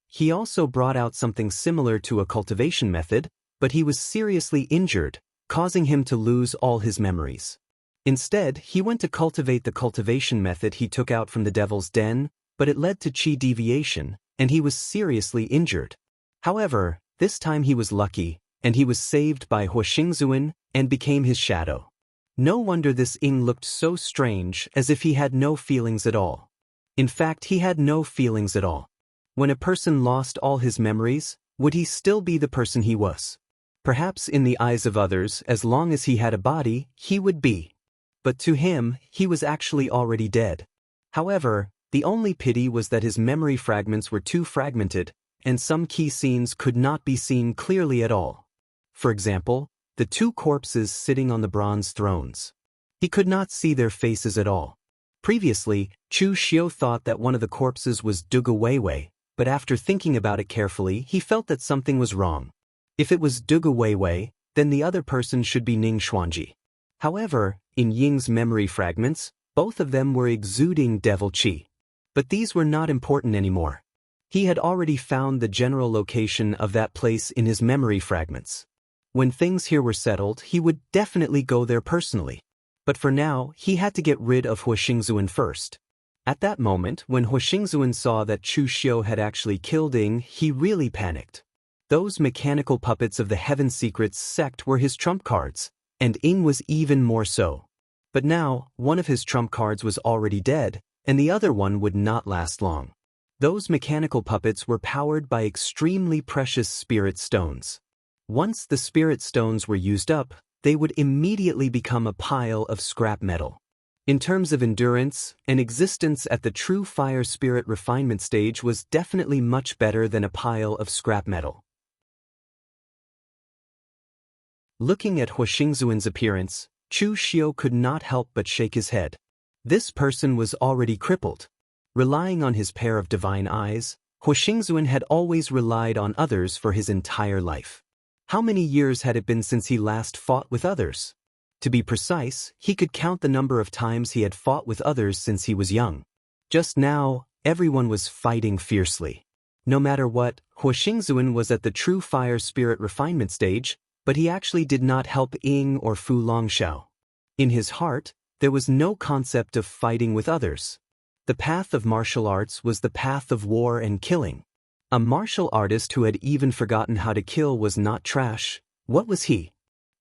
He also brought out something similar to a cultivation method, but he was seriously injured, causing him to lose all his memories. Instead, he went to cultivate the cultivation method he took out from the devil's den, but it led to chi deviation, and he was seriously injured. However, this time he was lucky, and he was saved by Huixingzuan and became his shadow. No wonder this Ying looked so strange, as if he had no feelings at all. In fact, he had no feelings at all. When a person lost all his memories, would he still be the person he was? Perhaps in the eyes of others, as long as he had a body, he would be. But to him, he was actually already dead. However, the only pity was that his memory fragments were too fragmented, and some key scenes could not be seen clearly at all. For example, the 2 corpses sitting on the bronze thrones. He could not see their faces at all. Previously, Chu Xiu thought that one of the corpses was Dugu Weiwei, but after thinking about it carefully, he felt that something was wrong. If it was Dugu Weiwei, then the other person should be Ning Xuanji. However, in Ying's memory fragments, both of them were exuding devil chi. But these were not important anymore. He had already found the general location of that place in his memory fragments. When things here were settled, he would definitely go there personally. But for now, he had to get rid of Hua Xingzuan first. At that moment, when Hua Xingzuan saw that Chu Xiu had actually killed Ying, he really panicked. Those mechanical puppets of the Heaven Secrets sect were his trump cards, and Ying was even more so. But now, one of his trump cards was already dead, and the other one would not last long. Those mechanical puppets were powered by extremely precious spirit stones. Once the spirit stones were used up, they would immediately become a pile of scrap metal. In terms of endurance, an existence at the true fire spirit refinement stage was definitely much better than a pile of scrap metal. Looking at Hua Xingzuan's appearance, Chu Xiu could not help but shake his head. This person was already crippled. Relying on his pair of divine eyes, Hua Xingzuan had always relied on others for his entire life. How many years had it been since he last fought with others? To be precise, he could count the number of times he had fought with others since he was young. Just now, everyone was fighting fiercely. No matter what, Hua Xingzuan was at the true fire spirit refinement stage, but he actually did not help Ying or Fu Longxiao. In his heart, there was no concept of fighting with others. The path of martial arts was the path of war and killing. A martial artist who had even forgotten how to kill was not trash. What was he?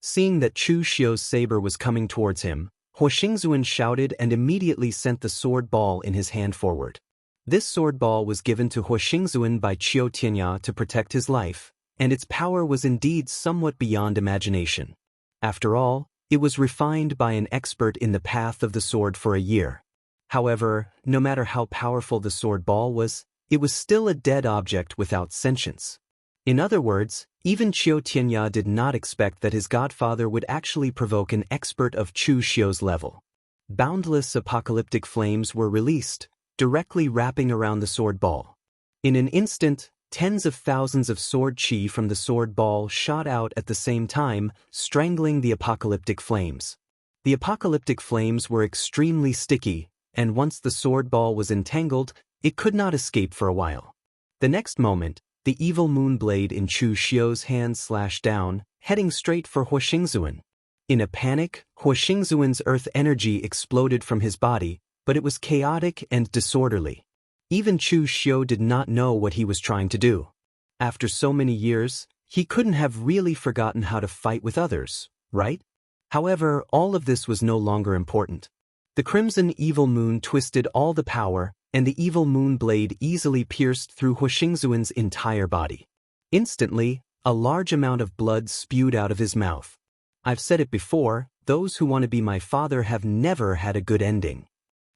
Seeing that Chu Xiu's saber was coming towards him, Hua Xingzuan shouted and immediately sent the sword ball in his hand forward. This sword ball was given to Hua Xingzuan by Qiu Tianya to protect his life, and its power was indeed somewhat beyond imagination. After all, it was refined by an expert in the path of the sword for a year. However, no matter how powerful the sword ball was, it was still a dead object without sentience. In other words, even Qiu Tianya did not expect that his godfather would actually provoke an expert of Chu Xiu's level. Boundless apocalyptic flames were released, directly wrapping around the sword ball. In an instant, tens of thousands of sword chi from the sword ball shot out at the same time, strangling the apocalyptic flames. The apocalyptic flames were extremely sticky, and once the sword ball was entangled, it could not escape for a while. The next moment, the evil moon blade in Chu Xiu's hand slashed down, heading straight for Hua Xingzuan. In a panic, Hua Xingzuan's earth energy exploded from his body, but it was chaotic and disorderly. Even Chu Xiu did not know what he was trying to do. After so many years, he couldn't have really forgotten how to fight with others, right? However, all of this was no longer important. The crimson evil moon twisted all the power, and the evil moon blade easily pierced through Hua Xingzuan's entire body. Instantly, a large amount of blood spewed out of his mouth. I've said it before, those who want to be my father have never had a good ending.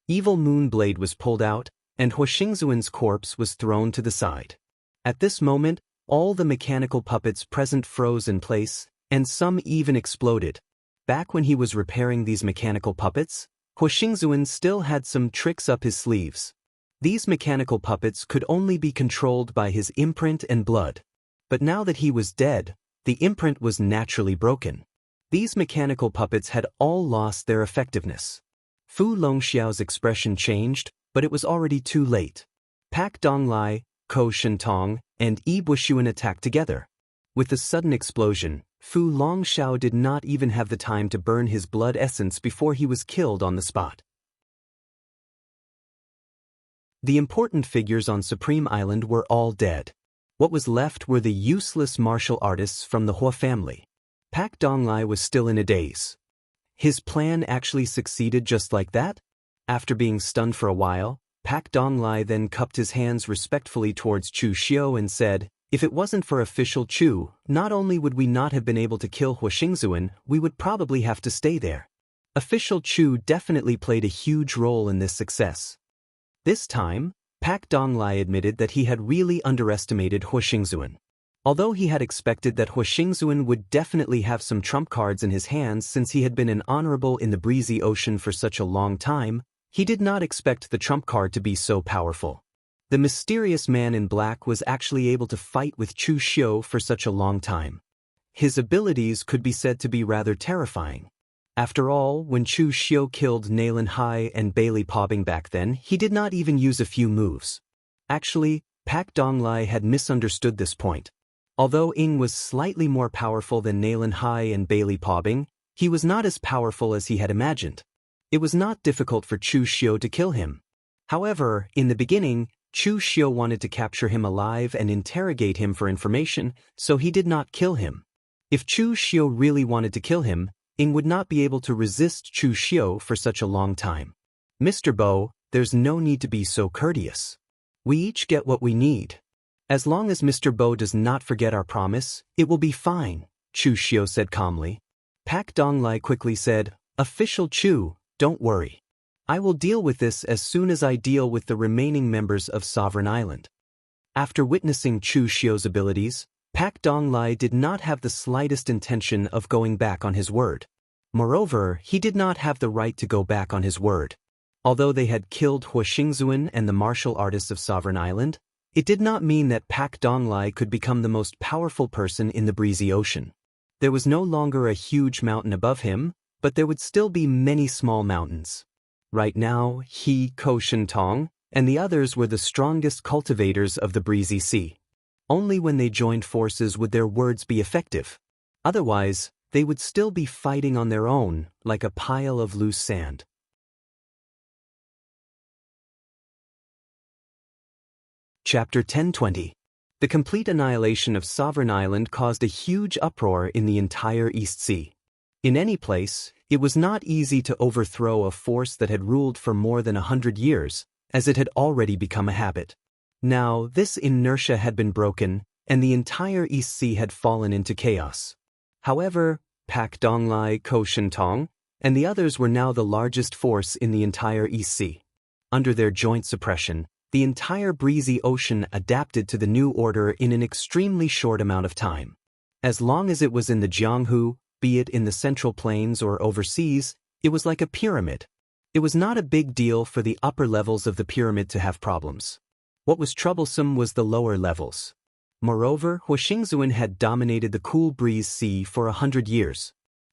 Evil moon blade was pulled out, and Hua Xingzuan's corpse was thrown to the side. At this moment, all the mechanical puppets present froze in place, and some even exploded. Back when he was repairing these mechanical puppets, Hua Xingzuan still had some tricks up his sleeves. These mechanical puppets could only be controlled by his imprint and blood. But now that he was dead, the imprint was naturally broken. These mechanical puppets had all lost their effectiveness. Fu Longxiao's expression changed, but it was already too late. Pak Donglai, Ko Shentong, and Yi Buxuan attacked together. With the sudden explosion, Fu Longxiao did not even have the time to burn his blood essence before he was killed on the spot. The important figures on Supreme Island were all dead. What was left were the useless martial artists from the Hua family. Pak Donglai was still in a daze. His plan actually succeeded just like that? After being stunned for a while, Pak Donglai then cupped his hands respectfully towards Chu Xiu and said, "If it wasn't for official Chu, not only would we not have been able to kill Hua Xingzuan, we would probably have to stay there." Official Chu definitely played a huge role in this success. This time, Pak Donglai admitted that he had really underestimated Hua Xingzuan. Although he had expected that Hua Xingzuan would definitely have some trump cards in his hands since he had been an honorable in the breezy ocean for such a long time, he did not expect the trump card to be so powerful. The mysterious man in black was actually able to fight with Chu Xiu for such a long time. His abilities could be said to be rather terrifying. After all, when Chu Xiu killed Nailan Hai and Bailey Pobbing back then, he did not even use a few moves. Actually, Pak Donglai had misunderstood this point. Although Ing was slightly more powerful than Nalen Hai and Bailey Pobbing, he was not as powerful as he had imagined. It was not difficult for Chu Xiu to kill him. However, in the beginning, Chu Xiu wanted to capture him alive and interrogate him for information, so he did not kill him. If Chu Xiu really wanted to kill him, Ing would not be able to resist Chu Xiu for such a long time. Mr. Bo, there's no need to be so courteous. We each get what we need. As long as Mr. Bo does not forget our promise, it will be fine, Chu Xiu said calmly. Pak Donglai quickly said, Official Chu, don't worry. I will deal with this as soon as I deal with the remaining members of Sovereign Island. After witnessing Chu Xiu's abilities, Pak Donglai did not have the slightest intention of going back on his word. Moreover, he did not have the right to go back on his word. Although they had killed Hua Xingzuan and the martial artists of Sovereign Island, it did not mean that Pak Donglai could become the most powerful person in the breezy ocean. There was no longer a huge mountain above him, but there would still be many small mountains. Right now, he, Ko Shentong, and the others were the strongest cultivators of the breezy sea. Only when they joined forces would their words be effective. Otherwise, they would still be fighting on their own, like a pile of loose sand. Chapter 1020. The complete annihilation of Sovereign Island caused a huge uproar in the entire East Sea. In any place, it was not easy to overthrow a force that had ruled for more than 100 years, as it had already become a habit. Now, this inertia had been broken, and the entire East Sea had fallen into chaos. However, Pak Donglai, Ko Shentong, and the others were now the largest force in the entire East Sea. Under their joint suppression, the entire breezy ocean adapted to the new order in an extremely short amount of time. As long as it was in the Jianghu, be it in the Central Plains or overseas, it was like a pyramid. It was not a big deal for the upper levels of the pyramid to have problems. What was troublesome was the lower levels. Moreover, Hua Xingzuan had dominated the cool breeze sea for 100 years.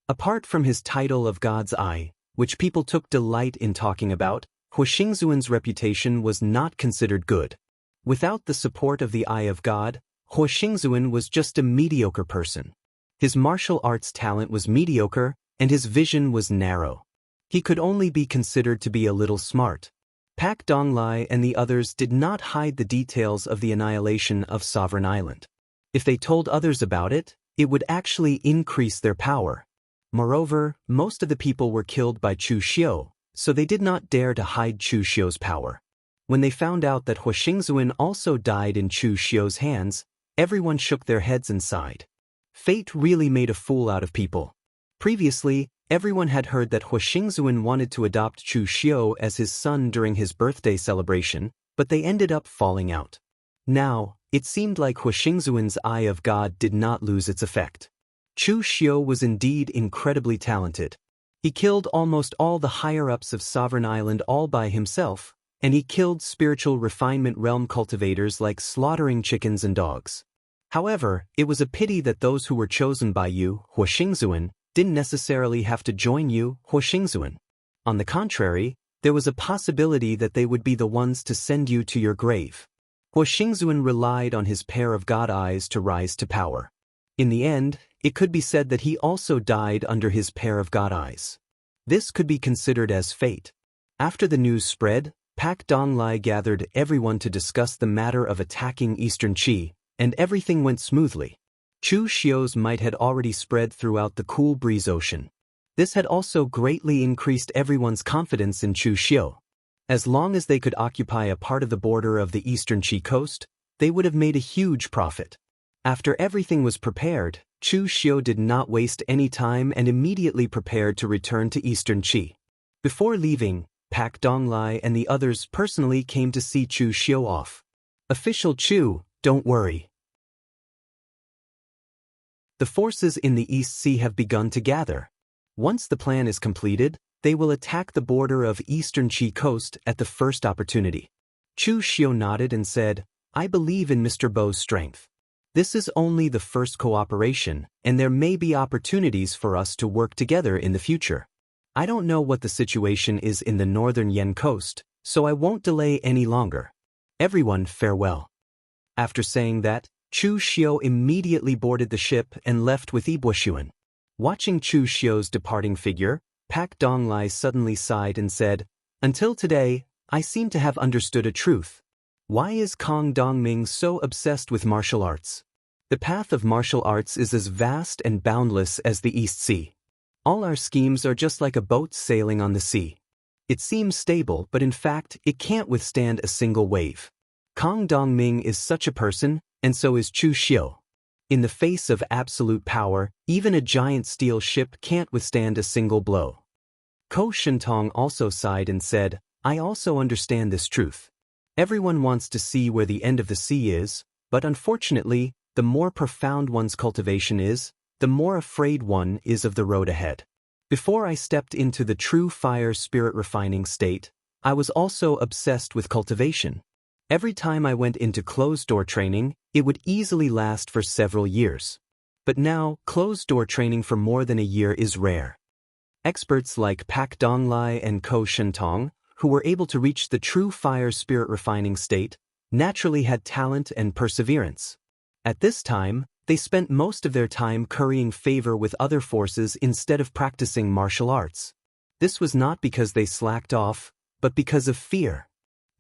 Apart from his title of God's Eye, which people took delight in talking about, Hua Xingzuan's reputation was not considered good. Without the support of the Eye of God, Hua Xingzuan was just a mediocre person. His martial arts talent was mediocre, and his vision was narrow. He could only be considered to be a little smart. Pak Donglai and the others did not hide the details of the annihilation of Sovereign Island. If they told others about it, it would actually increase their power. Moreover, most of the people were killed by Chu Xiu, so they did not dare to hide Chu Xiu's power. When they found out that Hua Xingzuan also died in Chu Xiu's hands, everyone shook their heads and sighed. Fate really made a fool out of people. Previously, everyone had heard that Hua Xingzuan wanted to adopt Chu Xiu as his son during his birthday celebration, but they ended up falling out. Now, it seemed like Hua Xingzuan's Eye of God did not lose its effect. Chu Xiu was indeed incredibly talented. He killed almost all the higher-ups of Sovereign Island all by himself, and he killed spiritual refinement realm cultivators like slaughtering chickens and dogs. However, it was a pity that those who were chosen by you, Hua Xingzuan, didn't necessarily have to join you, Hua Xingzuan. On the contrary, there was a possibility that they would be the ones to send you to your grave. Hua Xingzuan relied on his pair of God eyes to rise to power. In the end, it could be said that he also died under his pair of God eyes. This could be considered as fate. After the news spread, Pak Donglai gathered everyone to discuss the matter of attacking Eastern Qi, and everything went smoothly. Chu Xiu's might had already spread throughout the cool breeze ocean. This had also greatly increased everyone's confidence in Chu Xiu. As long as they could occupy a part of the border of the Eastern Qi coast, they would have made a huge profit. After everything was prepared, Chu Xiu did not waste any time and immediately prepared to return to Eastern Qi. Before leaving, Pak Donglai and the others personally came to see Chu Xiu off. Official Chu, don't worry. The forces in the East Sea have begun to gather. Once the plan is completed, they will attack the border of Eastern Qi coast at the first opportunity. Chu Xiu nodded and said, I believe in Mr. Bo's strength. This is only the first cooperation, and there may be opportunities for us to work together in the future. I don't know what the situation is in the northern Yen coast, so I won't delay any longer. Everyone, farewell. After saying that, Chu Xiu immediately boarded the ship and left with Ibuxuan. Watching Chu Xiu's departing figure, Pak Donglai suddenly sighed and said, "Until today, I seem to have understood a truth. Why is Kong Dongming so obsessed with martial arts? The path of martial arts is as vast and boundless as the East Sea. All our schemes are just like a boat sailing on the sea. It seems stable, but in fact, it can't withstand a single wave. Kong Dongming is such a person, and so is Chu Xiu. In the face of absolute power, even a giant steel ship can't withstand a single blow." Ko Shentong also sighed and said, "I also understand this truth. Everyone wants to see where the end of the sea is, but unfortunately, the more profound one's cultivation is, the more afraid one is of the road ahead. Before I stepped into the true fire spirit refining state, I was also obsessed with cultivation. Every time I went into closed-door training, it would easily last for several years. But now, closed-door training for more than a year is rare." Experts like Pak Donglai and Ko Shentong, who were able to reach the true fire spirit refining state, naturally had talent and perseverance. At this time, they spent most of their time currying favor with other forces instead of practicing martial arts. This was not because they slacked off, but because of fear.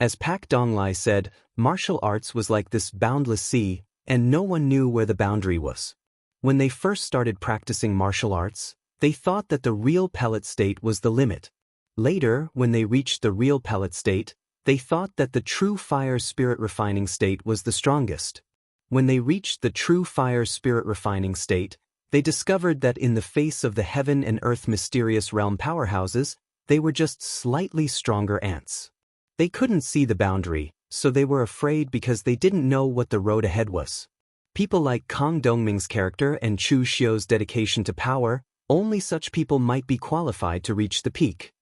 As Pak Donglai said, martial arts was like this boundless sea, and no one knew where the boundary was. When they first started practicing martial arts, they thought that the real pellet state was the limit. Later, when they reached the real pellet state, they thought that the true fire spirit refining state was the strongest. When they reached the true fire spirit refining state, they discovered that in the face of the heaven and earth mysterious realm powerhouses, they were just slightly stronger ants. They couldn't see the boundary, so they were afraid because they didn't know what the road ahead was. People like Kong Dongming's character and Chu Xiu's dedication to power, only such people might be qualified to reach the peak.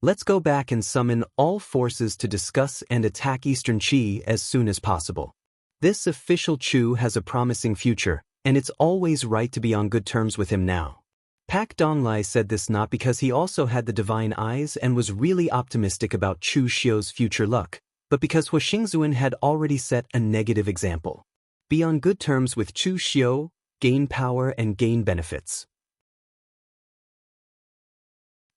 Let's go back and summon all forces to discuss and attack Eastern Qi as soon as possible. This official Chu has a promising future, and it's always right to be on good terms with him now. Pak Donglai said this not because he also had the divine eyes and was really optimistic about Chu Xiu's future luck, but because Hua Xingzuan had already set a negative example. Be on good terms with Chu Xiu, gain power and gain benefits.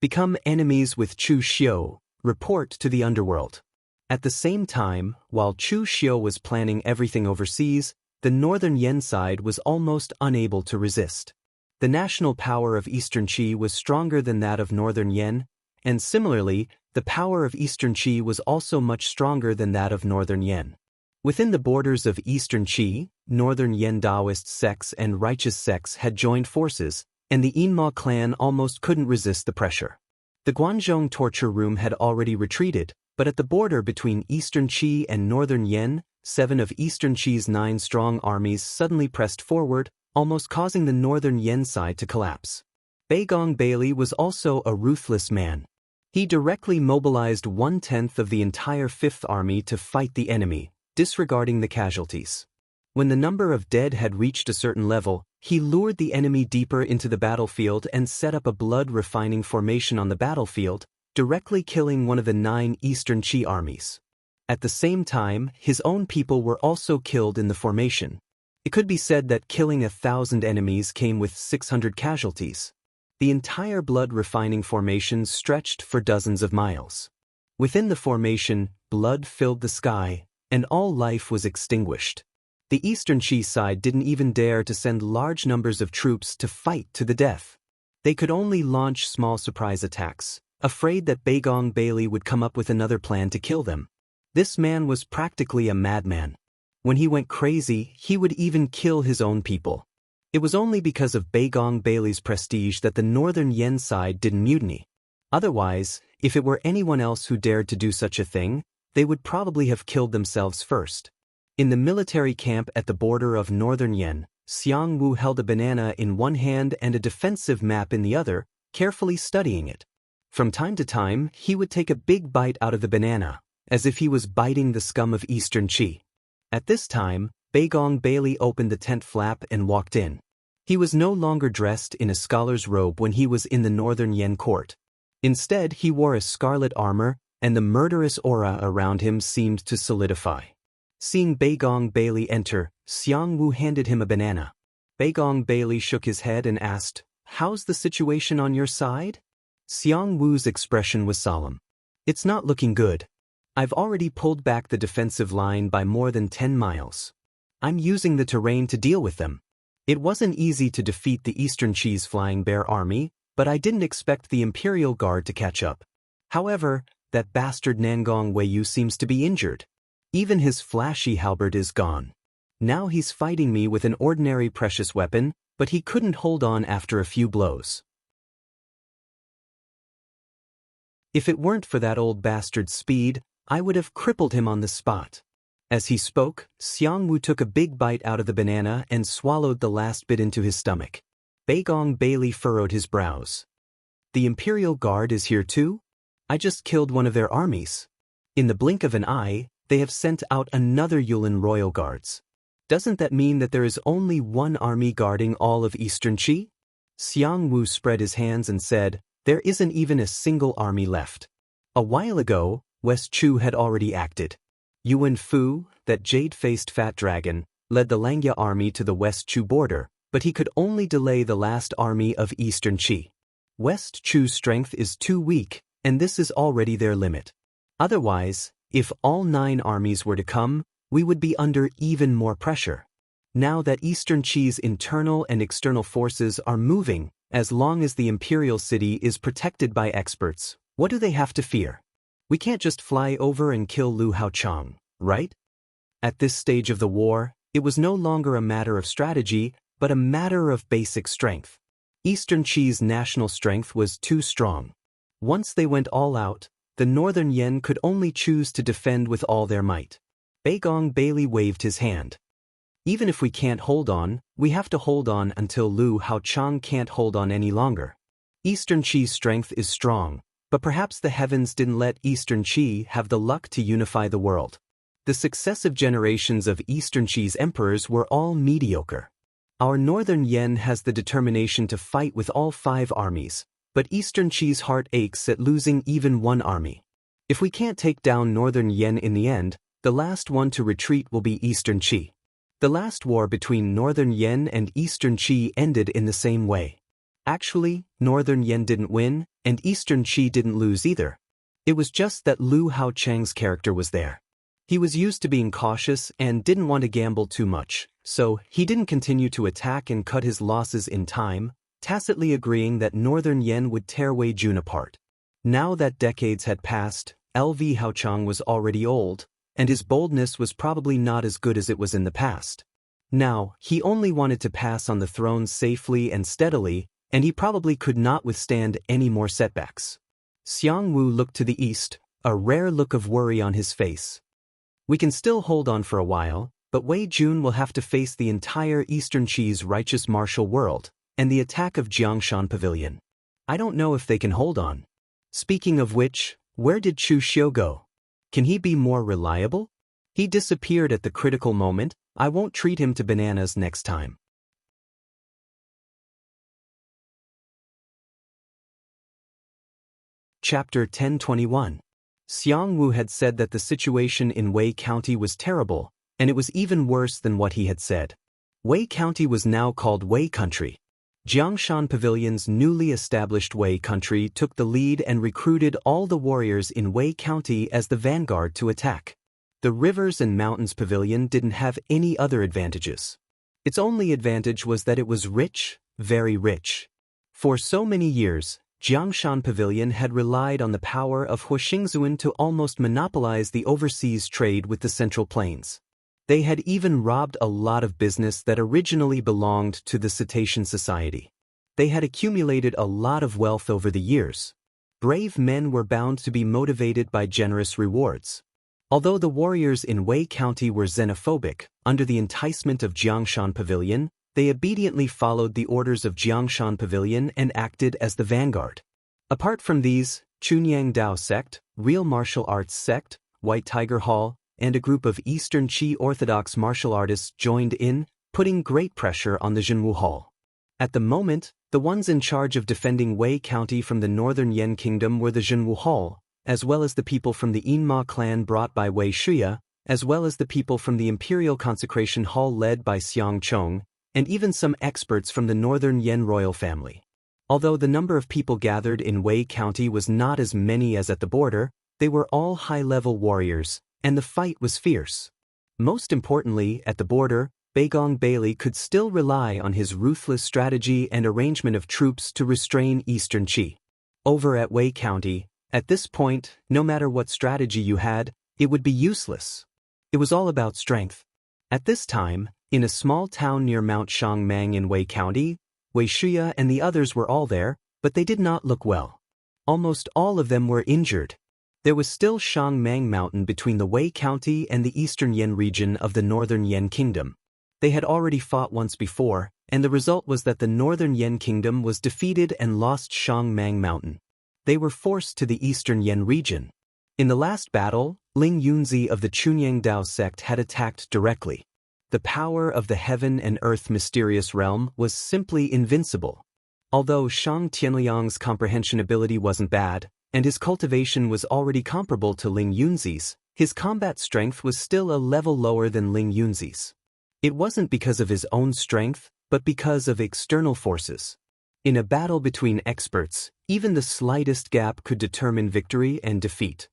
Become enemies with Chu Xiu, report to the underworld. At the same time, while Chu Xiu was planning everything overseas, the northern Yen side was almost unable to resist. The national power of Eastern Qi was stronger than that of northern Yen, and similarly, the power of Eastern Qi was also much stronger than that of northern Yen. Within the borders of Eastern Qi, northern Yen Taoist sects and righteous sects had joined forces, and the Yinma clan almost couldn't resist the pressure. The Guanzhong torture room had already retreated, but at the border between Eastern Qi and northern Yen, 7 of Eastern Qi's 9 strong armies suddenly pressed forward, almost causing the northern Yen side to collapse. Beigong Bailey was also a ruthless man. He directly mobilized 1/10 of the entire Fifth Army to fight the enemy, disregarding the casualties. When the number of dead had reached a certain level, he lured the enemy deeper into the battlefield and set up a blood-refining formation on the battlefield, directly killing one of the 9 Eastern Qi armies. At the same time, his own people were also killed in the formation. It could be said that killing 1,000 enemies came with 600 casualties. The entire blood-refining formation stretched for dozens of miles. Within the formation, blood filled the sky, and all life was extinguished. The Eastern Qi side didn't even dare to send large numbers of troops to fight to the death. They could only launch small surprise attacks, afraid that Beigong Bailey would come up with another plan to kill them. This man was practically a madman. When he went crazy, he would even kill his own people. It was only because of Beigong Bailey's prestige that the northern Yen side didn't mutiny. Otherwise, if it were anyone else who dared to do such a thing, they would probably have killed themselves first. In the military camp at the border of northern Yen, Jianghu held a banana in one hand and a defensive map in the other, carefully studying it. From time to time, he would take a big bite out of the banana, as if he was biting the scum of Eastern Qi. At this time, Beigong Bailey opened the tent flap and walked in. He was no longer dressed in a scholar's robe when he was in the northern Yen court. Instead, he wore a scarlet armor, and the murderous aura around him seemed to solidify. Seeing Beigong Bailey enter, Jianghu handed him a banana. Beigong Bailey shook his head and asked, "How's the situation on your side?" Jianghu's expression was solemn. "It's not looking good. I've already pulled back the defensive line by more than 10 miles. I'm using the terrain to deal with them. It wasn't easy to defeat the Eastern Qi's Flying Bear army, but I didn't expect the Imperial Guard to catch up. However, that bastard Nangong Weiyu seems to be injured. Even his flashy halberd is gone. Now he's fighting me with an ordinary precious weapon, but he couldn't hold on after a few blows. If it weren't for that old bastard's speed, I would have crippled him on the spot." As he spoke, Jianghu took a big bite out of the banana and swallowed the last bit into his stomach. Beigong Bailey furrowed his brows. "The Imperial Guard is here too? I just killed one of their armies. In the blink of an eye, they have sent out another Yulin Royal Guards. Doesn't that mean that there is only one army guarding all of Eastern Qi?" Jianghu spread his hands and said, "There isn't even a single army left. A while ago, West Chu had already acted. Yuan Fu, that jade-faced fat dragon, led the Langya army to the West Chu border, but he could only delay the last army of Eastern Qi. West Chu's strength is too weak, and this is already their limit. Otherwise, if all 9 armies were to come, we would be under even more pressure. Now that Eastern Qi's internal and external forces are moving, as long as the imperial city is protected by experts, what do they have to fear? We can't just fly over and kill Lu Haochang, right?" At this stage of the war, it was no longer a matter of strategy, but a matter of basic strength. Eastern Qi's national strength was too strong. Once they went all out, the Northern Yen could only choose to defend with all their might. Beigong Bailey waved his hand. "Even if we can't hold on, we have to hold on until Lu Haochang can't hold on any longer. Eastern Qi's strength is strong, but perhaps the heavens didn't let Eastern Qi have the luck to unify the world. The successive generations of Eastern Qi's emperors were all mediocre. Our Northern Yen has the determination to fight with all 5 armies, but Eastern Qi's heart aches at losing even one army. If we can't take down Northern Yen in the end, the last one to retreat will be Eastern Qi. The last war between Northern Yen and Eastern Qi ended in the same way. Actually, Northern Yen didn't win, and Eastern Qi didn't lose either. It was just that Lu Haochang's character was there. He was used to being cautious and didn't want to gamble too much, so he didn't continue to attack and cut his losses in time, tacitly agreeing that Northern Yen would tear Wei Jun apart. Now that decades had passed, LV Haochang was already old, and his boldness was probably not as good as it was in the past. Now, he only wanted to pass on the throne safely and steadily, and he probably could not withstand any more setbacks. Jianghu looked to the east, a rare look of worry on his face. "We can still hold on for a while, but Wei Jun will have to face the entire Eastern Qi's righteous martial world, and the attack of Jiangshan Pavilion. I don't know if they can hold on. Speaking of which, where did Chu Xiu go? Can he be more reliable? He disappeared at the critical moment. I won't treat him to bananas next time." Chapter 1021. Jianghu had said that the situation in Wei County was terrible, and it was even worse than what he had said. Wei County was now called Wei Country. Jiangshan Pavilion's newly established Wei Country took the lead and recruited all the warriors in Wei County as the vanguard to attack. The Rivers and Mountains Pavilion didn't have any other advantages. Its only advantage was that it was rich, very rich. For so many years, Jiangshan Pavilion had relied on the power of Huixingzuan to almost monopolize the overseas trade with the Central Plains. They had even robbed a lot of business that originally belonged to the Cetacean Society. They had accumulated a lot of wealth over the years. Brave men were bound to be motivated by generous rewards. Although the warriors in Wei County were xenophobic, under the enticement of Jiangshan Pavilion, they obediently followed the orders of Jiangshan Pavilion and acted as the vanguard. Apart from these, Chunyang Dao Sect, Real Martial Arts Sect, White Tiger Hall, and a group of Eastern Qi Orthodox martial artists joined in, putting great pressure on the Jianghu Hall. At the moment, the ones in charge of defending Wei County from the Northern Yen Kingdom were the Jianghu Hall, as well as the people from the Yinma clan brought by Wei Shuya, as well as the people from the Imperial Consecration Hall led by Xiang Chong, and even some experts from the Northern Yen royal family. Although the number of people gathered in Wei County was not as many as at the border, they were all high-level warriors, and the fight was fierce. Most importantly, at the border, Beigong Bailey could still rely on his ruthless strategy and arrangement of troops to restrain Eastern Qi. Over at Wei County, at this point, no matter what strategy you had, it would be useless. It was all about strength. At this time, in a small town near Mount Shangmang in Wei County, Wuxia and the others were all there, but they did not look well. Almost all of them were injured. There was still Shangmang Mountain between the Wei County and the Eastern Yen region of the Northern Yen Kingdom. They had already fought once before, and the result was that the Northern Yen Kingdom was defeated and lost Shangmang Mountain. They were forced to the Eastern Yen region. In the last battle, Ling Yunzi of the Chunyang Dao sect had attacked directly. The power of the heaven and earth mysterious realm was simply invincible. Although Shang Tianliang's comprehension ability wasn't bad, and his cultivation was already comparable to Ling Yunzi's, his combat strength was still a level lower than Ling Yunzi's. It wasn't because of his own strength, but because of external forces. In a battle between experts, even the slightest gap could determine victory and defeat.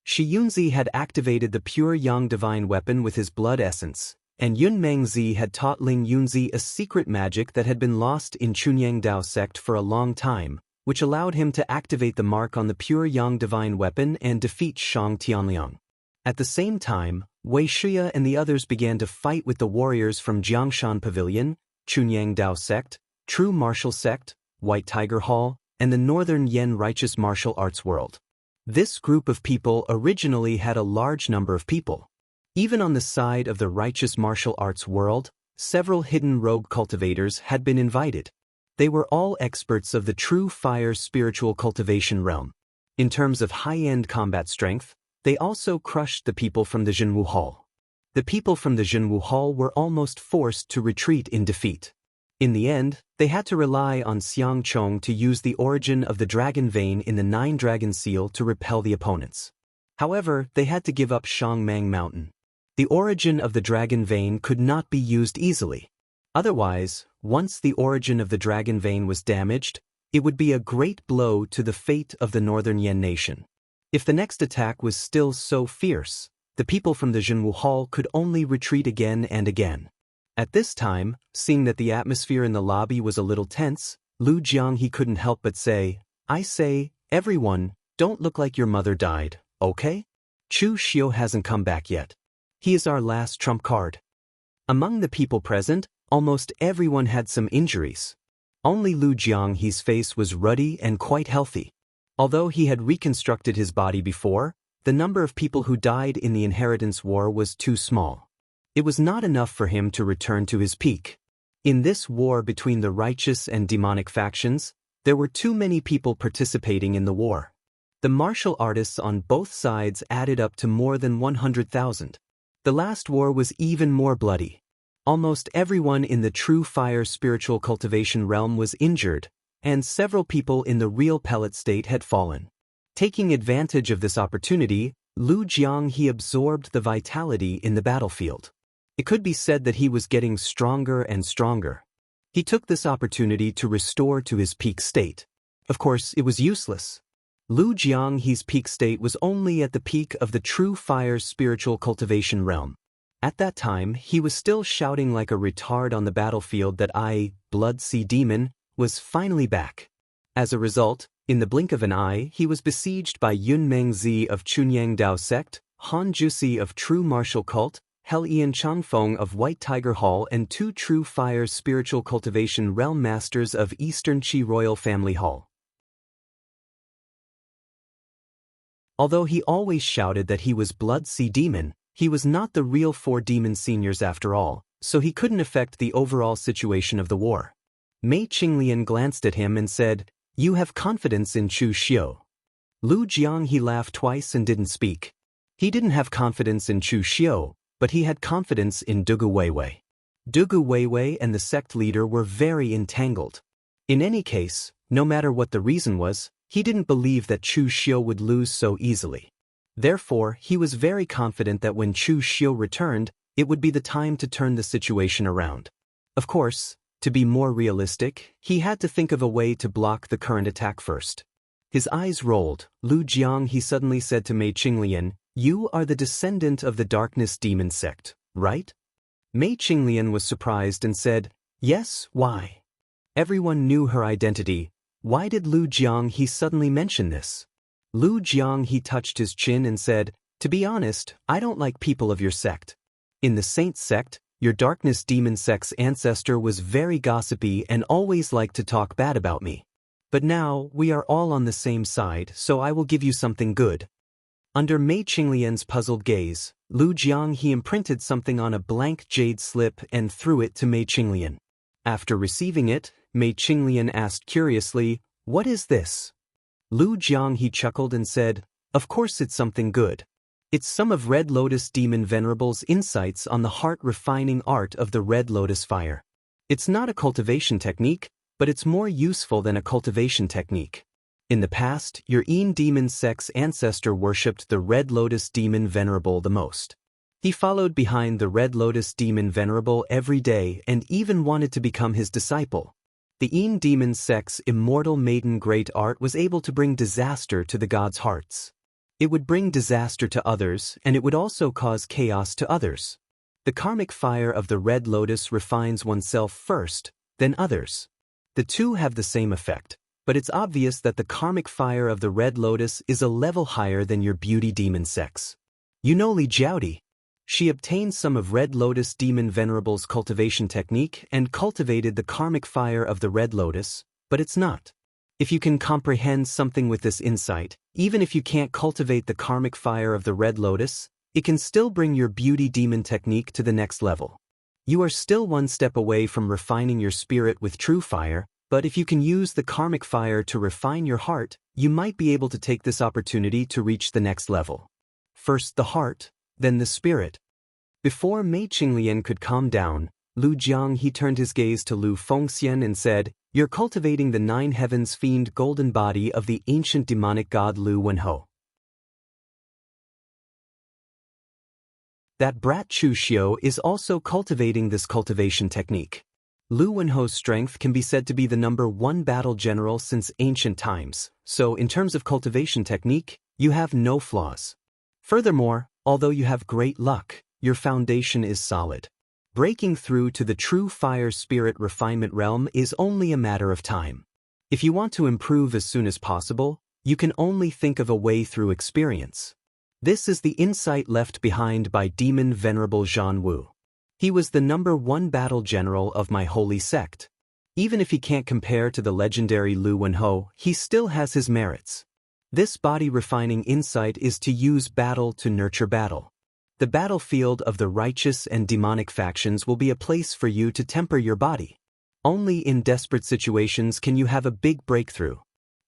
Shi Yunzi had activated the pure Yang divine weapon with his blood essence, and Yun Mengzi had taught Ling Yunzi a secret magic that had been lost in Chunyang Dao sect for a long time, which allowed him to activate the mark on the pure Yang divine weapon and defeat Shang Tianliang. At the same time, Wuxia and the others began to fight with the warriors from Jiangshan Pavilion, Chunyang Dao sect, True Martial sect, White Tiger Hall, and the Northern Yen Righteous Martial Arts world. This group of people originally had a large number of people. Even on the side of the Righteous Martial Arts world, several hidden rogue cultivators had been invited. They were all experts of the true fire spiritual cultivation realm. In terms of high-end combat strength, they also crushed the people from the Jianghu Hall. The people from the Jianghu Hall were almost forced to retreat in defeat. In the end, they had to rely on Xiang Chong to use the origin of the dragon vein in the 9 dragon seal to repel the opponents. However, they had to give up Shangmang Mountain. The origin of the dragon vein could not be used easily. Otherwise, once the origin of the dragon vein was damaged, it would be a great blow to the fate of the Northern Yen nation. If the next attack was still so fierce, the people from the Jianghu Hall could only retreat again and again. At this time, seeing that the atmosphere in the lobby was a little tense, Lu Jianghe couldn't help but say, "I say, everyone, don't look like your mother died, okay? Chu Xiu hasn't come back yet. He is our last trump card." Among the people present, almost everyone had some injuries. Only Lu Jianghe's face was ruddy and quite healthy. Although he had reconstructed his body before, the number of people who died in the inheritance war was too small. It was not enough for him to return to his peak. In this war between the righteous and demonic factions, there were too many people participating in the war. The martial artists on both sides added up to more than 100,000. The last war was even more bloody. Almost everyone in the true fire spiritual cultivation realm was injured, and several people in the real pellet state had fallen. Taking advantage of this opportunity, Lu Jianghe absorbed the vitality in the battlefield. It could be said that he was getting stronger and stronger. He took this opportunity to restore to his peak state. Of course, it was useless. Lu Jianghe's peak state was only at the peak of the true fire spiritual cultivation realm. At that time, he was still shouting like a retard on the battlefield that Blood Sea Demon, was finally back. As a result, in the blink of an eye, he was besieged by Yun Mengzi of Chunyang Dao sect, Han Jusi of True Martial Cult, Hel Ian Changfeng of White Tiger Hall, and 2 true fire spiritual cultivation realm masters of Eastern Qi Royal Family Hall. Although he always shouted that he was Blood Sea Demon, he was not the real 4 demon seniors after all, so he couldn't affect the overall situation of the war. Mei Qinglian glanced at him and said, "You have confidence in Chu Xiu." Lu Jianghe laughed twice and didn't speak. He didn't have confidence in Chu Xiu, but he had confidence in Dugu Weiwei. Dugu Weiwei and the sect leader were very entangled. In any case, no matter what the reason was, he didn't believe that Chu Xiu would lose so easily. Therefore, he was very confident that when Chu Xiu returned, it would be the time to turn the situation around. Of course, to be more realistic, he had to think of a way to block the current attack first. His eyes rolled. Lu Jiang, he suddenly said to Mei Qinglian, "You are the descendant of the darkness demon sect, right?" Mei Qinglian was surprised and said, "Yes, why?" Everyone knew her identity. Why did Lu Jiang he suddenly mention this? Lu Jiang he touched his chin and said, "To be honest, I don't like people of your sect. In the Saint sect, your darkness demon sect's ancestor was very gossipy and always liked to talk bad about me. But now, we are all on the same side, so I will give you something good." Under Mei Qinglian's puzzled gaze, Lu Jiang he imprinted something on a blank jade slip and threw it to Mei Qinglian. After receiving it, Mei Qinglian asked curiously, "What is this?" Lu Jiang he chuckled and said, "Of course it's something good. It's some of Red Lotus Demon Venerable's insights on the heart-refining art of the Red Lotus Fire. It's not a cultivation technique, but it's more useful than a cultivation technique. In the past, your Yin demon sect's ancestor worshipped the Red Lotus Demon Venerable the most. He followed behind the Red Lotus Demon Venerable every day and even wanted to become his disciple. The Yin demon sect's immortal maiden great art was able to bring disaster to the gods' hearts. It would bring disaster to others, and it would also cause chaos to others. The karmic fire of the Red Lotus refines oneself first, then others. The two have the same effect, but it's obvious that the karmic fire of the Red Lotus is a level higher than your beauty demon sects. You know Li Jiaodi. She obtained some of Red Lotus Demon Venerable's cultivation technique and cultivated the karmic fire of the Red Lotus, but it's not. If you can comprehend something with this insight, even if you can't cultivate the karmic fire of the Red Lotus, it can still bring your beauty demon technique to the next level. You are still one step away from refining your spirit with true fire, but if you can use the karmic fire to refine your heart, you might be able to take this opportunity to reach the next level. First the heart, then the spirit. Before Mei Qinglian could calm down, Lu Jiang he turned his gaze to Lu Fengxian and said, "You're cultivating the nine heavens fiend golden body of the ancient demonic god Lu Wenhou. That brat Chu Xiu is also cultivating this cultivation technique. Lu Wenhou's strength can be said to be the #1 battle general since ancient times, so in terms of cultivation technique, you have no flaws. Furthermore, although you have great luck, your foundation is solid. Breaking through to the true fire spirit refinement realm is only a matter of time. If you want to improve as soon as possible, you can only think of a way through experience. This is the insight left behind by Demon Venerable Jianghu. He was the #1 battle general of my holy sect. Even if he can't compare to the legendary Lu Wenhou, he still has his merits. This body-refining insight is to use battle to nurture battle. The battlefield of the righteous and demonic factions will be a place for you to temper your body. Only in desperate situations can you have a big breakthrough."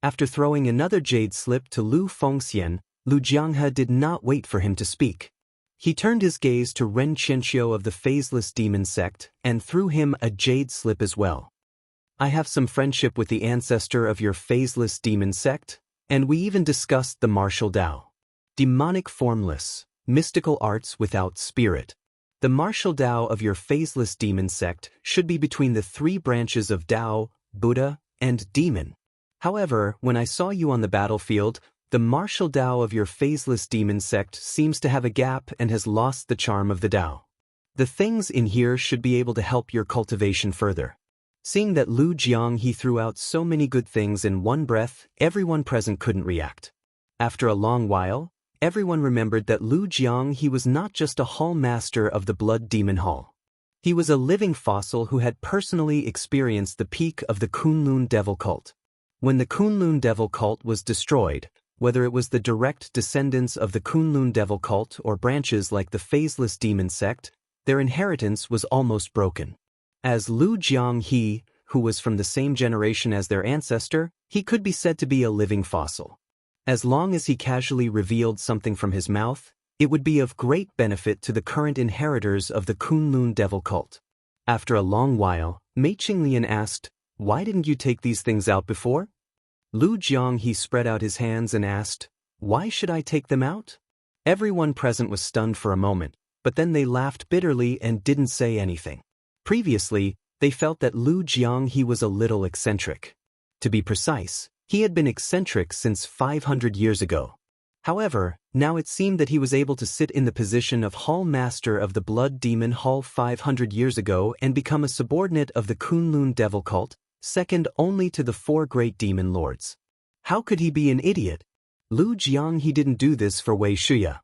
After throwing another jade slip to Lu Fengxian, Lu Jianghe did not wait for him to speak. He turned his gaze to Ren Qianqiu of the Phaseless Demon Sect and threw him a jade slip as well. "I have some friendship with the ancestor of your Phaseless Demon Sect, and we even discussed the martial Tao. Demonic formless, mystical arts without spirit. The martial Tao of your Phaseless Demon Sect should be between the three branches of Tao, Buddha, and Demon. However, when I saw you on the battlefield, the martial Tao of your Phaseless Demon Sect seems to have a gap and has lost the charm of the Tao. The things in here should be able to help your cultivation further." Seeing that Lu Jiang he threw out so many good things in one breath, everyone present couldn't react. After a long while, everyone remembered that Lu Jiang he was not just a hall master of the Blood Demon Hall. He was a living fossil who had personally experienced the peak of the Kunlun Devil cult. When the Kunlun Devil cult was destroyed, whether it was the direct descendants of the Kunlun Devil cult or branches like the Phaseless Demon Sect, their inheritance was almost broken. As Lu Jiang he, who was from the same generation as their ancestor, he could be said to be a living fossil. As long as he casually revealed something from his mouth, it would be of great benefit to the current inheritors of the Kunlun Devil cult. After a long while, Mei Qinglian asked, "Why didn't you take these things out before?" Lu Jiang he spread out his hands and asked, "Why should I take them out? Everyone present was stunned for a moment, but then they laughed bitterly and didn't say anything. Previously, they felt that Jianghu was a little eccentric. To be precise, he had been eccentric since 500 years ago. However, now it seemed that he was able to sit in the position of Hall Master of the Blood Demon Hall 500 years ago and become a subordinate of the Kunlun Devil Cult, second only to the 4 great demon lords. How could he be an idiot? Jianghu didn't do this for Wuxia.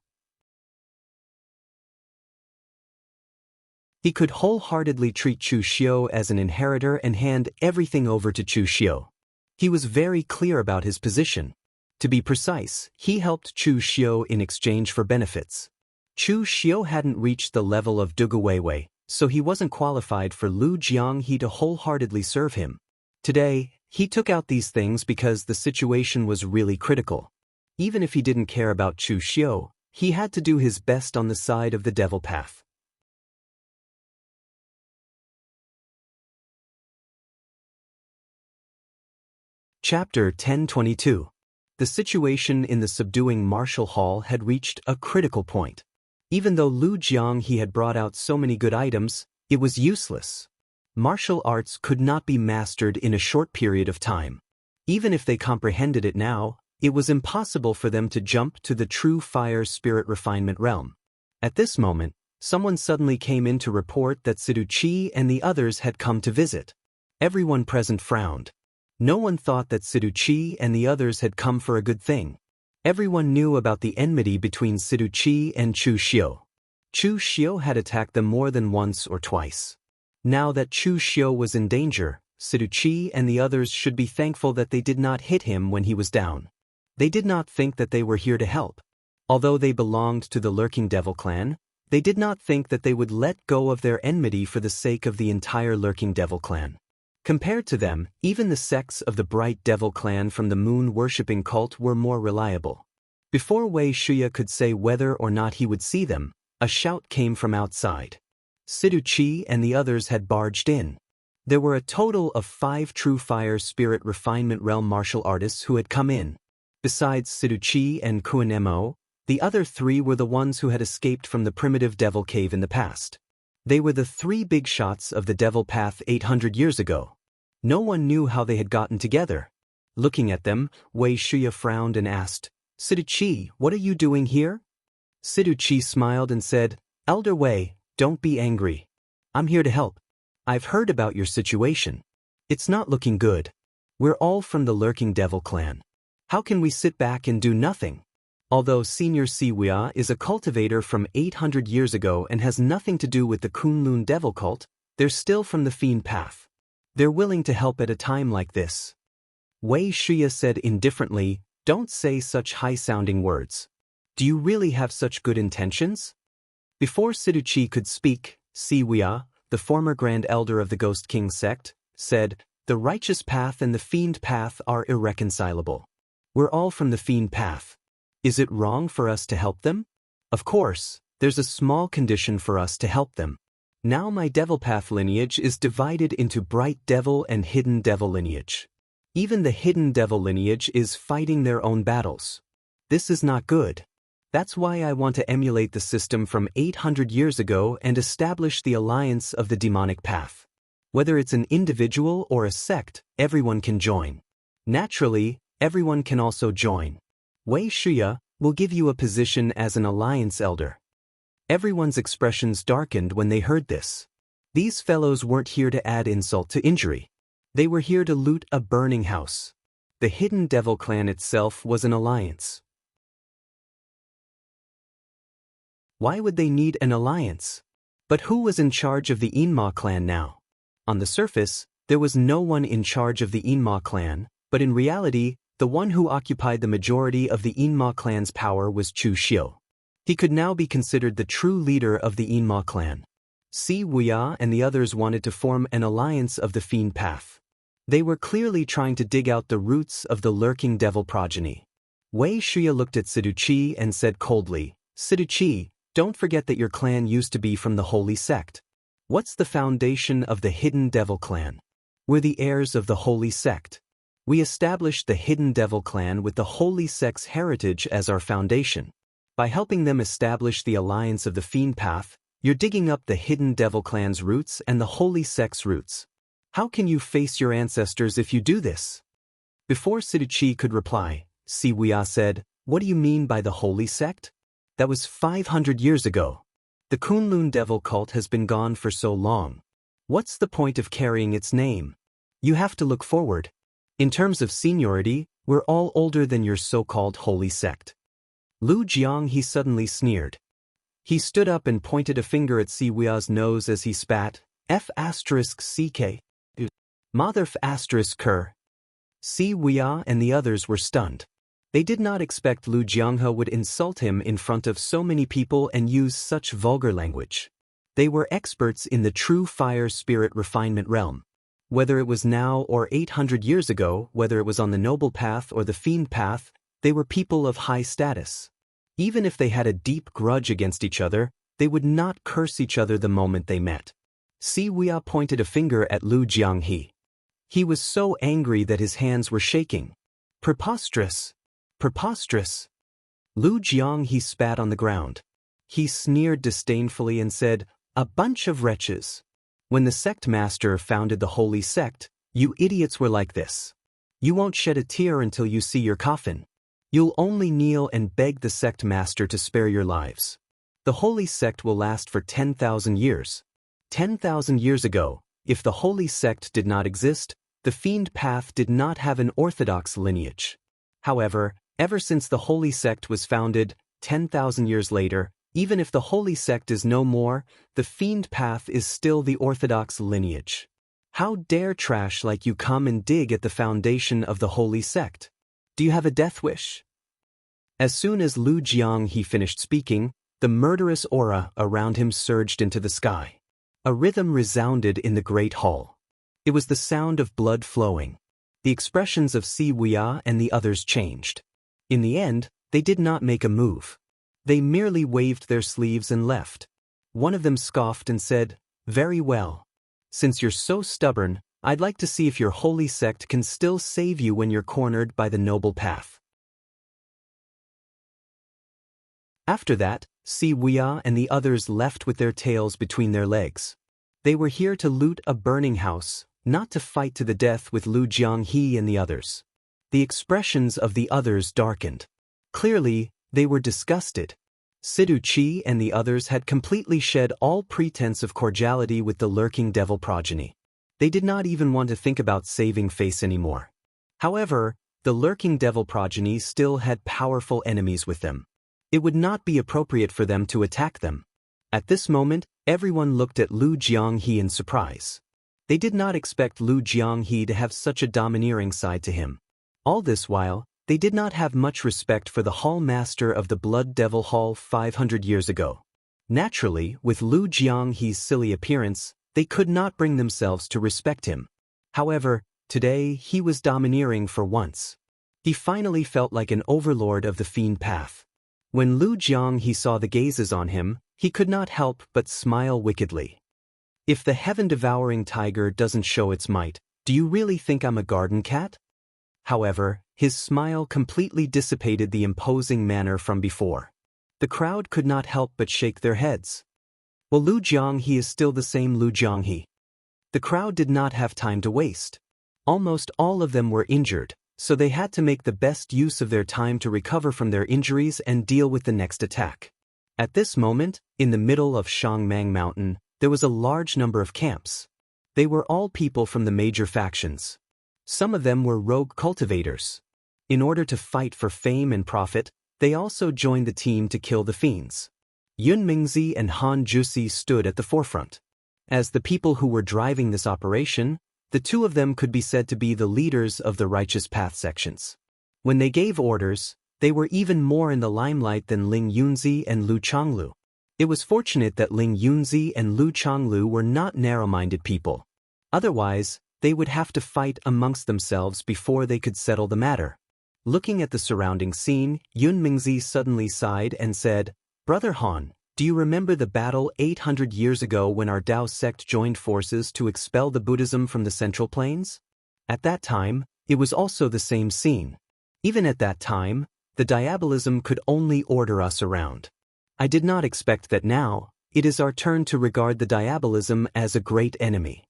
He could wholeheartedly treat Chu Xiu as an inheritor and hand everything over to Chu Xiu. He was very clear about his position. To be precise, he helped Chu Xiu in exchange for benefits. Chu Xiu hadn't reached the level of Dugu Weiwei, so he wasn't qualified for Jianghu to wholeheartedly serve him. Today, he took out these things because the situation was really critical. Even if he didn't care about Chu Xiu, he had to do his best on the side of the devil path. Chapter 1022. The situation in the subduing martial hall had reached a critical point. Even though Jianghu had brought out so many good items, it was useless. Martial arts could not be mastered in a short period of time. Even if they comprehended it now, it was impossible for them to jump to the true fire spirit refinement realm. At this moment, someone suddenly came in to report that Siduchi and the others had come to visit. Everyone present frowned. No one thought that Siduchi and the others had come for a good thing. Everyone knew about the enmity between Siduchi and Chu Xiu. Chu Xiu had attacked them more than once or twice. Now that Chu Xiu was in danger, Siduchi and the others should be thankful that they did not hit him when he was down. They did not think that they were here to help. Although they belonged to the Lurking Devil clan, they did not think that they would let go of their enmity for the sake of the entire Lurking Devil clan. Compared to them, even the sects of the Bright Devil clan from the moon-worshipping cult were more reliable. Before Wuxia could say whether or not he would see them, a shout came from outside. Siduchi and the others had barged in. There were a total of 5 true fire spirit refinement realm martial artists who had come in. Besides Siduchi and Kuanemo, the other 3 were the ones who had escaped from the primitive devil cave in the past. They were the 3 big shots of the devil path 800 years ago. No one knew how they had gotten together. Looking at them, Wuxia frowned and asked, "Siduchi, what are you doing here?" Siduchi smiled and said, "Elder Wei, don't be angry. I'm here to help. I've heard about your situation. It's not looking good. We're all from the Lurking Devil clan. How can we sit back and do nothing?" Although Senior Siwia is a cultivator from 800 years ago and has nothing to do with the Kunlun Devil cult, they're still from the Fiend path. They're willing to help at a time like this. Wuxia said indifferently, "Don't say such high-sounding words. Do you really have such good intentions?" Before Siduchi could speak, Siwia, the former Grand Elder of the Ghost King sect, said, "The righteous path and the Fiend path are irreconcilable. We're all from the Fiend path. Is it wrong for us to help them? Of course, there's a small condition for us to help them. Now my Devil Path lineage is divided into Bright Devil and Hidden Devil lineage. Even the Hidden Devil lineage is fighting their own battles. This is not good. That's why I want to emulate the system from 800 years ago and establish the alliance of the demonic path. Whether it's an individual or a sect, everyone can join. Naturally, everyone can also join. Wuxia will give you a position as an alliance elder." Everyone's expressions darkened when they heard this. These fellows weren't here to add insult to injury. They were here to loot a burning house. The Hidden Devil clan itself was an alliance. Why would they need an alliance? But who was in charge of the Inma clan now? On the surface, there was no one in charge of the Inma clan, but in reality, the one who occupied the majority of the Inma clan's power was Chu Xiu. He could now be considered the true leader of the Inma clan. Si Wuya and the others wanted to form an alliance of the Fiend path. They were clearly trying to dig out the roots of the Lurking Devil progeny. Wuxia looked at Siduchi and said coldly, "Siduchi, don't forget that your clan used to be from the Holy Sect. What's the foundation of the Hidden Devil clan? We're the heirs of the Holy Sect. We established the Hidden Devil clan with the Holy Sect's heritage as our foundation. By helping them establish the alliance of the fiend path, you're digging up the hidden devil clan's roots and the holy sect's roots. How can you face your ancestors if you do this? Before Siduchi could reply, Wuxia said, "What do you mean by the holy sect? That was 500 years ago. The Kunlun devil cult has been gone for so long. What's the point of carrying its name? You have to look forward. In terms of seniority, we're all older than your so-called holy sect." Lu Jianghe suddenly sneered. He stood up and pointed a finger at Wuxia's nose as he spat, F***CK. Mother F***ker. Wuxia and the others were stunned. They did not expect Lu Jianghe would insult him in front of so many people and use such vulgar language. They were experts in the true fire spirit refinement realm. Whether it was now or 800 years ago, whether it was on the noble path or the fiend path, they were people of high status. Even if they had a deep grudge against each other, they would not curse each other the moment they met. Wuxia pointed a finger at Lu Jianghe. He was so angry that his hands were shaking. Preposterous! Preposterous! Lu Jianghe spat on the ground. He sneered disdainfully and said, "A bunch of wretches. When the sect master founded the holy sect, you idiots were like this. You won't shed a tear until you see your coffin. You'll only kneel and beg the sect master to spare your lives. The holy sect will last for 10,000 years. 10,000 years ago, if the holy sect did not exist, the fiend path did not have an orthodox lineage. However, ever since the holy sect was founded, 10,000 years later, even if the holy sect is no more, the fiend path is still the orthodox lineage. How dare trash like you come and dig at the foundation of the holy sect? Do you have a death wish?" As soon as Lu Jianghe finished speaking, the murderous aura around him surged into the sky. A rhythm resounded in the great hall. It was the sound of blood flowing. The expressions of Wuxia and the others changed. In the end, they did not make a move. They merely waved their sleeves and left. One of them scoffed and said, "Very well. Since you're so stubborn, I'd like to see if your holy sect can still save you when you're cornered by the noble path." After that, Wuxia and the others left with their tails between their legs. They were here to loot a burning house, not to fight to the death with Lu Jianghe and the others. The expressions of the others darkened. Clearly, they were disgusted. Siduchi and the others had completely shed all pretense of cordiality with the lurking devil progeny. They did not even want to think about saving face anymore. However, the lurking devil progeny still had powerful enemies with them. It would not be appropriate for them to attack them. At this moment, everyone looked at Lu Jianghe in surprise. They did not expect Lu Jianghe to have such a domineering side to him. All this while, they did not have much respect for the hall master of the Blood Devil Hall 500 years ago. Naturally, with Lu Jianghe's silly appearance, they could not bring themselves to respect him. However, today he was domineering for once. He finally felt like an overlord of the fiend path. When Lu Jianghe saw the gazes on him, he could not help but smile wickedly. "If the heaven-devouring tiger doesn't show its might, do you really think I'm a garden cat?" However, his smile completely dissipated the imposing manner from before. The crowd could not help but shake their heads. Well, Lu Jianghe is still the same Lu Jianghe. The crowd did not have time to waste. Almost all of them were injured, so they had to make the best use of their time to recover from their injuries and deal with the next attack. At this moment, in the middle of Shangmang Mountain, there was a large number of camps. They were all people from the major factions. Some of them were rogue cultivators. In order to fight for fame and profit, they also joined the team to kill the fiends. Yun Mingzi and Han Jusi stood at the forefront. As the people who were driving this operation, the two of them could be said to be the leaders of the Righteous Path sections. When they gave orders, they were even more in the limelight than Ling Yunzi and Lu Changlu. It was fortunate that Ling Yunzi and Lu Changlu were not narrow-minded people. Otherwise, they would have to fight amongst themselves before they could settle the matter. Looking at the surrounding scene, Yun Mingzi suddenly sighed and said, "Brother Han, do you remember the battle 800 years ago when our Dao sect joined forces to expel the Buddhism from the Central Plains? At that time, it was also the same scene. Even at that time, the diabolism could only order us around. I did not expect that now, it is our turn to regard the diabolism as a great enemy.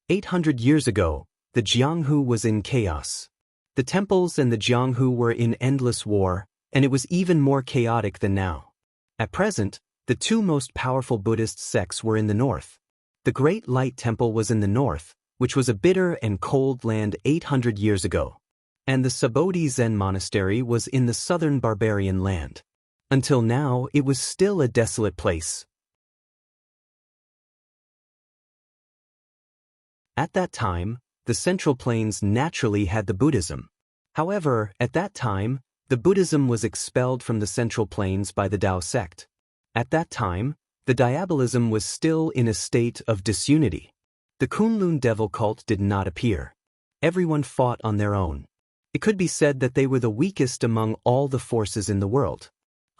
800 years ago, the Jianghu was in chaos. The temples and the Jianghu were in endless war, and it was even more chaotic than now. At present, the two most powerful Buddhist sects were in the north. The Great Light Temple was in the north, which was a bitter and cold land 800 years ago. And the Subodhi Zen Monastery was in the southern barbarian land. Until now, it was still a desolate place. At that time, the Central Plains naturally had the Buddhism. However, at that time, the Buddhism was expelled from the Central Plains by the Tao sect. At that time, the diabolism was still in a state of disunity. The Kunlun devil cult did not appear. Everyone fought on their own. It could be said that they were the weakest among all the forces in the world.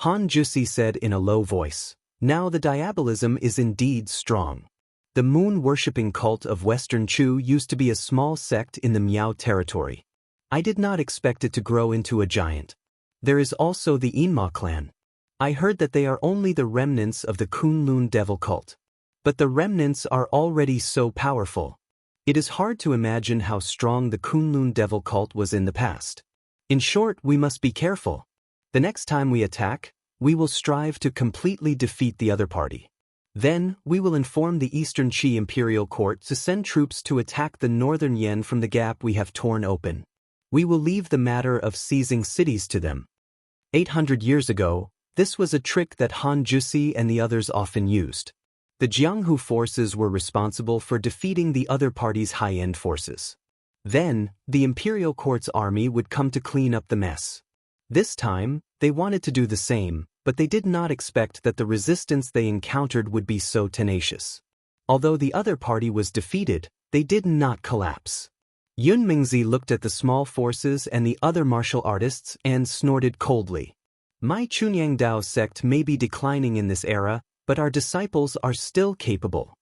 Han Jusi said in a low voice, "Now the diabolism is indeed strong." The moon-worshipping cult of Western Chu used to be a small sect in the Miao territory. I did not expect it to grow into a giant. There is also the Inma clan. I heard that they are only the remnants of the Kunlun devil cult. But the remnants are already so powerful. It is hard to imagine how strong the Kunlun devil cult was in the past. In short, we must be careful. The next time we attack, we will strive to completely defeat the other party. Then, we will inform the Eastern Qi Imperial Court to send troops to attack the Northern Yen from the gap we have torn open. We will leave the matter of seizing cities to them. 800 years ago, this was a trick that Han Jusi and the others often used. The Jianghu forces were responsible for defeating the other party's high-end forces. Then, the Imperial Court's army would come to clean up the mess. This time, they wanted to do the same, but they did not expect that the resistance they encountered would be so tenacious. Although the other party was defeated, they did not collapse. Yun Mingzi looked at the small forces and the other martial artists and snorted coldly. My Chunyang Dao sect may be declining in this era, but our disciples are still capable.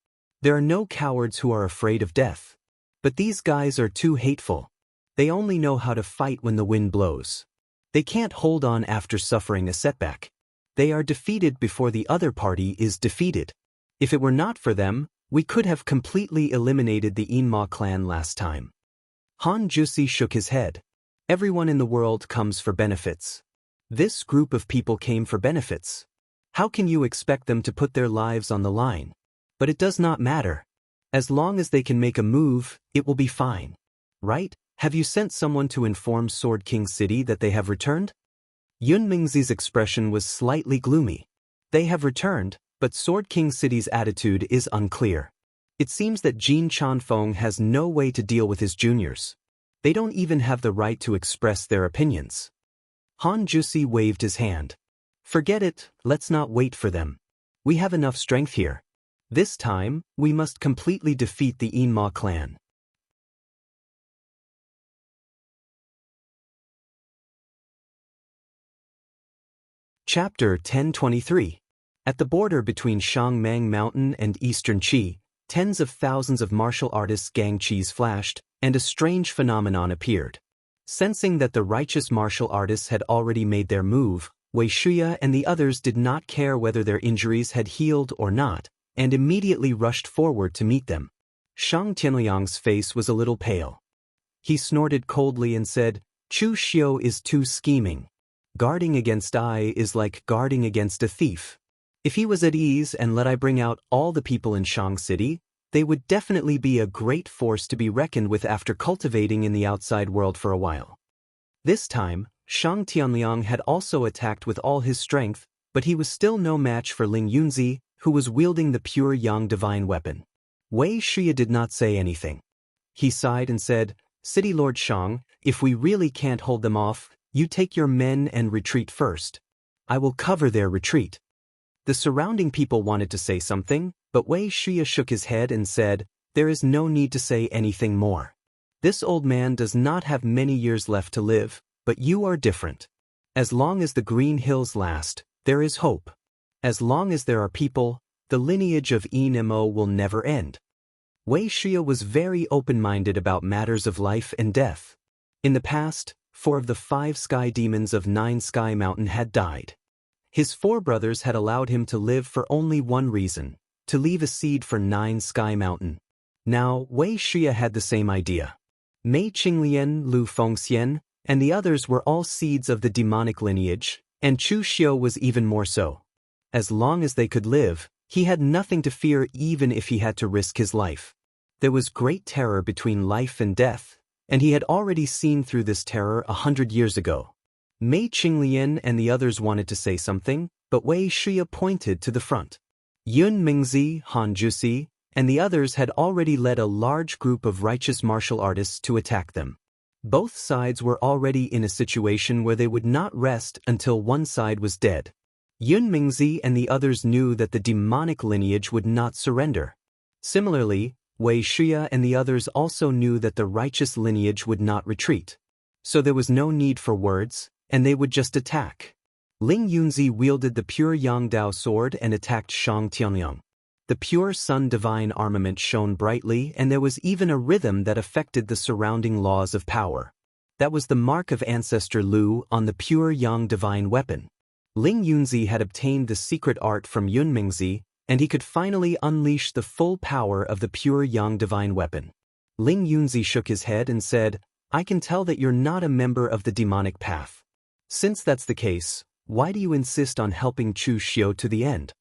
There are no cowards who are afraid of death. But these guys are too hateful. They only know how to fight when the wind blows. They can't hold on after suffering a setback. They are defeated before the other party is defeated. If it were not for them, we could have completely eliminated the Inma clan last time. Han Jusi shook his head. Everyone in the world comes for benefits. This group of people came for benefits. How can you expect them to put their lives on the line? But it does not matter. As long as they can make a move, it will be fine. Right? Have you sent someone to inform Sword King City that they have returned? Yun Mingzi's expression was slightly gloomy. They have returned, but Sword King City's attitude is unclear. It seems that Jin Chanfeng has no way to deal with his juniors. They don't even have the right to express their opinions. Han Jusi waved his hand. Forget it, let's not wait for them. We have enough strength here. This time, we must completely defeat the Inma clan. Chapter 1023. At the border between Shangmang Mountain and Eastern Qi, tens of thousands of martial artists' gang qis flashed, and a strange phenomenon appeared. Sensing that the righteous martial artists had already made their move, Wei Shuya and the others did not care whether their injuries had healed or not, and immediately rushed forward to meet them. Shang Tianliang's face was a little pale. He snorted coldly and said, "Chu Xiu is too scheming. Guarding against I is like guarding against a thief. If he was at ease and let I bring out all the people in Shang City, they would definitely be a great force to be reckoned with after cultivating in the outside world for a while." This time, Shang Tianliang had also attacked with all his strength, but he was still no match for Ling Yunzi, who was wielding the pure yang divine weapon. Wei Shuya did not say anything. He sighed and said, "City Lord Shang, if we really can't hold them off, you take your men and retreat first. I will cover their retreat." The surrounding people wanted to say something, but Wei Shuya shook his head and said, "There is no need to say anything more. This old man does not have many years left to live, but you are different. As long as the Green Hills last, there is hope. As long as there are people, the lineage of Enmo will never end." Wei Shuya was very open-minded about matters of life and death. In the past, 4 of the 5 sky demons of 9 Sky Mountain had died. His 4 brothers had allowed him to live for only one reason, to leave a seed for 9 Sky Mountain. Now, Wuxia had the same idea. Mei Qinglian, Lu Fengxian, and the others were all seeds of the demonic lineage, and Chu Xiu was even more so. As long as they could live, he had nothing to fear even if he had to risk his life. There was great terror between life and death, and he had already seen through this terror 100 years ago. Mei Qinglian and the others wanted to say something, but Wuxia pointed to the front. Yun Mingzi, Han Jusi, and the others had already led a large group of righteous martial artists to attack them. Both sides were already in a situation where they would not rest until one side was dead. Yun Mingzi and the others knew that the demonic lineage would not surrender. Similarly, Wuxia and the others also knew that the righteous lineage would not retreat. So there was no need for words, and they would just attack. Ling Yunzi wielded the pure Yang Dao sword and attacked Shang Tianliang. The pure sun divine armament shone brightly, and there was even a rhythm that affected the surrounding laws of power. That was the mark of Ancestor Lu on the pure Yang divine weapon. Ling Yunzi had obtained the secret art from Yun Mingzi, and he could finally unleash the full power of the pure Yang divine weapon. Ling Yunzi shook his head and said, "I can tell that you're not a member of the demonic path. Since that's the case, why do you insist on helping Chu Xiu to the end?"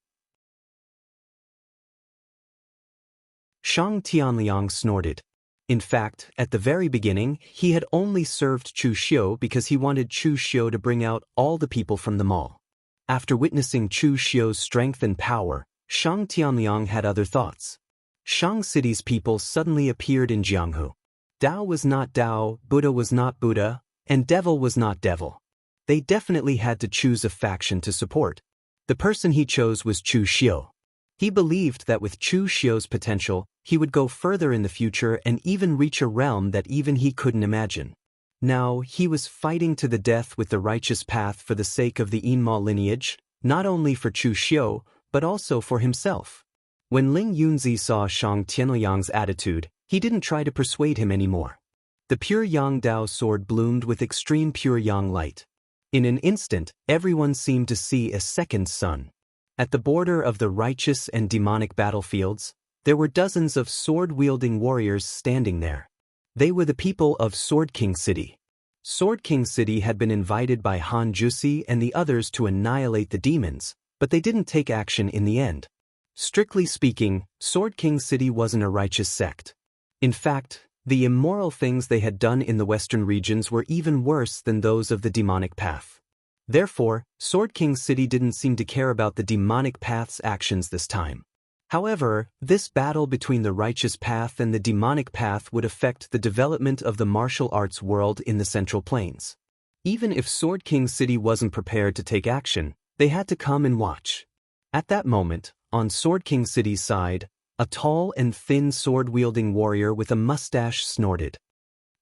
Shang Tianliang snorted. In fact, at the very beginning, he had only served Chu Xiu because he wanted Chu Xiu to bring out all the people from the mall. After witnessing Chu Xiu's strength and power, Shang Tianliang had other thoughts. Shang City's people suddenly appeared in Jianghu. Dao was not Dao, Buddha was not Buddha, and devil was not devil. They definitely had to choose a faction to support. The person he chose was Chu Xiu. He believed that with Chu Xiu's potential, he would go further in the future and even reach a realm that even he couldn't imagine. Now, he was fighting to the death with the righteous path for the sake of the Yinma lineage, not only for Chu Xiu, but also for himself. When Ling Yunzi saw Shang Tianliang's attitude, he didn't try to persuade him anymore. The pure Yang Dao sword bloomed with extreme pure Yang light. In an instant, everyone seemed to see a second sun. At the border of the righteous and demonic battlefields, there were dozens of sword-wielding warriors standing there. They were the people of Sword King City. Sword King City had been invited by Han Jusi and the others to annihilate the demons, but they didn't take action in the end. Strictly speaking, Sword King City wasn't a righteous sect. In fact, the immoral things they had done in the western regions were even worse than those of the demonic path. Therefore, Sword King City didn't seem to care about the demonic path's actions this time. However, this battle between the righteous path and the demonic path would affect the development of the martial arts world in the Central Plains. Even if Sword King City wasn't prepared to take action, they had to come and watch. At that moment, on Sword King City's side, a tall and thin sword-wielding warrior with a mustache snorted.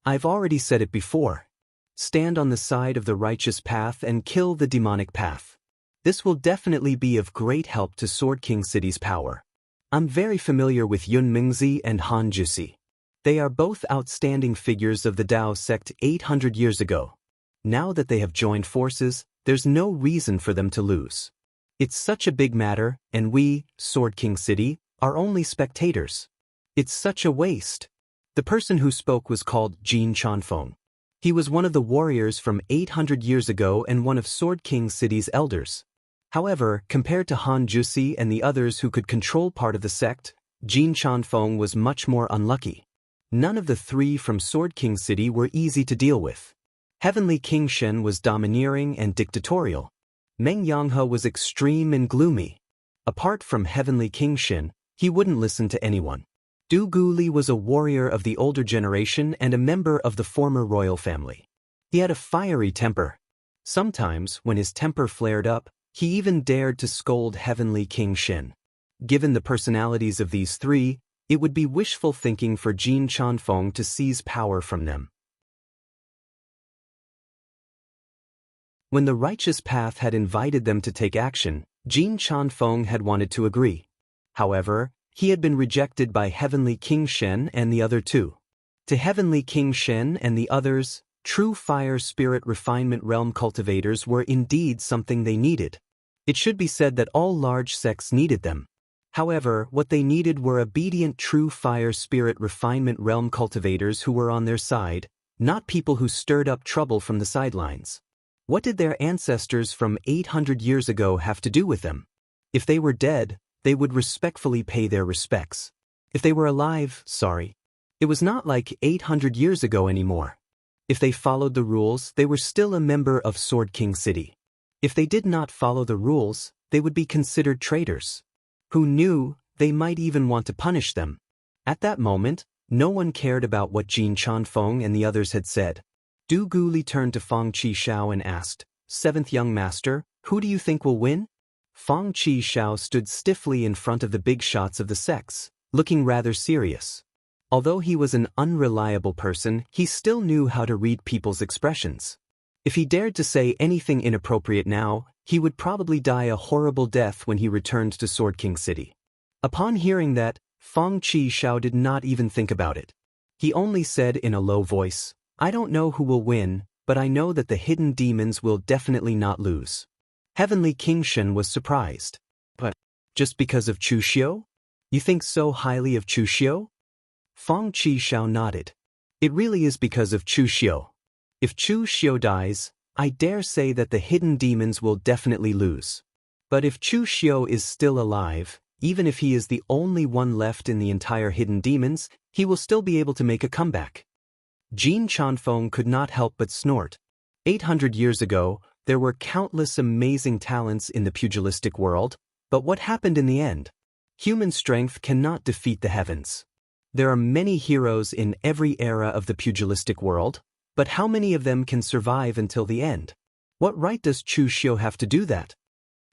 "I've already said it before. Stand on the side of the righteous path and kill the demonic path. This will definitely be of great help to Sword King City's power. I'm very familiar with Yun Mingzi and Han Jusi. They are both outstanding figures of the Dao sect 800 years ago. Now that they have joined forces, there's no reason for them to lose. It's such a big matter, and we, Sword King City, are only spectators. It's such a waste." The person who spoke was called Jin Chanfeng. He was one of the warriors from 800 years ago and one of Sword King City's elders. However, compared to Han Jusi and the others who could control part of the sect, Jin Chanfeng was much more unlucky. None of the 3 from Sword King City were easy to deal with. Heavenly King Shen was domineering and dictatorial. Meng Yanghe was extreme and gloomy. Apart from Heavenly King Shen, he wouldn't listen to anyone. Du Guli was a warrior of the older generation and a member of the former royal family. He had a fiery temper. Sometimes, when his temper flared up, he even dared to scold Heavenly King Shen. Given the personalities of these 3, it would be wishful thinking for Jin Chanfeng to seize power from them. When the righteous path had invited them to take action, Jin Chanfeng had wanted to agree. However, he had been rejected by Heavenly King Shen and the other 2. To Heavenly King Shen and the others, True fire spirit refinement realm cultivators were indeed something they needed. It should be said that all large sects needed them. However, what they needed were obedient true fire spirit refinement realm cultivators who were on their side, not people who stirred up trouble from the sidelines. What did their ancestors from 800 years ago have to do with them? If they were dead, they would respectfully pay their respects. If they were alive, sorry. It was not like 800 years ago anymore. If they followed the rules, they were still a member of Sword King City. If they did not follow the rules, they would be considered traitors. Who knew, they might even want to punish them. At that moment, no one cared about what Jin Chanfeng and the others had said. Du Guli turned to Fang Qishao and asked, "Seventh young master, who do you think will win?" Fang Qishao stood stiffly in front of the big shots of the sects, looking rather serious. Although he was an unreliable person, he still knew how to read people's expressions. If he dared to say anything inappropriate now, he would probably die a horrible death when he returned to Sword King City. Upon hearing that, Fang Qishao did not even think about it. He only said in a low voice, "I don't know who will win, but I know that the hidden demons will definitely not lose." Heavenly King Shen was surprised. "But, just because of Chu Xiu? You think so highly of Chu Xiu?" Fang Qishao nodded. "It really is because of Chu Xiu. If Chu Xiu dies, I dare say that the hidden demons will definitely lose. But if Chu Xiu is still alive, even if he is the only one left in the entire hidden demons, he will still be able to make a comeback." Jin Chanfeng could not help but snort. 800 years ago, there were countless amazing talents in the pugilistic world, but what happened in the end? Human strength cannot defeat the heavens. There are many heroes in every era of the pugilistic world, but how many of them can survive until the end? What right does Chu Xiu have to do that?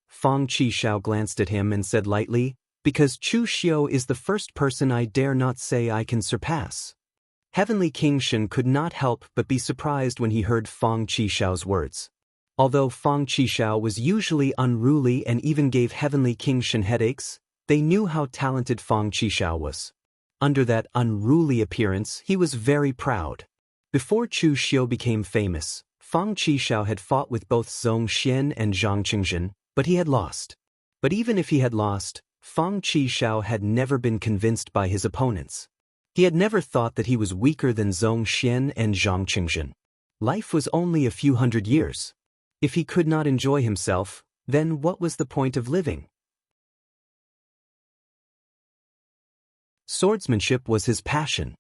Fang Qishao glanced at him and said lightly, "Because Chu Xiu is the first person I dare not say I can surpass." Heavenly King Shen could not help but be surprised when he heard Fang Qishao's words. Although Fang Qishao was usually unruly and even gave Heavenly King Shen headaches, they knew how talented Fang Qishao was. Under that unruly appearance, he was very proud. Before Chu Xiu became famous, Fang Qishao had fought with both Zhong Xian and Zhang Qingzhen, but he had lost. But even if he had lost, Fang Qishao had never been convinced by his opponents. He had never thought that he was weaker than Zhong Xian and Zhang Qingzhen. Life was only a few hundred years. If he could not enjoy himself, then what was the point of living? Swordsmanship was his passion.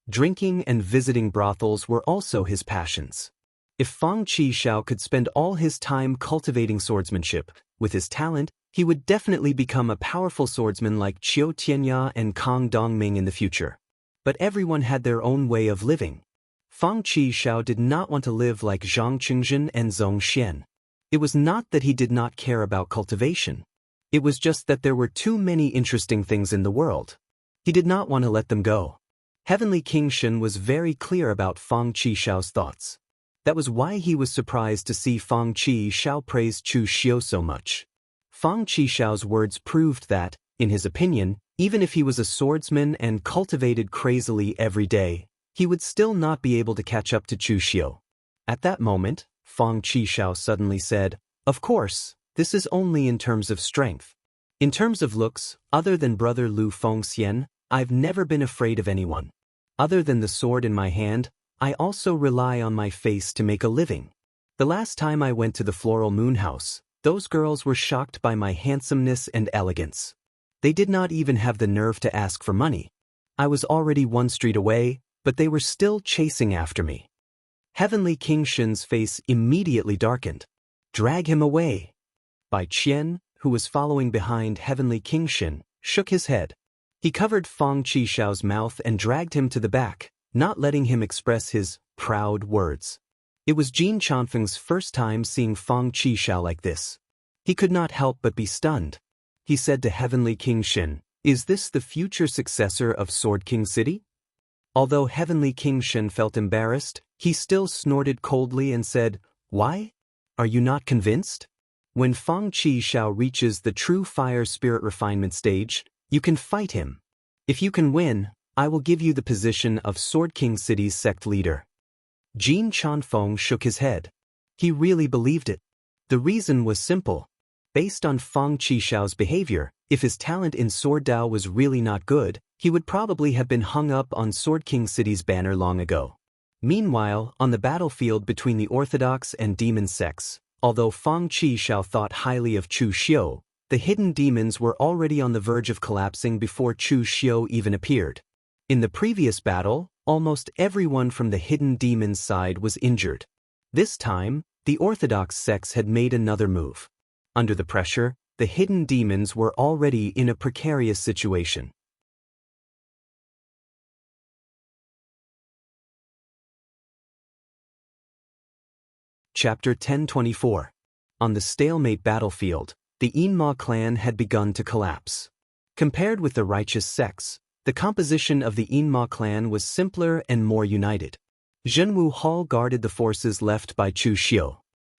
Drinking and visiting brothels were also his passions. If Fang Qishao could spend all his time cultivating swordsmanship, with his talent, he would definitely become a powerful swordsman like Qiu Tianya and Kang Dongming in the future. But everyone had their own way of living. Fang Qishao did not want to live like Zhang Qingzhen and Zhong Xian. It was not that he did not care about cultivation. It was just that there were too many interesting things in the world. He did not want to let them go. Heavenly King Shen was very clear about Fang Qishao's thoughts. That was why he was surprised to see Fang Qishao praise Chu Xiu so much. Fang Qishao's words proved that, in his opinion, even if he was a swordsman and cultivated crazily every day, he would still not be able to catch up to Chu Xiu. At that moment, Fang Qishao suddenly said, "Of course, this is only in terms of strength. In terms of looks, other than brother Lu Fengxian, I've never been afraid of anyone. Other than the sword in my hand, I also rely on my face to make a living. The last time I went to the Floral Moon House, those girls were shocked by my handsomeness and elegance. They did not even have the nerve to ask for money. I was already one street away, but they were still chasing after me." Heavenly King Shen's face immediately darkened. "Drag him away." Bai Qian, who was following behind Heavenly King Shen, shook his head. He covered Fang Qishao's mouth and dragged him to the back, not letting him express his proud words. It was Jin Chanfeng's first time seeing Fang Qishao like this. He could not help but be stunned. He said to Heavenly King Shen, "Is this the future successor of Sword King City?" Although Heavenly King Shen felt embarrassed, he still snorted coldly and said, "Why? Are you not convinced? When Fang Qishao reaches the true fire spirit refinement stage, you can fight him. If you can win, I will give you the position of Sword King City's sect leader." Jin Chanfeng shook his head. He really believed it. The reason was simple. Based on Feng Qishao's behavior, if his talent in Sword Dao was really not good, he would probably have been hung up on Sword King City's banner long ago. Meanwhile, on the battlefield between the Orthodox and demon sects, although Feng Qishao thought highly of Chu Xiu, the hidden demons were already on the verge of collapsing before Chu Xiu even appeared. In the previous battle, almost everyone from the hidden demons side was injured. This time, the Orthodox sects had made another move. Under the pressure, the hidden demons were already in a precarious situation. Chapter 1024. On the stalemate battlefield, the Yinma clan had begun to collapse. Compared with the righteous sects, the composition of the Yinma clan was simpler and more united. Jianghu Hall guarded the forces left by Chu Xiu.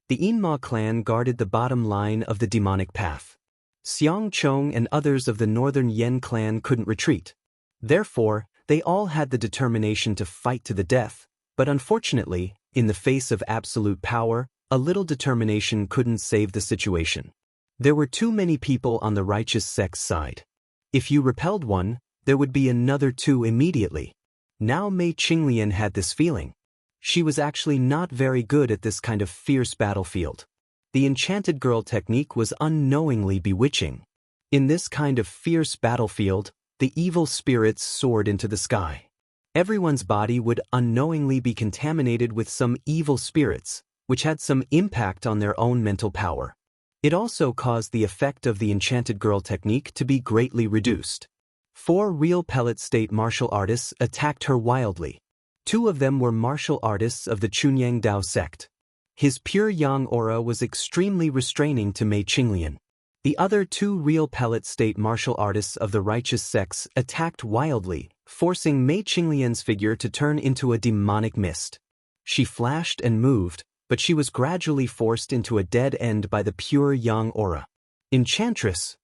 The Yinma clan guarded the bottom line of the demonic path. Xiang Chong and others of the northern Yen clan couldn't retreat. Therefore, they all had the determination to fight to the death, but unfortunately, in the face of absolute power, a little determination couldn't save the situation. There were too many people on the righteous sect's side. If you repelled one, there would be another two immediately. Now Mei Qinglian had this feeling. She was actually not very good at this kind of fierce battlefield. The enchanted girl technique was unknowingly bewitching. In this kind of fierce battlefield, the evil spirits soared into the sky. Everyone's body would unknowingly be contaminated with some evil spirits, which had some impact on their own mental power. It also caused the effect of the enchanted girl technique to be greatly reduced. 4 real pellet state martial artists attacked her wildly. 2 of them were martial artists of the Chunyang Dao sect. His pure yang aura was extremely restraining to Mei Qinglian. The other 2 real pellet state martial artists of the righteous sects attacked wildly, forcing Mei Qinglian's figure to turn into a demonic mist. She flashed and moved, but she was gradually forced into a dead end by the pure yang aura. Enchantress!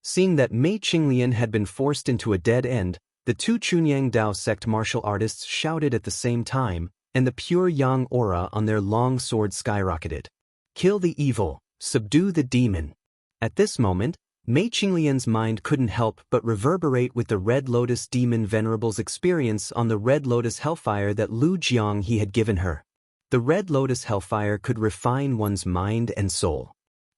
Seeing that Mei Qinglian had been forced into a dead end, the 2 Chunyang Dao sect martial artists shouted at the same time, and the pure yang aura on their long swords skyrocketed. Kill the evil, subdue the demon. At this moment, Mei Qinglian's mind couldn't help but reverberate with the Red Lotus Demon Venerable's experience on the Red Lotus Hellfire that Lu Jianghe had given her. The Red Lotus Hellfire could refine one's mind and soul.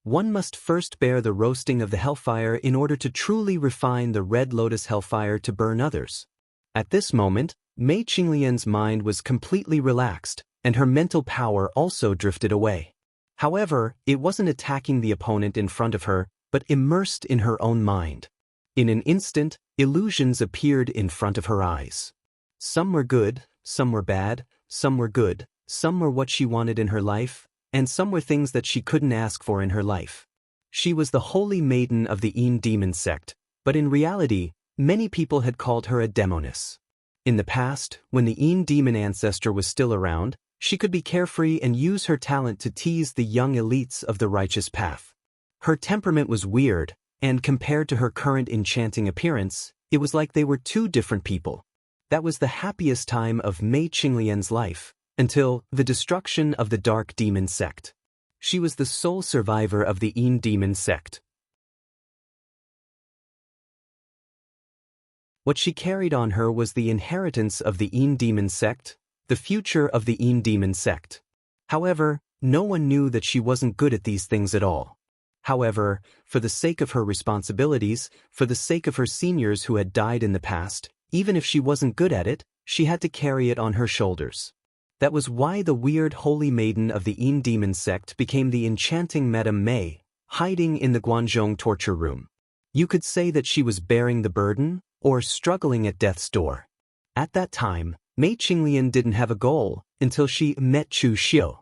One must first bear the roasting of the Hellfire in order to truly refine the Red Lotus Hellfire to burn others. At this moment, Mei Qinglian's mind was completely relaxed, and her mental power also drifted away. However, it wasn't attacking the opponent in front of her, but immersed in her own mind. In an instant, illusions appeared in front of her eyes. Some were good, some were bad, some were good, some were what she wanted in her life, and some were things that she couldn't ask for in her life. She was the holy maiden of the Yin demon sect, but in reality, many people had called her a demoness. In the past, when the Yin demon ancestor was still around, she could be carefree and use her talent to tease the young elites of the righteous path. Her temperament was weird, and compared to her current enchanting appearance, it was like they were 2 different people. That was the happiest time of Mei Qinglian's life, until the destruction of the dark demon sect. She was the sole survivor of the Yin demon sect. What she carried on her was the inheritance of the Yin demon sect, the future of the Yin demon sect. However, no one knew that she wasn't good at these things at all. However, for the sake of her responsibilities, for the sake of her seniors who had died in the past, even if she wasn't good at it, she had to carry it on her shoulders. That was why the weird holy maiden of the Yin demon sect became the enchanting Madame Mei, hiding in the Guanzhong torture room. You could say that she was bearing the burden, or struggling at death's door. At that time, Mei Qinglian didn't have a goal until she met Chu Xiu.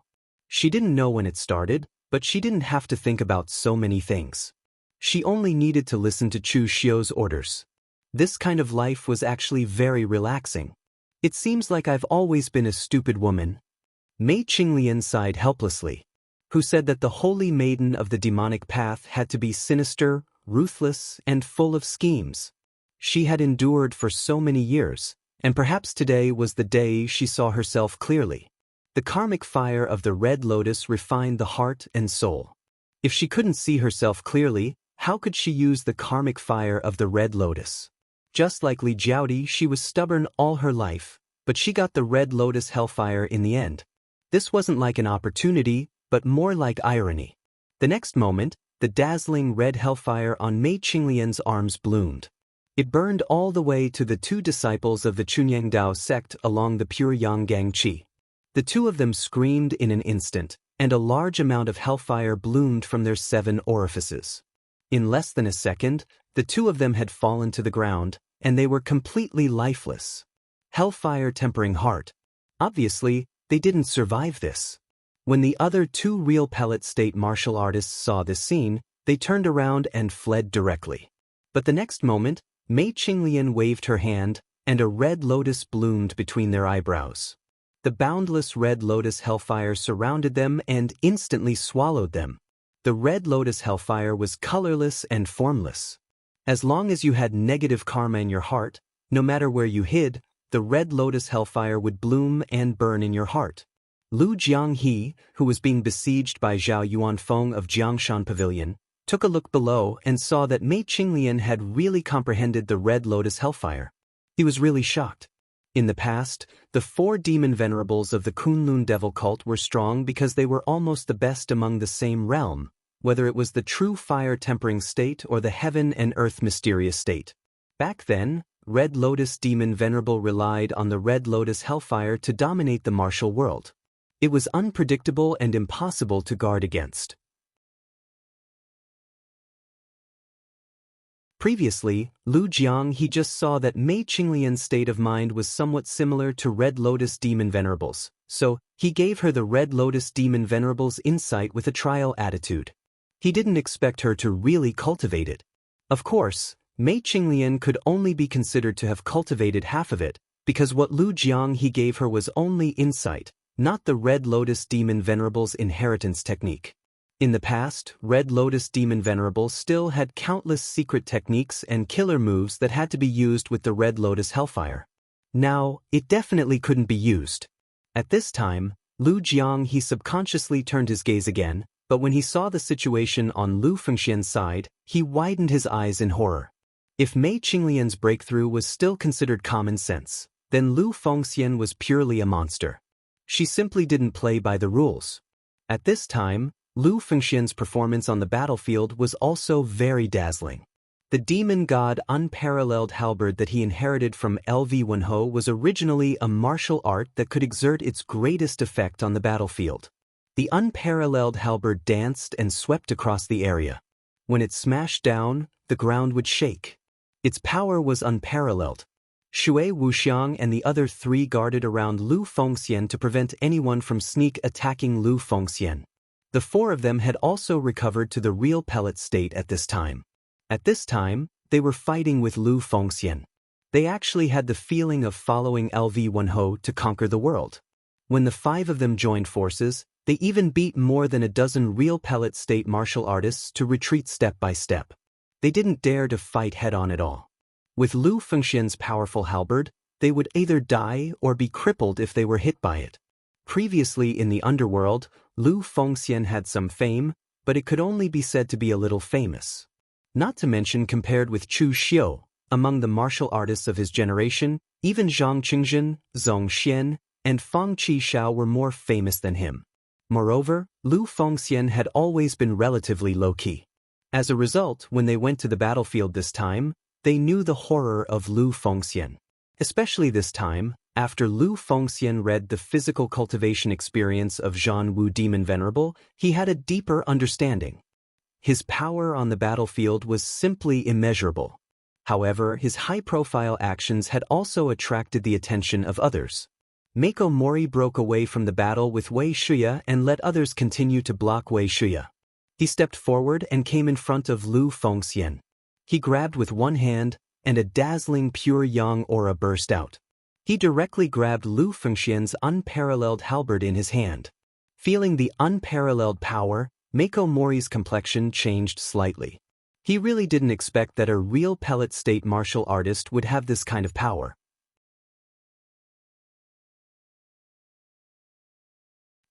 She didn't know when it started, but she didn't have to think about so many things. She only needed to listen to Chu Xiu's orders. This kind of life was actually very relaxing. It seems like I've always been a stupid woman. Mei Qinglian sighed helplessly. Who said that the holy maiden of the demonic path had to be sinister, ruthless, and full of schemes? She had endured for so many years, And perhaps today was the day she saw herself clearly. The karmic fire of the Red Lotus refined the heart and soul. If she couldn't see herself clearly, how could she use the karmic fire of the Red Lotus? Just like Li Jiaodi, she was stubborn all her life, but she got the Red Lotus hellfire in the end. This wasn't like an opportunity, but more like irony. The next moment, the dazzling red hellfire on Mei Qinglian's arms bloomed. It burned all the way to the two disciples of the Chunyang Dao sect along the pure Yang Gang Qi. The two of them screamed in an instant, and a large amount of hellfire bloomed from their 7 orifices. In less than a second, the two of them had fallen to the ground, and they were completely lifeless. Hellfire tempering heart. Obviously, they didn't survive this. When the other 2 real pellet state martial artists saw this scene, they turned around and fled directly. But the next moment, Mei Qinglian waved her hand, and a red lotus bloomed between their eyebrows. The boundless red lotus hellfire surrounded them and instantly swallowed them. The red lotus hellfire was colorless and formless. As long as you had negative karma in your heart, no matter where you hid, the red lotus hellfire would bloom and burn in your heart. Lu Jianghe, who was being besieged by Zhao Yuanfeng of Jiangshan Pavilion, took a look below and saw that Mei Qinglian had really comprehended the red lotus hellfire. He was really shocked. In the past, the 4 demon venerables of the Kunlun devil cult were strong because they were almost the best among the same realm, whether it was the true fire-tempering state or the heaven and earth mysterious state. Back then, Red Lotus Demon Venerable relied on the Red Lotus hellfire to dominate the martial world. It was unpredictable and impossible to guard against. Previously, Lu Jiang just saw that Mei Qinglian's state of mind was somewhat similar to Red Lotus Demon Venerables, so he gave her the Red Lotus Demon Venerable's insight with a trial attitude. He didn't expect her to really cultivate it. Of course, Mei Qinglian could only be considered to have cultivated half of it, because what Lu Jiang gave her was only insight, not the Red Lotus Demon Venerable's inheritance technique. In the past, Red Lotus Demon Venerable still had countless secret techniques and killer moves that had to be used with the Red Lotus Hellfire. Now, it definitely couldn't be used. At this time, Lu Jiang subconsciously turned his gaze again, but when he saw the situation on Lu Fengxian's side, he widened his eyes in horror. If Mei Qinglian's breakthrough was still considered common sense, then Lu Fengxian was purely a monster. She simply didn't play by the rules. At this time, Lu Fengxian's performance on the battlefield was also very dazzling. The demon god unparalleled halberd that he inherited from LV Wenho was originally a martial art that could exert its greatest effect on the battlefield. The unparalleled halberd danced and swept across the area. When it smashed down, the ground would shake. Its power was unparalleled. Shui Wuxiang and the other 3 guarded around Lu Fengxian to prevent anyone from sneak attacking Lu Fengxian. The 4 of them had also recovered to the real pellet state at this time. At this time, they were fighting with Lu Fengxian. They actually had the feeling of following LV Wenho to conquer the world. When the 5 of them joined forces, they even beat more than a dozen real pellet state martial artists to retreat step by step. They didn't dare to fight head-on at all. With Lu Fengxian's powerful halberd, they would either die or be crippled if they were hit by it. Previously in the underworld, Lu Fengxian had some fame, but it could only be said to be a little famous. Not to mention compared with Chu Xiu, among the martial artists of his generation, even Zhang Qingjin, Zhong Xian, and Fang Qishao were more famous than him. Moreover, Lu Fengxian had always been relatively low-key. As a result, when they went to the battlefield this time, they knew the horror of Lu Fengxian. Especially this time, after Lu Fengxian read the physical cultivation experience of Zhan Wu Demon Venerable, he had a deeper understanding. His power on the battlefield was simply immeasurable. However, his high-profile actions had also attracted the attention of others. Mako Mori broke away from the battle with Wei Shuya and let others continue to block Wei Shuya. He stepped forward and came in front of Lu Fengxian. He grabbed with one hand, and a dazzling pure yang aura burst out. He directly grabbed Lu Fengxian's unparalleled halberd in his hand. Feeling the unparalleled power, Mako Mori's complexion changed slightly. He really didn't expect that a real pellet state martial artist would have this kind of power.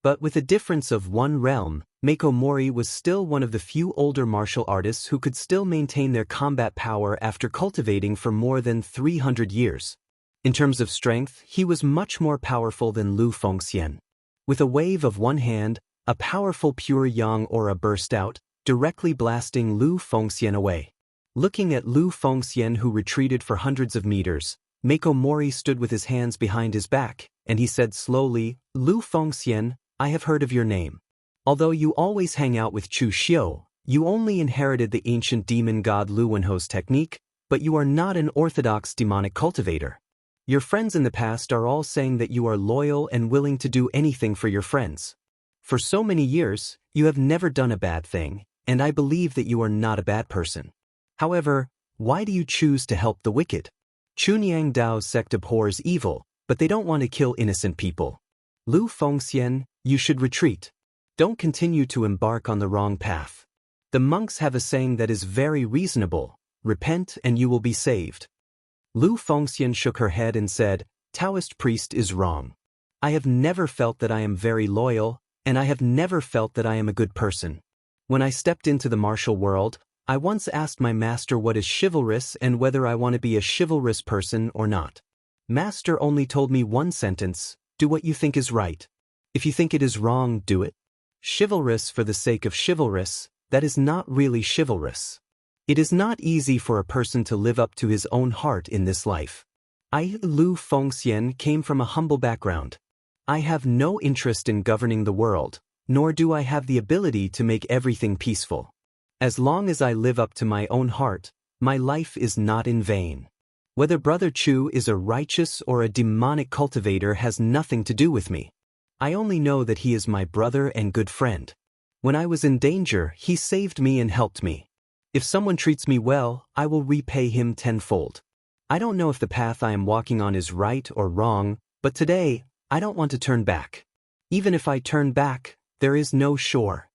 But with a difference of one realm, Mako Mori was still one of the few older martial artists who could still maintain their combat power after cultivating for more than 300 years. In terms of strength, he was much more powerful than Lu Fengxian. With a wave of one hand, a powerful pure yang aura burst out, directly blasting Lu Fengxian away. Looking at Lu Fengxian, who retreated for hundreds of meters, Mako Mori stood with his hands behind his back, and he said slowly, "Lu Fengxian, I have heard of your name. Although you always hang out with Chu Xiu, you only inherited the ancient demon god Lu Wenho's technique, but you are not an orthodox demonic cultivator. Your friends in the past are all saying that you are loyal and willing to do anything for your friends. For so many years, you have never done a bad thing, and I believe that you are not a bad person. However, why do you choose to help the wicked? Chunyang Dao's sect abhors evil, but they don't want to kill innocent people. Lu Fengxian, you should retreat. Don't continue to embark on the wrong path. The monks have a saying that is very reasonable: repent and you will be saved." Lu Fengxian shook her head and said, "Taoist priest is wrong. I have never felt that I am very loyal, and I have never felt that I am a good person. When I stepped into the martial world, I once asked my master what is chivalrous and whether I want to be a chivalrous person or not. Master only told me one sentence: do what you think is right. If you think it is wrong, do it. Chivalrous for the sake of chivalrous, that is not really chivalrous. It is not easy for a person to live up to his own heart in this life. I, Lu Fengxian, came from a humble background. I have no interest in governing the world, nor do I have the ability to make everything peaceful. As long as I live up to my own heart, my life is not in vain. Whether Brother Chu is a righteous or a demonic cultivator has nothing to do with me. I only know that he is my brother and good friend. When I was in danger, he saved me and helped me. If someone treats me well, I will repay him tenfold. I don't know if the path I am walking on is right or wrong, but today, I don't want to turn back. Even if I turn back, there is no shore."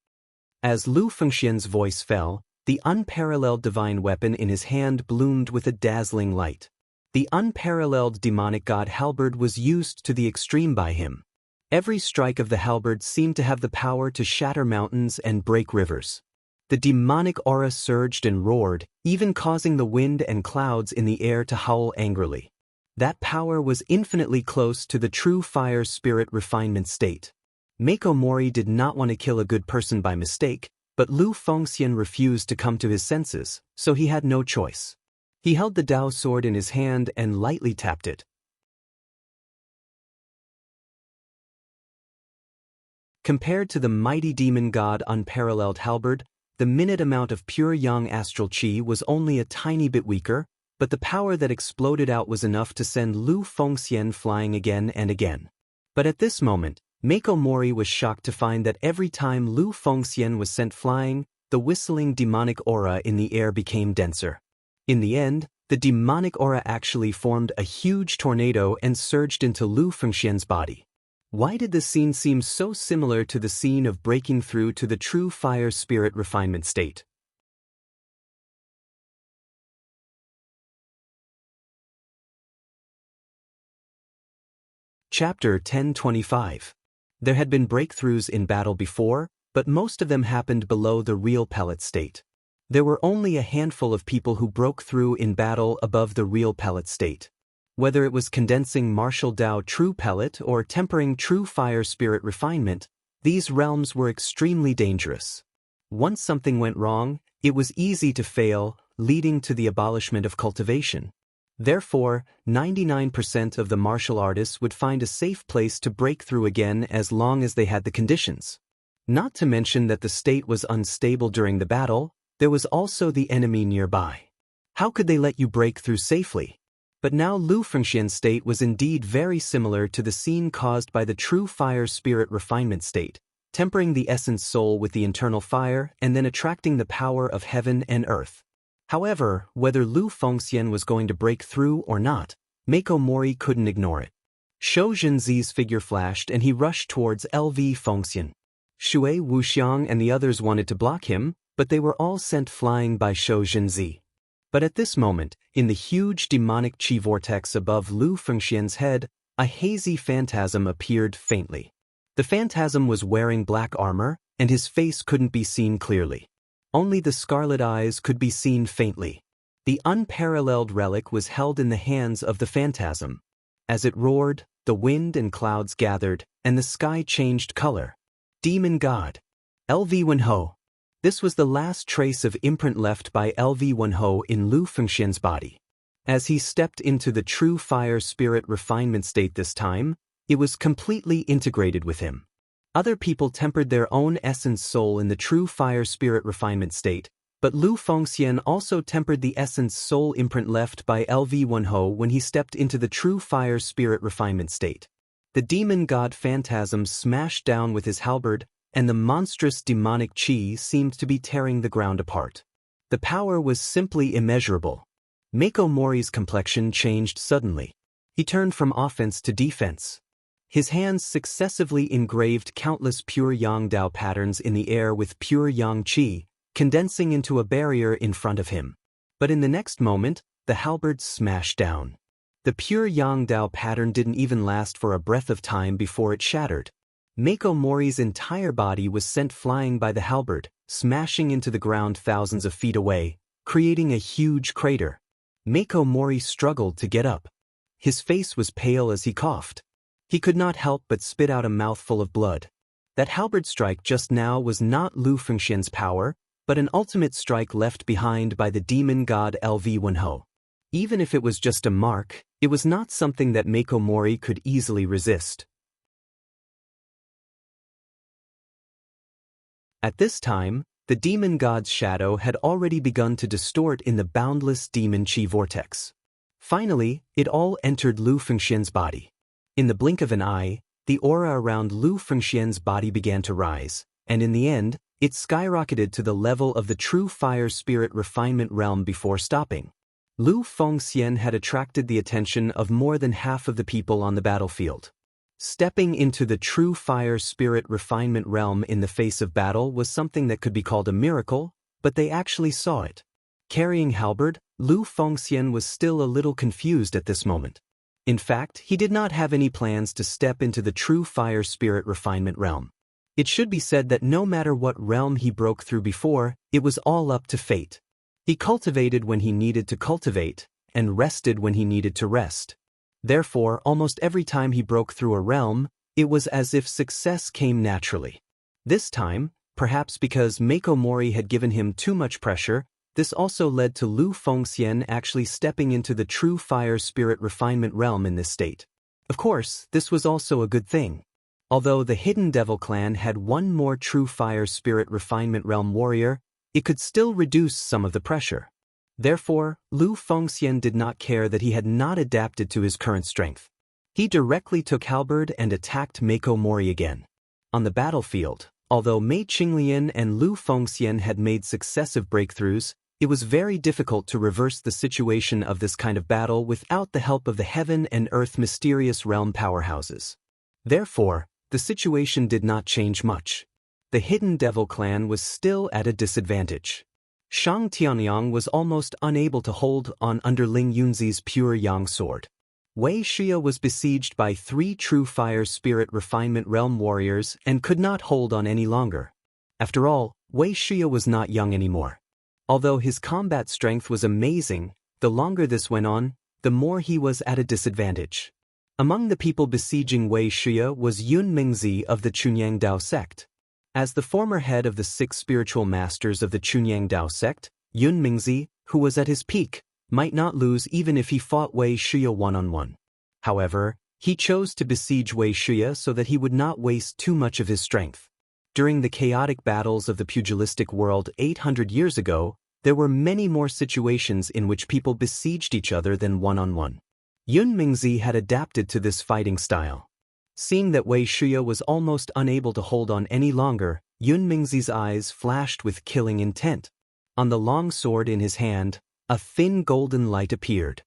As Lu Fengxian's voice fell, the unparalleled divine weapon in his hand bloomed with a dazzling light. The unparalleled demonic god halberd was used to the extreme by him. Every strike of the halberd seemed to have the power to shatter mountains and break rivers. The demonic aura surged and roared, even causing the wind and clouds in the air to howl angrily. That power was infinitely close to the true fire spirit refinement state. Mako Mori did not want to kill a good person by mistake, but Lu Fengxian refused to come to his senses, so he had no choice. He held the Dao sword in his hand and lightly tapped it. Compared to the mighty demon god unparalleled halberd, the minute amount of pure yang astral chi was only a tiny bit weaker, but the power that exploded out was enough to send Lu Fengxian flying again and again. But at this moment, Mako Mori was shocked to find that every time Lu Fengxian was sent flying, the whistling demonic aura in the air became denser. In the end, the demonic aura actually formed a huge tornado and surged into Lu Fengxian's body. Why did this scene seem so similar to the scene of breaking through to the true fire spirit refinement state? Chapter 1025. There had been breakthroughs in battle before, but most of them happened below the real pellet state. There were only a handful of people who broke through in battle above the real pellet state. Whether it was condensing martial Dao true pellet or tempering true fire spirit refinement, these realms were extremely dangerous. Once something went wrong, it was easy to fail, leading to the abolishment of cultivation. Therefore, 99% of the martial artists would find a safe place to break through again as long as they had the conditions. Not to mention that the state was unstable during the battle, there was also the enemy nearby. How could they let you break through safely? But now Lu Fengxian's state was indeed very similar to the scene caused by the true fire spirit refinement state, tempering the essence soul with the internal fire and then attracting the power of heaven and earth. However, whether Lu Fengxian was going to break through or not, Mako Mori couldn't ignore it. Shou Zhenzi's figure flashed and he rushed towards LV Fengxian. Shui Wuxiang and the others wanted to block him, but they were all sent flying by Shou Zhenzi. But at this moment, in the huge demonic chi vortex above Lu Fengxian's head, a hazy phantasm appeared faintly. The phantasm was wearing black armor, and his face couldn't be seen clearly. Only the scarlet eyes could be seen faintly. The unparalleled relic was held in the hands of the phantasm. As it roared, the wind and clouds gathered, and the sky changed color. Demon God. LV Wenho. This was the last trace of imprint left by LV Wenho in Lu Fengxian's body. As he stepped into the true fire spirit refinement state this time, it was completely integrated with him. Other people tempered their own essence soul in the true fire spirit refinement state, but Lu Fengxian also tempered the essence soul imprint left by LV Wenho when he stepped into the true fire spirit refinement state. The demon god phantasm smashed down with his halberd, and the monstrous demonic chi seemed to be tearing the ground apart. The power was simply immeasurable. Mako Mori's complexion changed suddenly. He turned from offense to defense. His hands successively engraved countless pure Yang Dao patterns in the air with pure Yang Qi, condensing into a barrier in front of him. But in the next moment, the halberd smashed down. The pure Yang Dao pattern didn't even last for a breath of time before it shattered. Mako Mori's entire body was sent flying by the halberd, smashing into the ground thousands of feet away, creating a huge crater. Mako Mori struggled to get up. His face was pale as he coughed. He could not help but spit out a mouthful of blood. That halberd strike just now was not Lu Fengxian's power, but an ultimate strike left behind by the demon god LV Wenho. Even if it was just a mark, it was not something that Mako Mori could easily resist. At this time, the demon god's shadow had already begun to distort in the boundless demon chi vortex. Finally, it all entered Lu Fengxian's body. In the blink of an eye, the aura around Lu Fengxian's body began to rise, and in the end, it skyrocketed to the level of the true fire spirit refinement realm before stopping. Lu Fengxian had attracted the attention of more than half of the people on the battlefield. Stepping into the true fire spirit refinement realm in the face of battle was something that could be called a miracle, but they actually saw it. Carrying halberd, Lu Fengxian was still a little confused at this moment. In fact, he did not have any plans to step into the true fire spirit refinement realm. It should be said that no matter what realm he broke through before, it was all up to fate. He cultivated when he needed to cultivate, and rested when he needed to rest. Therefore, almost every time he broke through a realm, it was as if success came naturally. This time, perhaps because Mako Mori had given him too much pressure, this also led to Lu Fengxian actually stepping into the true fire spirit refinement realm in this state. Of course, this was also a good thing. Although the Hidden Devil clan had one more true fire spirit refinement realm warrior, it could still reduce some of the pressure. Therefore, Lu Fengxian did not care that he had not adapted to his current strength. He directly took halberd and attacked Mako Mori again. On the battlefield, although Mei Qinglian and Lu Fengxian had made successive breakthroughs, it was very difficult to reverse the situation of this kind of battle without the help of the heaven and earth mysterious realm powerhouses. Therefore, the situation did not change much. The Hidden Devil clan was still at a disadvantage. Shang Tianyang was almost unable to hold on under Ling Yunzi's pure Yang sword. Wei Xia was besieged by 3 true fire spirit refinement realm warriors and could not hold on any longer. After all, Wei Xia was not young anymore. Although his combat strength was amazing, the longer this went on, the more he was at a disadvantage. Among the people besieging Wei Xia was Yun Mingzi of the Chunyang Dao sect. As the former head of the 6 spiritual masters of the Chunyang Dao sect, Yun Mingzi, who was at his peak, might not lose even if he fought Wei Xia one-on-one. However, he chose to besiege Wei Xia so that he would not waste too much of his strength. During the chaotic battles of the pugilistic world 800 years ago, there were many more situations in which people besieged each other than one-on-one. Yun Mingzi had adapted to this fighting style. Seeing that Wei Xia was almost unable to hold on any longer, Yun Mingzi's eyes flashed with killing intent. On the long sword in his hand, a thin golden light appeared.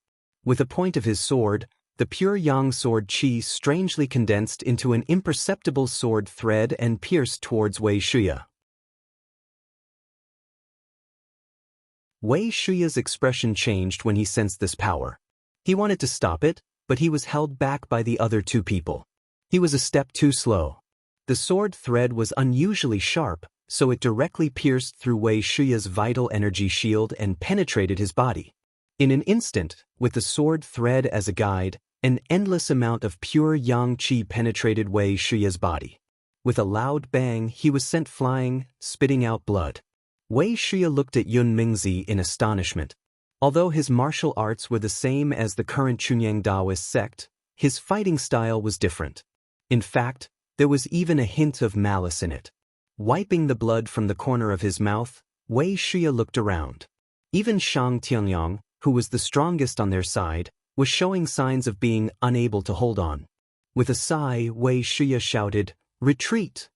With the point of his sword, the pure Yang sword chi strangely condensed into an imperceptible sword thread and pierced towards Wei Xia. Wei Xia's expression changed when he sensed this power. He wanted to stop it, but he was held back by the other 2 people. He was a step too slow. The sword thread was unusually sharp, so it directly pierced through Wei Shuya's vital energy shield and penetrated his body. In an instant, with the sword thread as a guide, an endless amount of pure yang qi penetrated Wei Shuya's body. With a loud bang, he was sent flying, spitting out blood. Wei Shuya looked at Yun Mingzi in astonishment. Although his martial arts were the same as the current Chunyang Daoist sect, his fighting style was different. In fact, there was even a hint of malice in it. Wiping the blood from the corner of his mouth, Wei Shuya looked around. Even Shang Tianyang, who was the strongest on their side, was showing signs of being unable to hold on. With a sigh, Wei Shuya shouted, "Retreat!"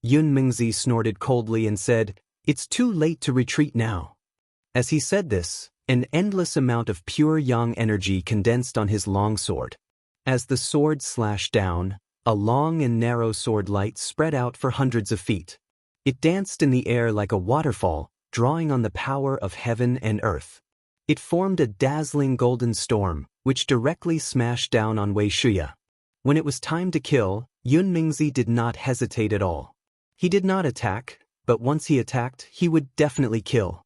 Yun Mingzi snorted coldly and said, "It's too late to retreat now." As he said this, an endless amount of pure yang energy condensed on his long sword. As the sword slashed down, a long and narrow sword light spread out for hundreds of feet. It danced in the air like a waterfall, drawing on the power of heaven and earth. It formed a dazzling golden storm, which directly smashed down on Wei Shuya. When it was time to kill, Yun Mingzi did not hesitate at all. He did not attack, but once he attacked, he would definitely kill.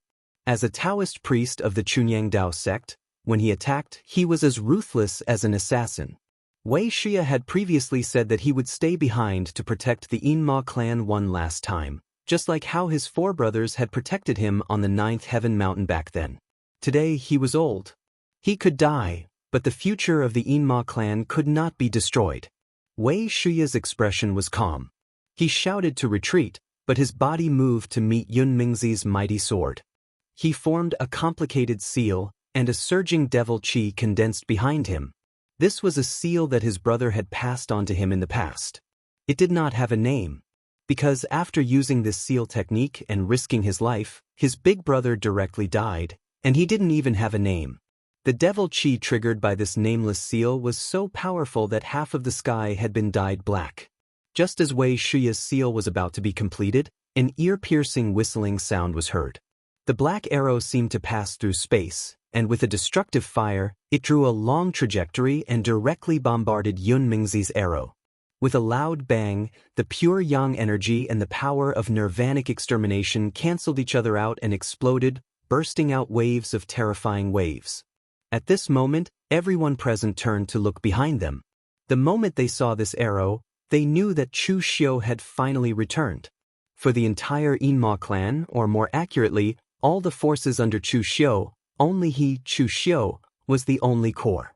As a Taoist priest of the Chunyang Dao sect, when he attacked, he was as ruthless as an assassin. Wei Shuya had previously said that he would stay behind to protect the Yinma clan one last time, just like how his four brothers had protected him on the 9th Heaven Mountain back then. Today he was old. He could die, but the future of the Yinma clan could not be destroyed. Wei Shuya's expression was calm. He shouted to retreat, but his body moved to meet Yun Mingzi's mighty sword. He formed a complicated seal, and a surging devil qi condensed behind him. This was a seal that his brother had passed on to him in the past. It did not have a name, because after using this seal technique and risking his life, his big brother directly died, and he didn't even have a name. The devil qi triggered by this nameless seal was so powerful that half of the sky had been dyed black. Just as Wei Shuya's seal was about to be completed, an ear-piercing whistling sound was heard. The black arrow seemed to pass through space, and with a destructive fire, it drew a long trajectory and directly bombarded Yun Mingzi's arrow. With a loud bang, the pure yang energy and the power of nirvanic extermination canceled each other out and exploded, bursting out waves of terrifying waves. At this moment, everyone present turned to look behind them. The moment they saw this arrow, they knew that Chu Xiu had finally returned. For the entire Yinma clan, or more accurately, all the forces under Chu Xiu, only he, Chu Xiu, was the only core.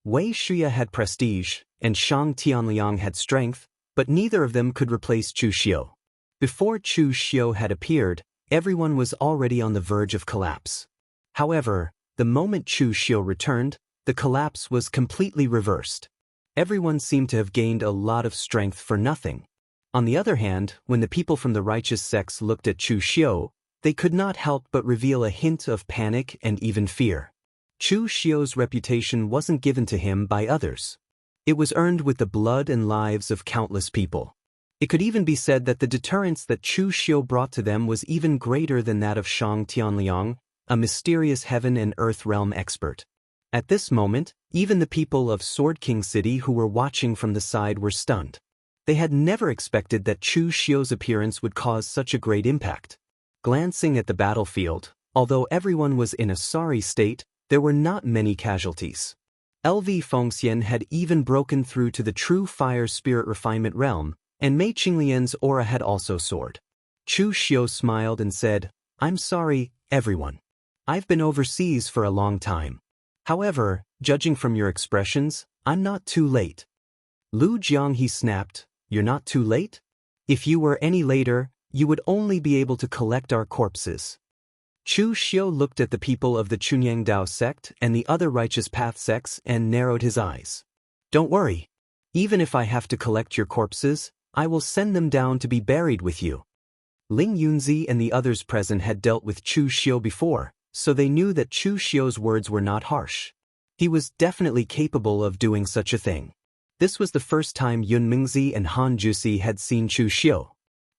Wei Shuya had prestige, and Shang Tianliang had strength, but neither of them could replace Chu Xiu. Before Chu Xiu had appeared, everyone was already on the verge of collapse. However, the moment Chu Xiu returned, the collapse was completely reversed. Everyone seemed to have gained a lot of strength for nothing. On the other hand, when the people from the righteous sects looked at Chu Xiu, they could not help but reveal a hint of panic and even fear. Chu Xiu's reputation wasn't given to him by others. It was earned with the blood and lives of countless people. It could even be said that the deterrence that Chu Xiu brought to them was even greater than that of Shang Tianliang, a mysterious heaven and earth realm expert. At this moment, even the people of Sword King City who were watching from the side were stunned. They had never expected that Chu Xiu's appearance would cause such a great impact. Glancing at the battlefield, although everyone was in a sorry state, there were not many casualties. LV Fengxian had even broken through to the true fire spirit refinement realm, and Mei Qinglian's aura had also soared. Chu Xiu smiled and said, "I'm sorry, everyone. I've been overseas for a long time. However, judging from your expressions, I'm not too late." Lu Jianghu snapped, "You're not too late? If you were any later, you would only be able to collect our corpses." Chu Xiu looked at the people of the Chunyang Dao sect and the other righteous path sects and narrowed his eyes. "Don't worry. Even if I have to collect your corpses, I will send them down to be buried with you." Ling Yunzi and the others present had dealt with Chu Xiu before, so they knew that Chu Xiu's words were not harsh. He was definitely capable of doing such a thing. This was the first time Yun Mingzi and Han Jusi had seen Chu Xiu.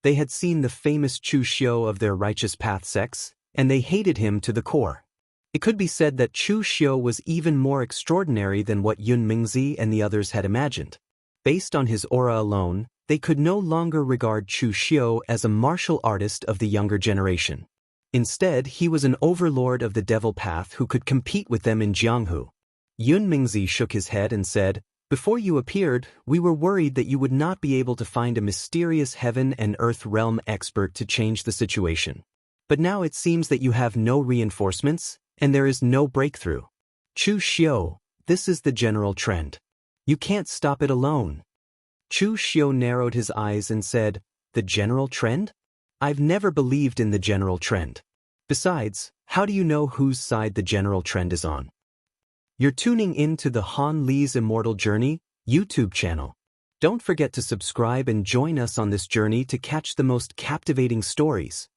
They had seen the famous Chu Xiu of their righteous path sects, and they hated him to the core. It could be said that Chu Xiu was even more extraordinary than what Yun Mingzi and the others had imagined. Based on his aura alone, they could no longer regard Chu Xiu as a martial artist of the younger generation. Instead, he was an overlord of the devil path who could compete with them in Jianghu. Yun Mingzi shook his head and said, "Before you appeared, we were worried that you would not be able to find a mysterious heaven and earth realm expert to change the situation. But now it seems that you have no reinforcements, and there is no breakthrough. Chu Xiu, this is the general trend. You can't stop it alone." Chu Xiu narrowed his eyes and said, "The general trend? I've never believed in the general trend. Besides, how do you know whose side the general trend is on?" You're tuning in to the Han Li's Immortal Journey YouTube channel. Don't forget to subscribe and join us on this journey to catch the most captivating stories.